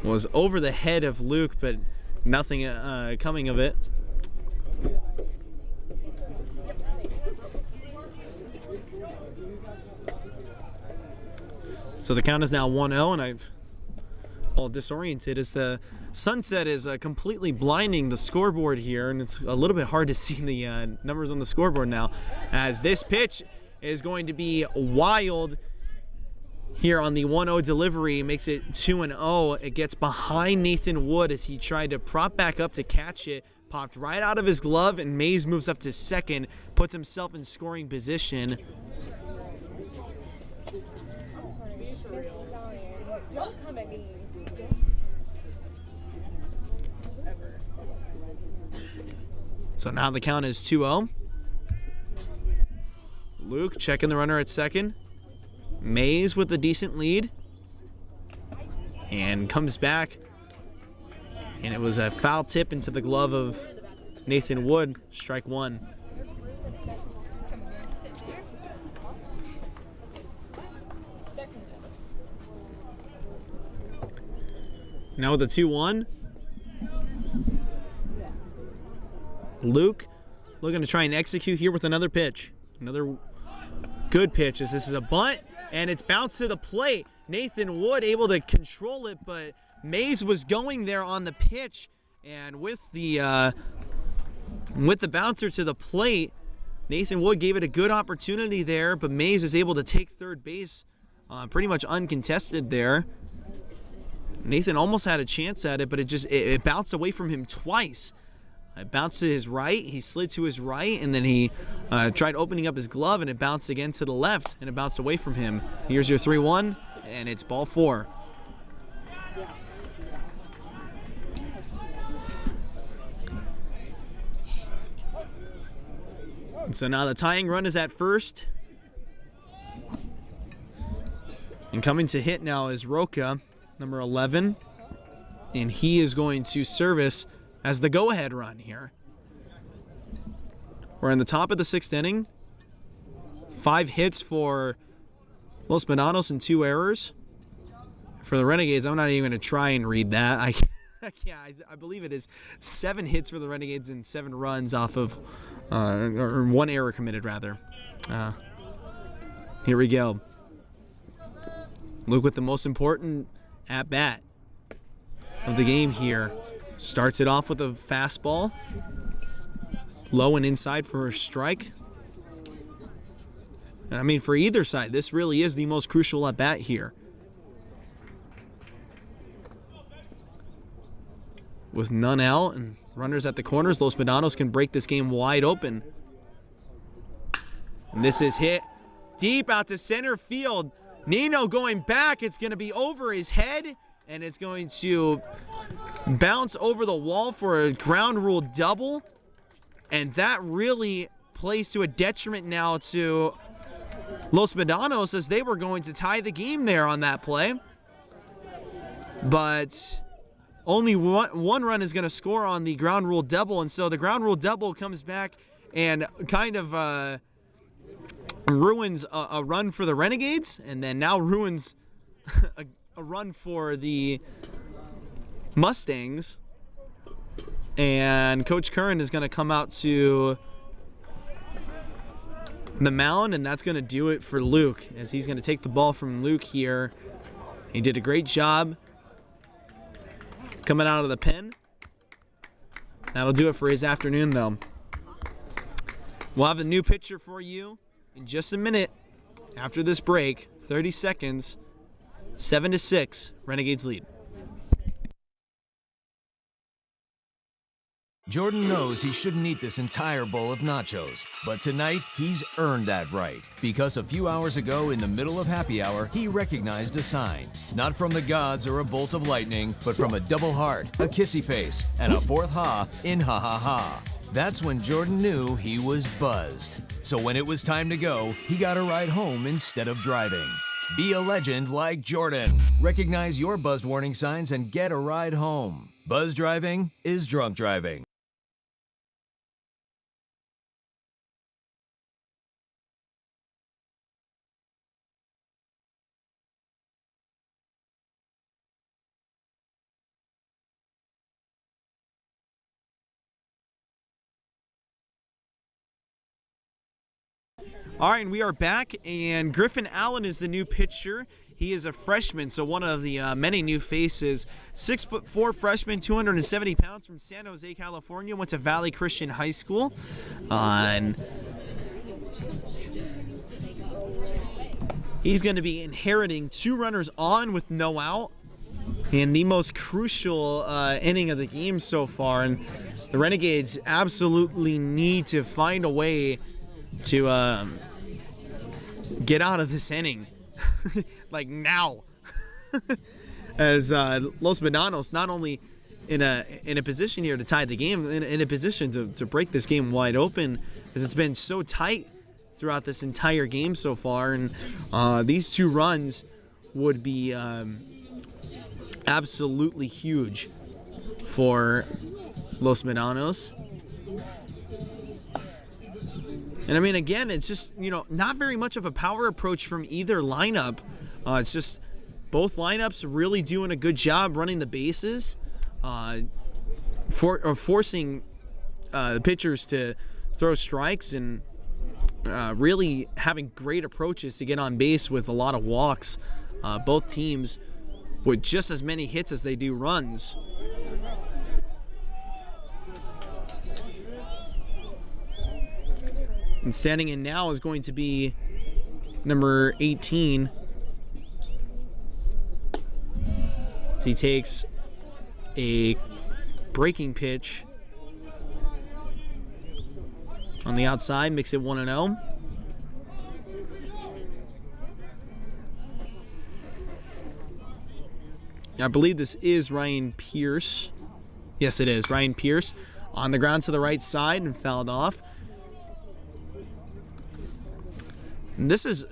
was over the head of Luke, but nothing coming of it. So the count is now 1-0, and I'm all disoriented as the sunset is completely blinding the scoreboard here, and it's a little bit hard to see the numbers on the scoreboard now, as this pitch is going to be wild here on the 1-0 delivery. Makes it 2-0. It gets behind Nathan Wood as he tried to prop back up to catch it. Popped right out of his glove, and Mays moves up to second, puts himself in scoring position. So now the count is 2-0. Luke checking the runner at second. Mays with a decent lead. And comes back. And it was a foul tip into the glove of Nathan Wood, strike one. Now with the 2-1. Luke looking to try and execute here with another pitch. Another good pitch as this is a bunt, and it's bounced to the plate. Nathan Wood able to control it, but Mays was going there on the pitch, and with the bouncer to the plate, Nathan Wood gave it a good opportunity there, but Mays is able to take third base pretty much uncontested there. Nathan almost had a chance at it, but it bounced away from him twice. It bounced to his right, he slid to his right, and then he tried opening up his glove, and it bounced again to the left, and it bounced away from him. Here's your 3-1, and it's ball 4. And so now the tying run is at first. And coming to hit now is Roca, number 11, and he is going to service as the go-ahead run here. We're in the top of the 6th inning. 5 hits for Los Medanos and 2 errors. For the Renegades, I'm not even going to try and read that. I believe it is 7 hits for the Renegades and 7 runs off of, or 1 error committed rather. Here we go. Luke with the most important at-bat of the game here. Starts it off with a fastball. Low and inside for a strike. I mean, for either side, this really is the most crucial at-bat here. With none out and runners at the corners, Los Medanos can break this game wide open. And this is hit deep out to center field. Nino going back. It's going to be over his head, and it's going to bounce over the wall for a ground rule double. And that really plays to a detriment now to Los Medanos, as they were going to tie the game there on that play. But only one run is going to score on the ground rule double, and so the ground rule double comes back and kind of ruins a run for the Renegades, and then now ruins a run for the Mustangs. And Coach Curran is going to come out to the mound, and that's going to do it for Luke, as he's going to take the ball from Luke here. He did a great job coming out of the pen. That'll do it for his afternoon, though. We'll have a new pitcher for you in just a minute after this break. 30 seconds. 7-6. Renegades lead. Jordan knows he shouldn't eat this entire bowl of nachos, but tonight he's earned that right, because a few hours ago in the middle of happy hour, he recognized a sign. Not from the gods or a bolt of lightning, but from a double heart, a kissy face, and a fourth ha in ha ha ha. That's when Jordan knew he was buzzed. So when it was time to go, he got a ride home instead of driving. Be a legend like Jordan. Recognize your buzzed warning signs and get a ride home. Buzz driving is drunk driving. All right, and we are back, and Griffin Allen is the new pitcher. He is a freshman, so one of the many new faces. 6'4" freshman, 270 pounds, from San Jose, California. Went to Valley Christian High School. And he's going to be inheriting 2 runners on with no out in the most crucial inning of the game so far. And the Renegades absolutely need to find a way to get out of this inning. Like now. As Los Medanos not only in a position here to tie the game, in a position to break this game wide open, as it's been so tight throughout this entire game so far. And these 2 runs would be absolutely huge for Los Medanos. And I mean, again, it's just, not very much of a power approach from either lineup. It's just both lineups really doing a good job running the bases, forcing the pitchers to throw strikes, and really having great approaches to get on base with a lot of walks. Both teams with just as many hits as they do runs. And standing in now is going to be number 18. So he takes a breaking pitch on the outside, makes it 1-0. I believe this is Ryan Pierce. Yes, it is. Ryan Pierce on the ground to the right side and fouled off. And this is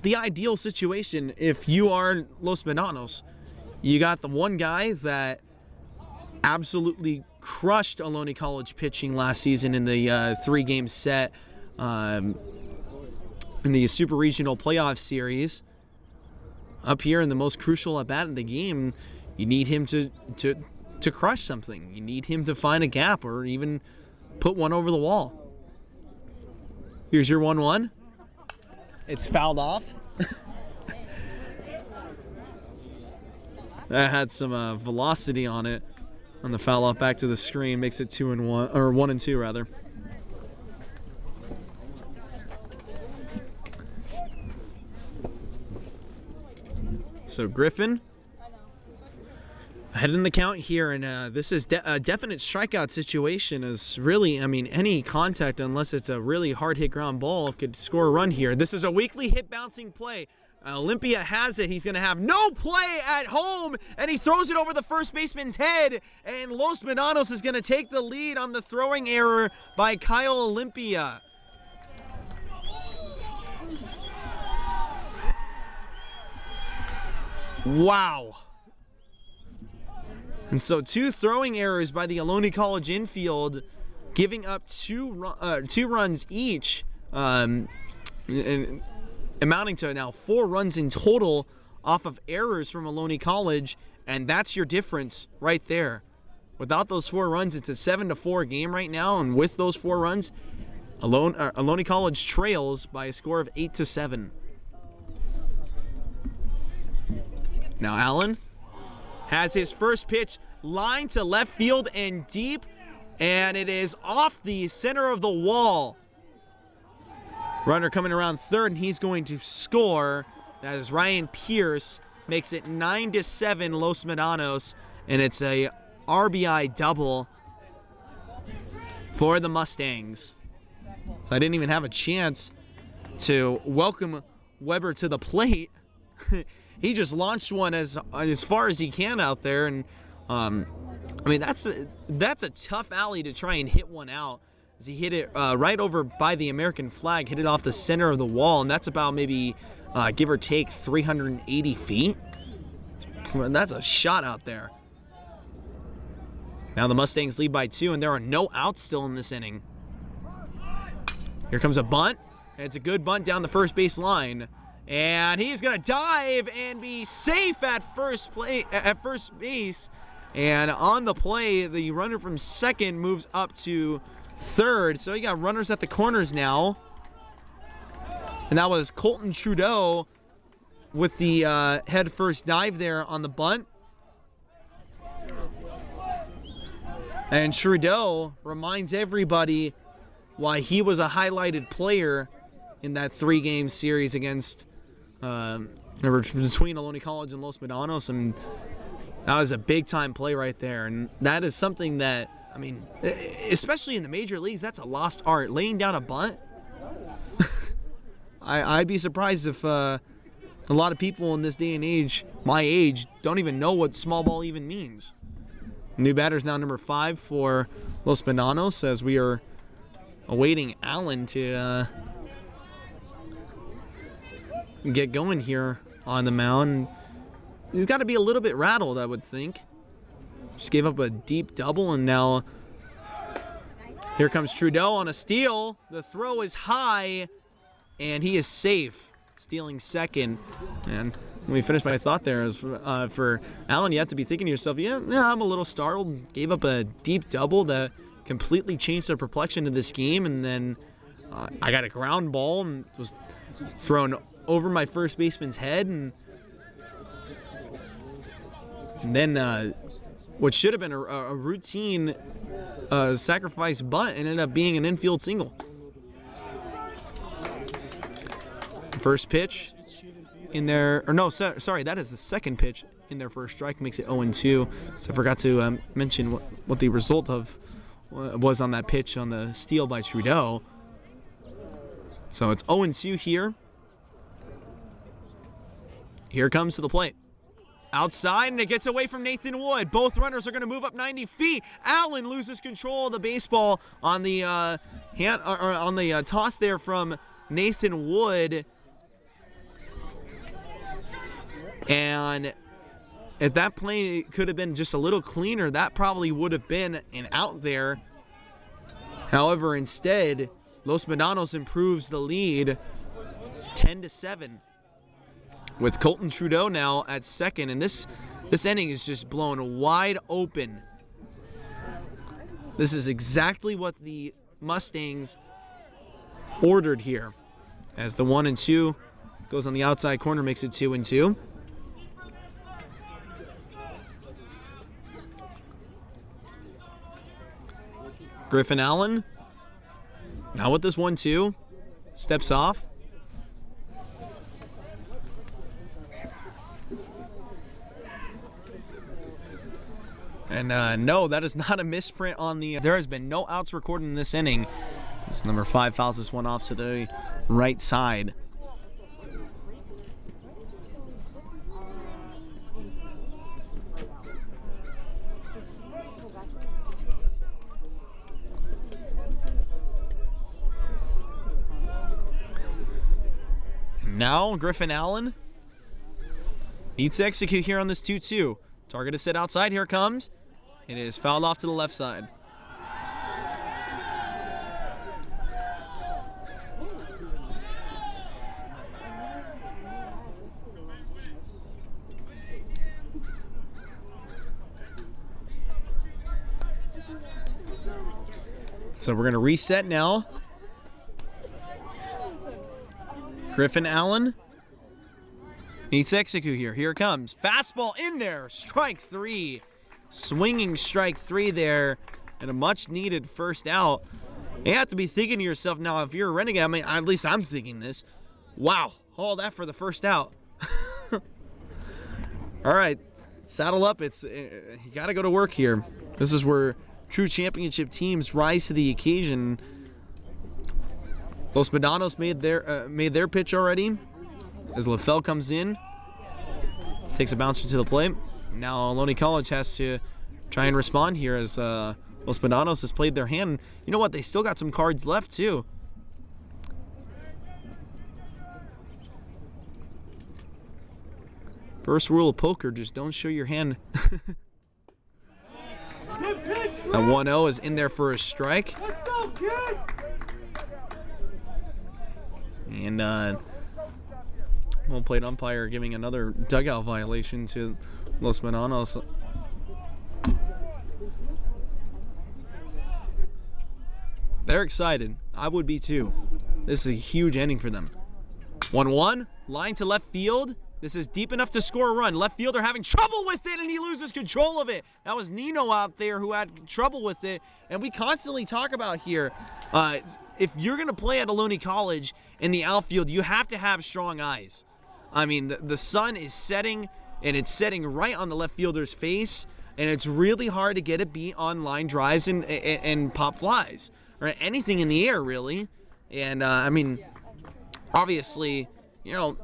the ideal situation if you are Los Medanos. You got the one guy that absolutely crushed Ohlone College pitching last season in the 3-game set in the Super Regional Playoff Series. Up here in the most crucial at bat in the game, you need him to crush something. You need him to find a gap or even put one over the wall. Here's your 1-1. It's fouled off. That had some velocity on it. On the foul off back to the screen, makes it 2-1, or 1-2 rather. So Griffin ahead in the count here, and this is a definite strikeout situation. As really, any contact, unless it's a really hard hit ground ball, could score a run here. This is a weakly hit bouncing play. Olympia has it. He's going to have no play at home, and he throws it over the first baseman's head, and Los Medanos is going to take the lead on the throwing error by Kyle Olympia. Wow. And so 2 throwing errors by the Ohlone College infield, giving up 2 runs each, and amounting to now 4 runs in total off of errors from Ohlone College, and that's your difference right there. Without those 4 runs, it's a 7-4 game right now, and with those 4 runs, Ohlone College trails by a score of 8-7. Now Allen has his first pitch lined to left field and deep, and it is off the center of the wall. Runner coming around third, and he's going to score. That is Ryan Pierce. Makes it 9-7 Los Medanos, and it's a RBI double for the Mustangs. So I didn't even have a chance to welcome Weber to the plate. He just launched one as far as he can out there, and that's a tough alley to try and hit one out. As he hit it right over by the American flag, hit it off the center of the wall, and that's about maybe give or take 380 feet. That's a shot out there. Now the Mustangs lead by 2, and there are no outs still in this inning. Here comes a bunt. It's a good bunt down the first base line. And he's going to dive and be safe at first base. And on the play, the runner from second moves up to third. So you got runners at the corners now. And that was Colton Trudeau with the head first dive there on the bunt. And Trudeau reminds everybody why he was a highlighted player in that 3-game series against between Ohlone College and Los Medanos, and that was a big-time play right there. And that is something that, especially in the major leagues, that's a lost art. Laying down a bunt, I'd be surprised if a lot of people in this day and age, my age, don't even know what small ball even means. New batter's now number 5 for Los Medanos, as we are awaiting Allen to get going here on the mound. He's got to be a little bit rattled, I would think. Just gave up a deep double, and now Here comes Trudeau on a steal. The throw is high, and he is safe, stealing second. And let me finish my thought there. As for Allen, you have to be thinking to yourself, yeah, I'm a little startled. Gave up a deep double that completely changed the complexion of this game, and then I got a ground ball and was thrown over my first baseman's head, and then what should have been a routine sacrifice bunt ended up being an infield single. First pitch in there, or no, sorry, that is the second pitch in their first strike, makes it 0-2. So I forgot to mention what the result of was on that pitch on the steal by Trudeau. So it's 0-2 here. Here comes to the plate. Outside, and it gets away from Nathan Wood. Both runners are going to move up 90 feet. Allen loses control of the baseball on the toss there from Nathan Wood. And if that play could have been just a little cleaner, that probably would have been an out there. However, instead, Los Medanos improves the lead 10-7. With Colton Trudeau now at second, and this inning is just blown wide open. This is exactly what the Mustangs ordered here, as the 1-2 goes on the outside corner, makes it 2-2. Griffin Allen now with this 1-2, steps off. And no, that is not a misprint on the... There has been no outs recorded in this inning. This number 5 fouls this one off to the right side. And now Griffin Allen needs to execute here on this 2-2. Target is set outside. Here it comes. It is fouled off to the left side. So we're going to reset now. Griffin Allen needs to execute here. Here it comes. Fastball in there. Strike 3. Swinging strike 3 there. And a much needed first out. You have to be thinking to yourself now, if you're a Renegade, I mean, at least I'm thinking this. Wow. All that for the first out. All right. Saddle up. You got to go to work here. This is where true championship teams rise to the occasion. Los Medanos made their pitch already. As LaFell comes in, takes a bouncer to the plate. Now Ohlone College has to try and respond here as Los Medanos has played their hand. You know what? They still got some cards left too. First rule of poker, just don't show your hand. A 1-0 is in there for a strike. And well-played umpire giving another dugout violation to Los Medanos. They're excited. I would be too. This is a huge inning for them. 1-1, line to left field. This is deep enough to score a run. Left fielder having trouble with it, and he loses control of it. That was Nino out there who had trouble with it. And we constantly talk about here, if you're going to play at Ohlone College in the outfield, you have to have strong eyes. I mean, the sun is setting, and it's setting right on the left fielder's face, and it's really hard to get a beat on line drives and pop flies, or anything in the air, really. And, I mean, obviously, you know,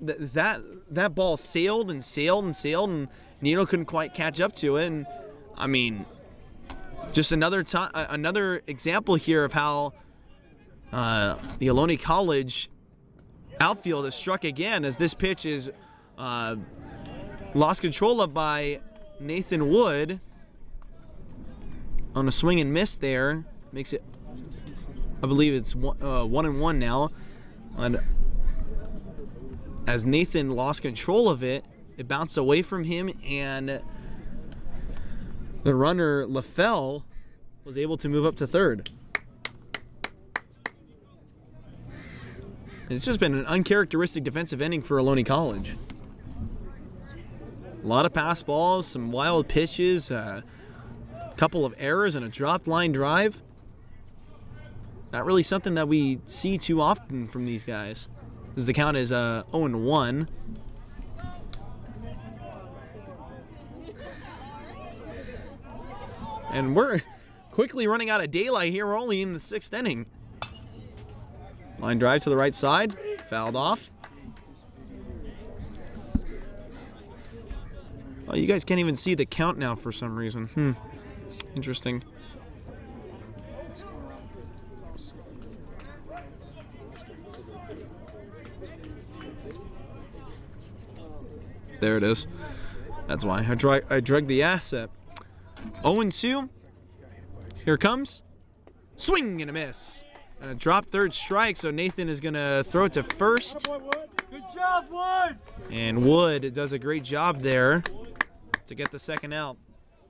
that ball sailed and sailed and sailed, and Nino couldn't quite catch up to it. And I mean, just another example here of how the Ohlone College outfield is struck again, as this pitch is lost control of by Nathan Wood on a swing and miss there. Makes it, I believe it's 1-1 now. And as Nathan lost control of it, it bounced away from him, and the runner, LaFell, was able to move up to third. It's just been an uncharacteristic defensive inning for Ohlone College. A lot of pass balls, some wild pitches, a couple of errors, and a dropped line drive. Not really something that we see too often from these guys, as the count is 0-1. And we're quickly running out of daylight here. We're only in the 6th inning. Line drive to the right side, fouled off. Oh, you guys can't even see the count now for some reason. Interesting. There it is. That's why I dragged the asset. 0-2. Here comes. Swing and a miss. And a drop third strike, so Nathan is going to throw it to first. Good job, Wood! And Wood does a great job there to get the second out.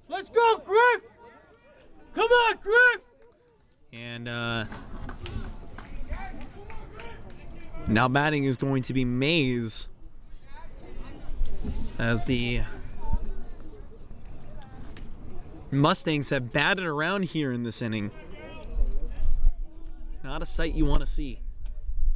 Let's go, Griff! Come on, Griff! And now batting is going to be Mays, as the Mustangs have batted around here in this inning. Not a sight you want to see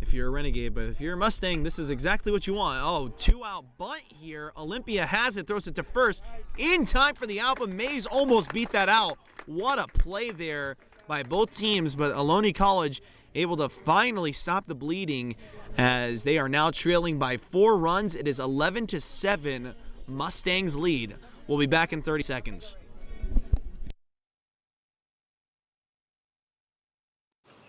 if you're a Renegade, but if you're a Mustang, this is exactly what you want. Oh, 2-out bunt here. Olympia has it, throws it to first in time for the out, but Mays almost beat that out. What a play there by both teams, but Ohlone College able to finally stop the bleeding as they are now trailing by 4 runs. It is 11-7, Mustangs lead. We'll be back in 30 seconds.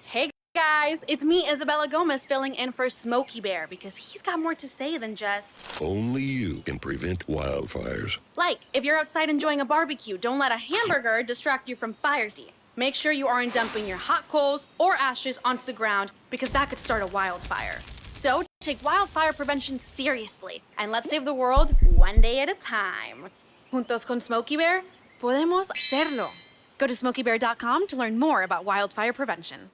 Hey guys, it's me, Isabella Gomez, filling in for Smokey Bear because he's got more to say than just... Only you can prevent wildfires. Like, if you're outside enjoying a barbecue, don't let a hamburger distract you from fire safety. Make sure you aren't dumping your hot coals or ashes onto the ground because that could start a wildfire. So take wildfire prevention seriously and let's save the world one day at a time. Juntos con Smokey Bear, podemos hacerlo. Go to smokeybear.com to learn more about wildfire prevention.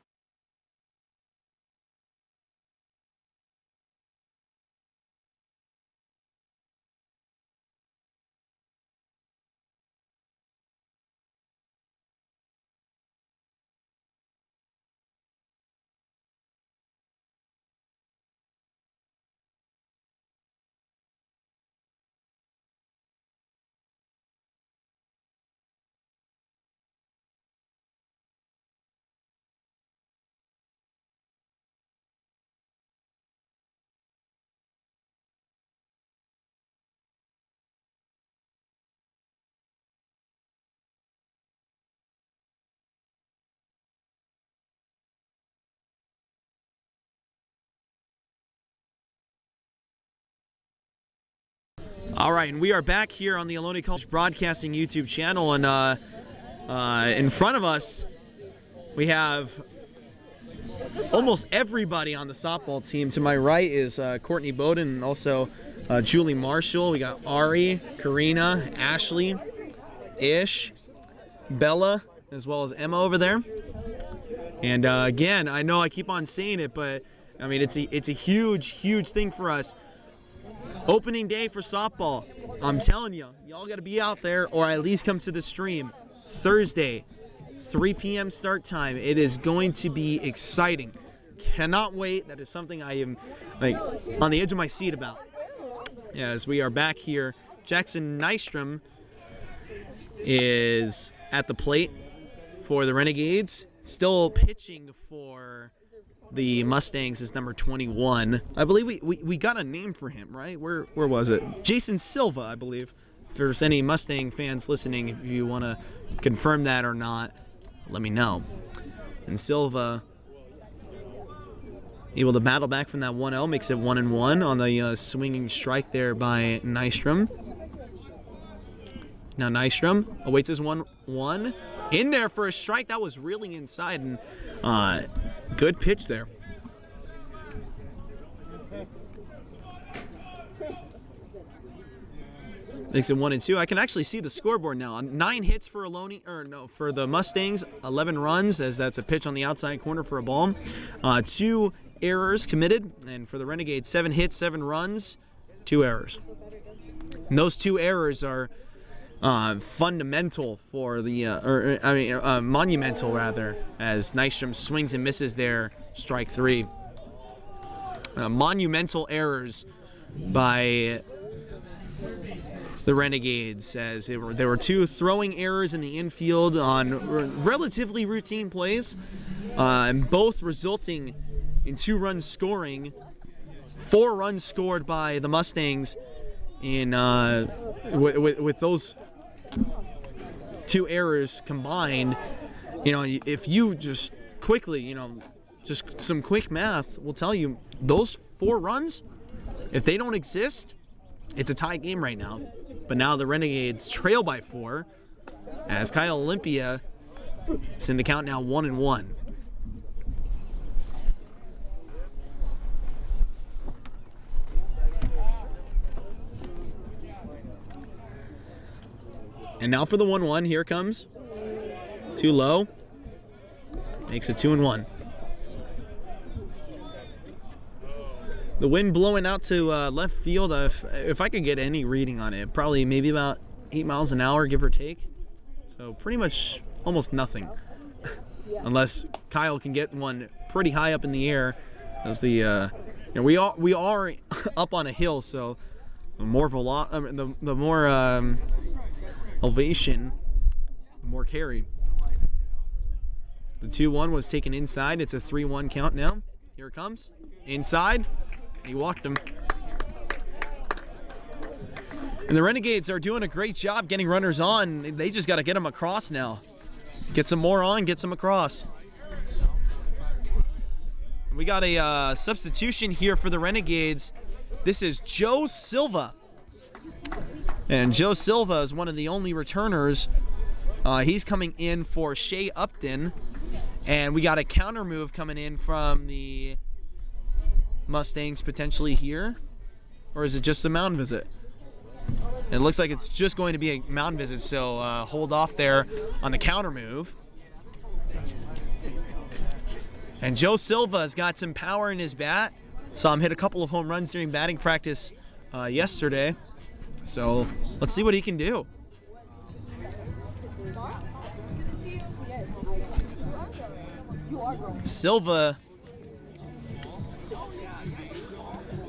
All right, and we are back here on the Ohlone College Broadcasting YouTube channel, and in front of us, we have almost everybody on the softball team. To my right is Courtney Bowden and also Julie Marshall. We got Ari, Karina, Ashley, Ish, Bella, as well as Emma over there. And again, I know I keep on saying it, but I mean, it's a huge thing for us. Opening day for softball. I'm telling you, y'all got to be out there or at least come to the stream. Thursday, 3 p.m. start time. It is going to be exciting. Cannot wait. That is something I am like on the edge of my seat about. Yeah, as we are back here, Jackson Nystrom is at the plate for the Renegades. Still pitching for the Mustangs is number 21. I believe we got a name for him, right? Where was it? Jason Silva, I believe. If there's any Mustang fans listening, if you want to confirm that or not, let me know. And Silva able to battle back from that 1-0, makes it 1-1 on the swinging strike there by Nystrom. Now Nystrom awaits his 1-1 in there for a strike. That was really inside, and good pitch there. Makes it 1-2. I can actually see the scoreboard now. 9 hits for for the Mustangs, 11 runs, as that's a pitch on the outside corner for a ball. 2 errors committed, and for the Renegades, 7 hits, 7 runs, 2 errors. And those 2 errors are fundamental for the, monumental rather, as Nystrom swings and misses there, strike 3. Monumental errors by the Renegades, as there were 2 throwing errors in the infield on relatively routine plays, and both resulting in 2 runs scoring. 4 runs scored by the Mustangs in with those 2 errors combined. If you just quickly, just some quick math will tell you those 4 runs, if they don't exist, it's a tie game right now. But now the Renegades trail by 4, as Kyle Olympia is in the count now 1-1. And now for the 1-1, here comes. Too low. Makes it 2-1. The wind blowing out to left field. If I could get any reading on it, probably maybe about 8 miles an hour, give or take. So pretty much almost nothing. Unless Kyle can get one pretty high up in the air. As the we are up on a hill, so the more the more elevation, the more carry. The 2-1 was taken inside. It's a 3-1 count now. Here it comes. Inside. He walked him. And the Renegades are doing a great job getting runners on. They just got to get them across now. Get some more on, get some across. We got a substitution here for the Renegades. This is Joe Silva. And Joe Silva is one of the only returners. He's coming in for Shea Upton. And we got a counter move coming in from the Mustangs potentially here. Or is it just a mound visit? It looks like it's just going to be a mound visit, so hold off there on the counter move. And Joe Silva has got some power in his bat. Saw him hit a couple of home runs during batting practice yesterday. So let's see what he can do. Silva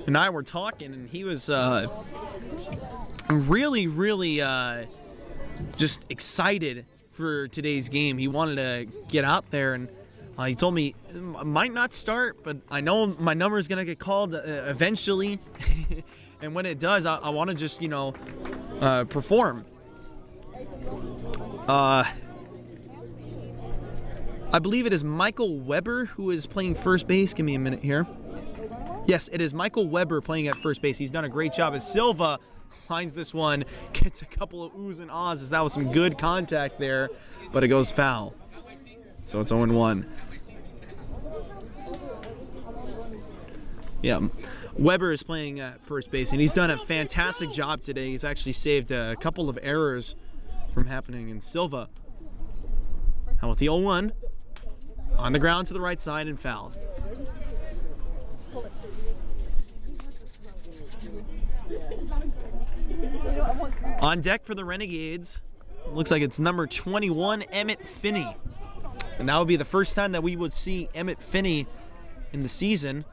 and I were talking, and he was really just excited for today's game. He wanted to get out there, and he told me I might not start, but I know my number is gonna get called eventually. And when it does, I want to just perform. I believe it is Michael Weber who is playing first base. Give me a minute here. Yes, it is Michael Weber playing at first base. He's done a great job as Silva lines this one, gets a couple of oohs and ahs, as that was some good contact there, but it goes foul. So it's 0-1. Yeah, Weber is playing at first base, and he's done a fantastic job today. He's actually saved a couple of errors from happening. And Silva, now with the 0-1, on the ground to the right side and fouled. On deck for the Renegades, looks like it's number 21, Emmett Finney. And that would be the first time that we would see Emmett Finney in the season.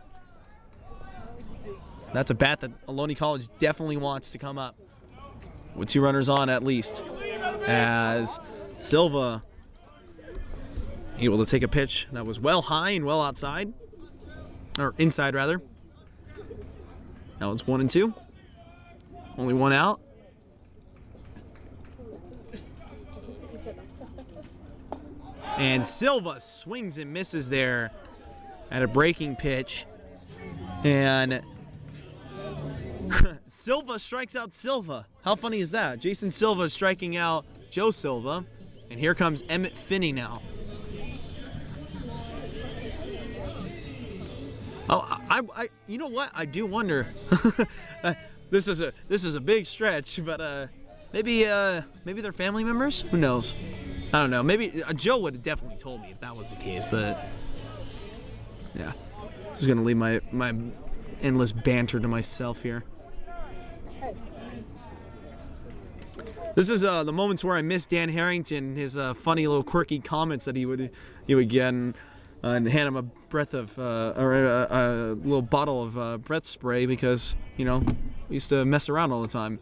That's a bat that Ohlone College definitely wants to come up with 2 runners on at least. As Silva able to take a pitch that was well high and well outside, or inside rather. Now it's 1-2. Only 1 out. And Silva swings and misses there at a breaking pitch. And Silva strikes out Silva. How funny is that? Jason Silva striking out Joe Silva. And here comes Myanthony now. Oh, you know what? I do wonder. This is a big stretch, but maybe they're family members. Who knows? I don't know. Maybe Joe would have definitely told me if that was the case, but yeah, just gonna leave my endless banter to myself here. This is the moments where I miss Dan Harrington, his funny little quirky comments that he would get, and hand him a breath of or a little bottle of breath spray because we used to mess around all the time.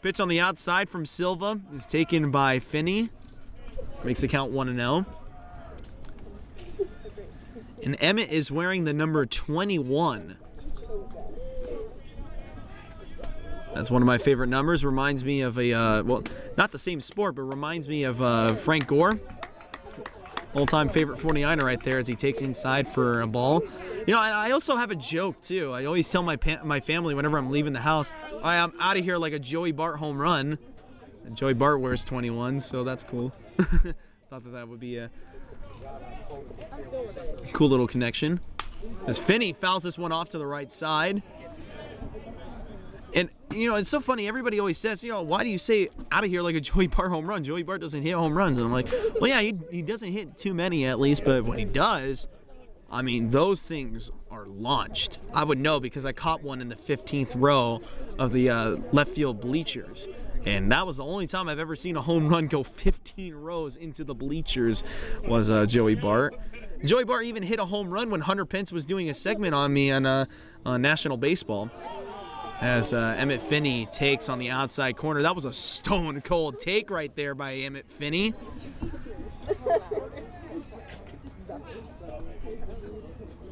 Pitch on the outside from Silva is taken by Finney. Makes the count 1-0. And Emmett is wearing the number 21. That's one of my favorite numbers. Reminds me of a, well, not the same sport, but reminds me of Frank Gore. All-time favorite 49er right there as he takes inside for a ball. I also have a joke, too. I always tell my family whenever I'm leaving the house, I'm out of here like a Joey Bart home run. And Joey Bart wears 21, so that's cool. Thought that would be a cool little connection. As Finney fouls this one off to the right side. And, it's so funny. Everybody always says, why do you say out of here like a Joey Bart home run? Joey Bart doesn't hit home runs. And I'm like, well, yeah, he doesn't hit too many at least. But when he does, I mean, those things are launched. I would know because I caught one in the 15th row of the left field bleachers. And that was the only time I've ever seen a home run go 15 rows into the bleachers was Joey Bart. Joey Bart even hit a home run when Hunter Pence was doing a segment on me on National Baseball. As Myanthony takes on the outside corner. That was a stone cold take right there by Myanthony.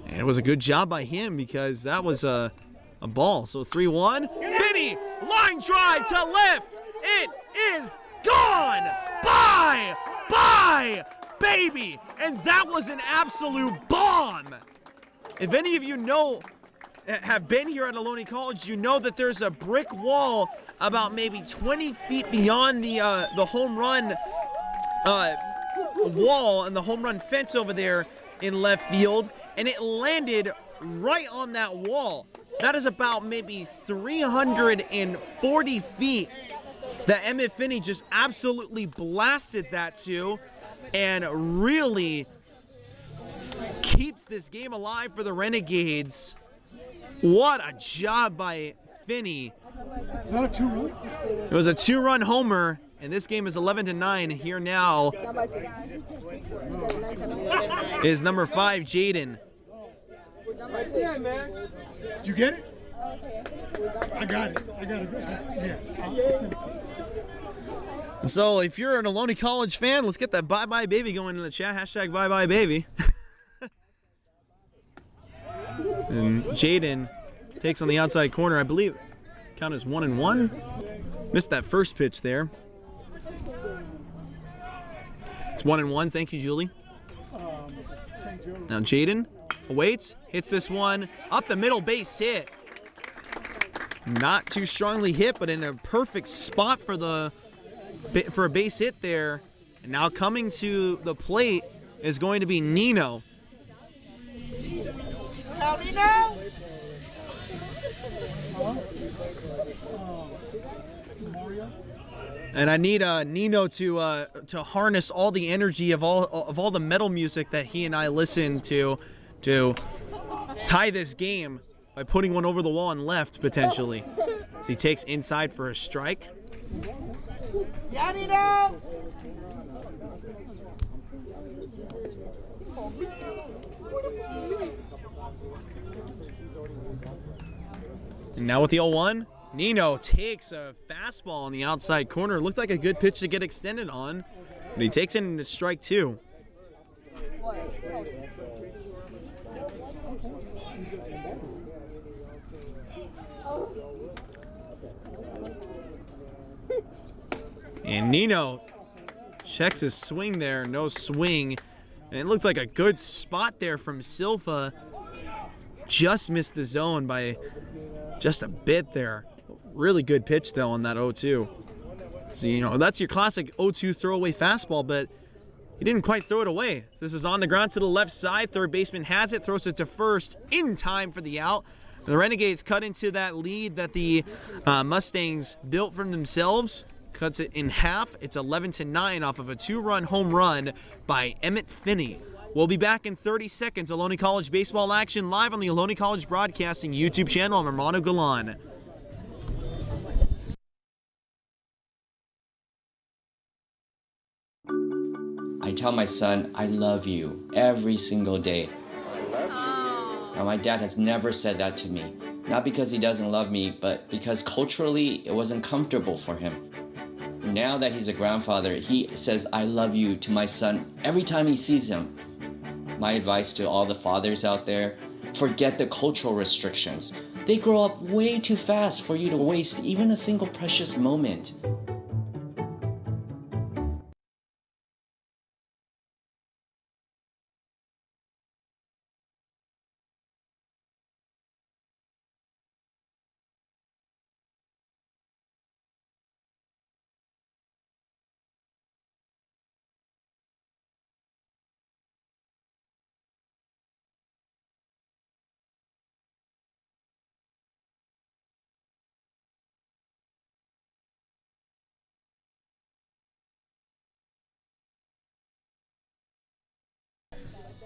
And it was a good job by him because that was a ball. So 3-1. Finney, line drive to left. It is gone. Bye, baby. And that was an absolute bomb. If any of you have been here at Ohlone College, you know that there's a brick wall about maybe 20 feet beyond the home run wall and the home run fence over there in left field, and it landed right on that wall. That is about maybe 340 feet that Myanthony just absolutely blasted that to, and really keeps this game alive for the Renegades. What a job by Finney. Is that a 2-run? It was a 2-run homer, and this game is 11-9. Here now is number 5, Jaden. Did you get it? I got it. Yeah. So if you're an Ohlone College fan, let's get that bye-bye baby going in the chat. Hashtag bye-bye baby. And Jaden takes on the outside corner. I believe count is 1-1. Missed that first pitch there. It's 1-1. Thank you, Julie. Now Jaden awaits, hits this one up the middle, base hit. Not too strongly hit, but in a perfect spot for a base hit there. And now coming to the plate is going to be Nino. And I need Nino to harness all the energy of all the metal music that he and I listen to tie this game by putting one over the wall and left potentially. As he takes inside for a strike. Yeah, Nino! And now with the 0-1, Nino takes a fastball on the outside corner. Looked like a good pitch to get extended on, but he takes it into strike 2. And Nino checks his swing there, no swing. And it looks like a good spot there from Silva. Just missed the zone by just a bit there. Really good pitch though on that 0-2. So, you know, that's your classic 0-2 throwaway fastball, but he didn't quite throw it away. This is on the ground to the left side. Third baseman has it, throws it to first in time for the out. The Renegades cut into that lead that the Mustangs built for themselves. Cuts it in half. It's 11-9 off of a 2-run home run by Myanthony. We'll be back in 30 seconds. Ohlone College baseball action live on the Ohlone College Broadcasting YouTube channel. I'm Romano Galan. I tell my son, I love you every single day. Now, my dad has never said that to me. Not because he doesn't love me, but because culturally it wasn't comfortable for him. Now that he's a grandfather, he says, I love you to my son every time he sees him. My advice to all the fathers out there, forget the cultural restrictions. They grow up way too fast for you to waste even a single precious moment.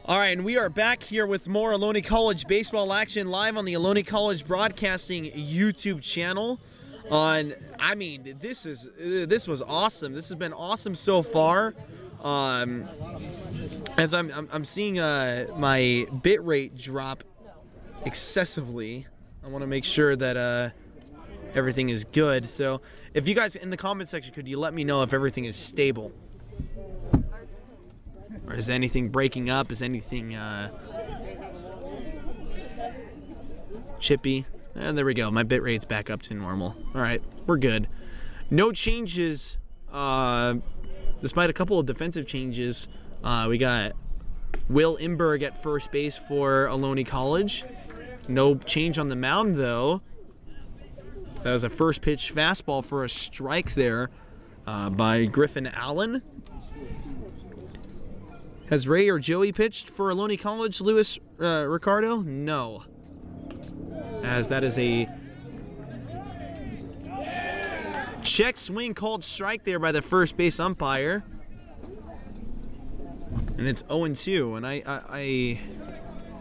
All right, and we are back here with more Ohlone College baseball action live on the Ohlone College Broadcasting YouTube channel. I mean, this was awesome. This has been awesome so far. As I'm seeing my bit rate drop excessively, I want to make sure that everything is good. So, if you guys in the comment section, could you let me know if everything is stable? Or is anything breaking up? Is anything chippy? And there we go. My bit rate's back up to normal. All right, we're good. No changes, despite a couple of defensive changes. We got Will Imberg at first base for Ohlone College. No change on the mound, though. So that was a first pitch fastball for a strike there by Griffin Allen. Has Ray or Joey pitched for Ohlone College, Luis Ricardo? No. As that is a check swing called strike there by the first base umpire. And it's 0-2, and I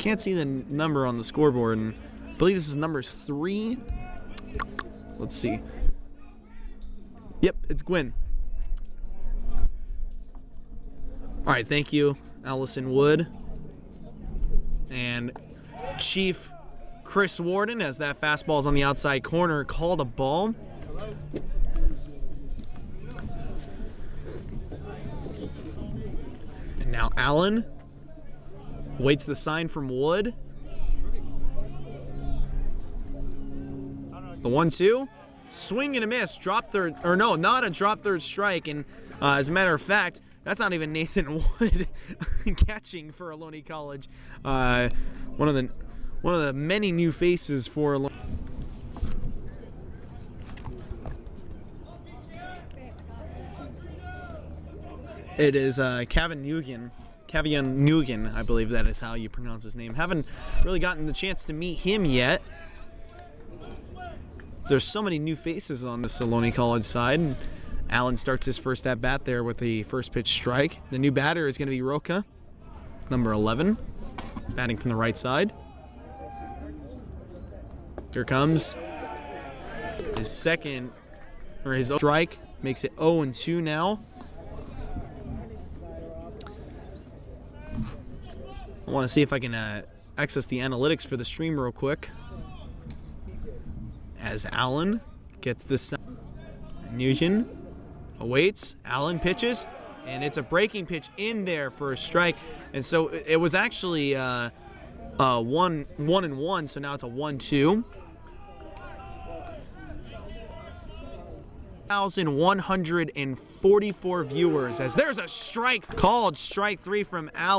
can't see the number on the scoreboard, and I believe this is number 3. Let's see. Yep, it's Gwyn. All right, thank you, Allison Wood. And Chief Chris Warden, as that fastball is on the outside corner, called a ball. And now Allen waits the sign from Wood. The 1-2, swing and a miss, drop third, or no, not a drop third strike. And as a matter of fact, that's not even Nathan Wood catching for Ohlone College. One of the many new faces for Ohlone. It is Cavian Nugan, I believe that is how you pronounce his name. Haven't really gotten the chance to meet him yet. There's so many new faces on this Ohlone College side. And Allen starts his first at bat there with the first pitch strike. The new batter is going to be Roca, number 11, batting from the right side. Here comes his second, or his strike, makes it 0-2 now. I want to see if I can access the analytics for the stream real quick. As Allen gets this, Nugent awaits, Allen pitches, and it's a breaking pitch in there for a strike. And so it was actually 1-1, so now it's a 1-2. 1,144 viewers, as there's a strike called, strike 3 from Allen.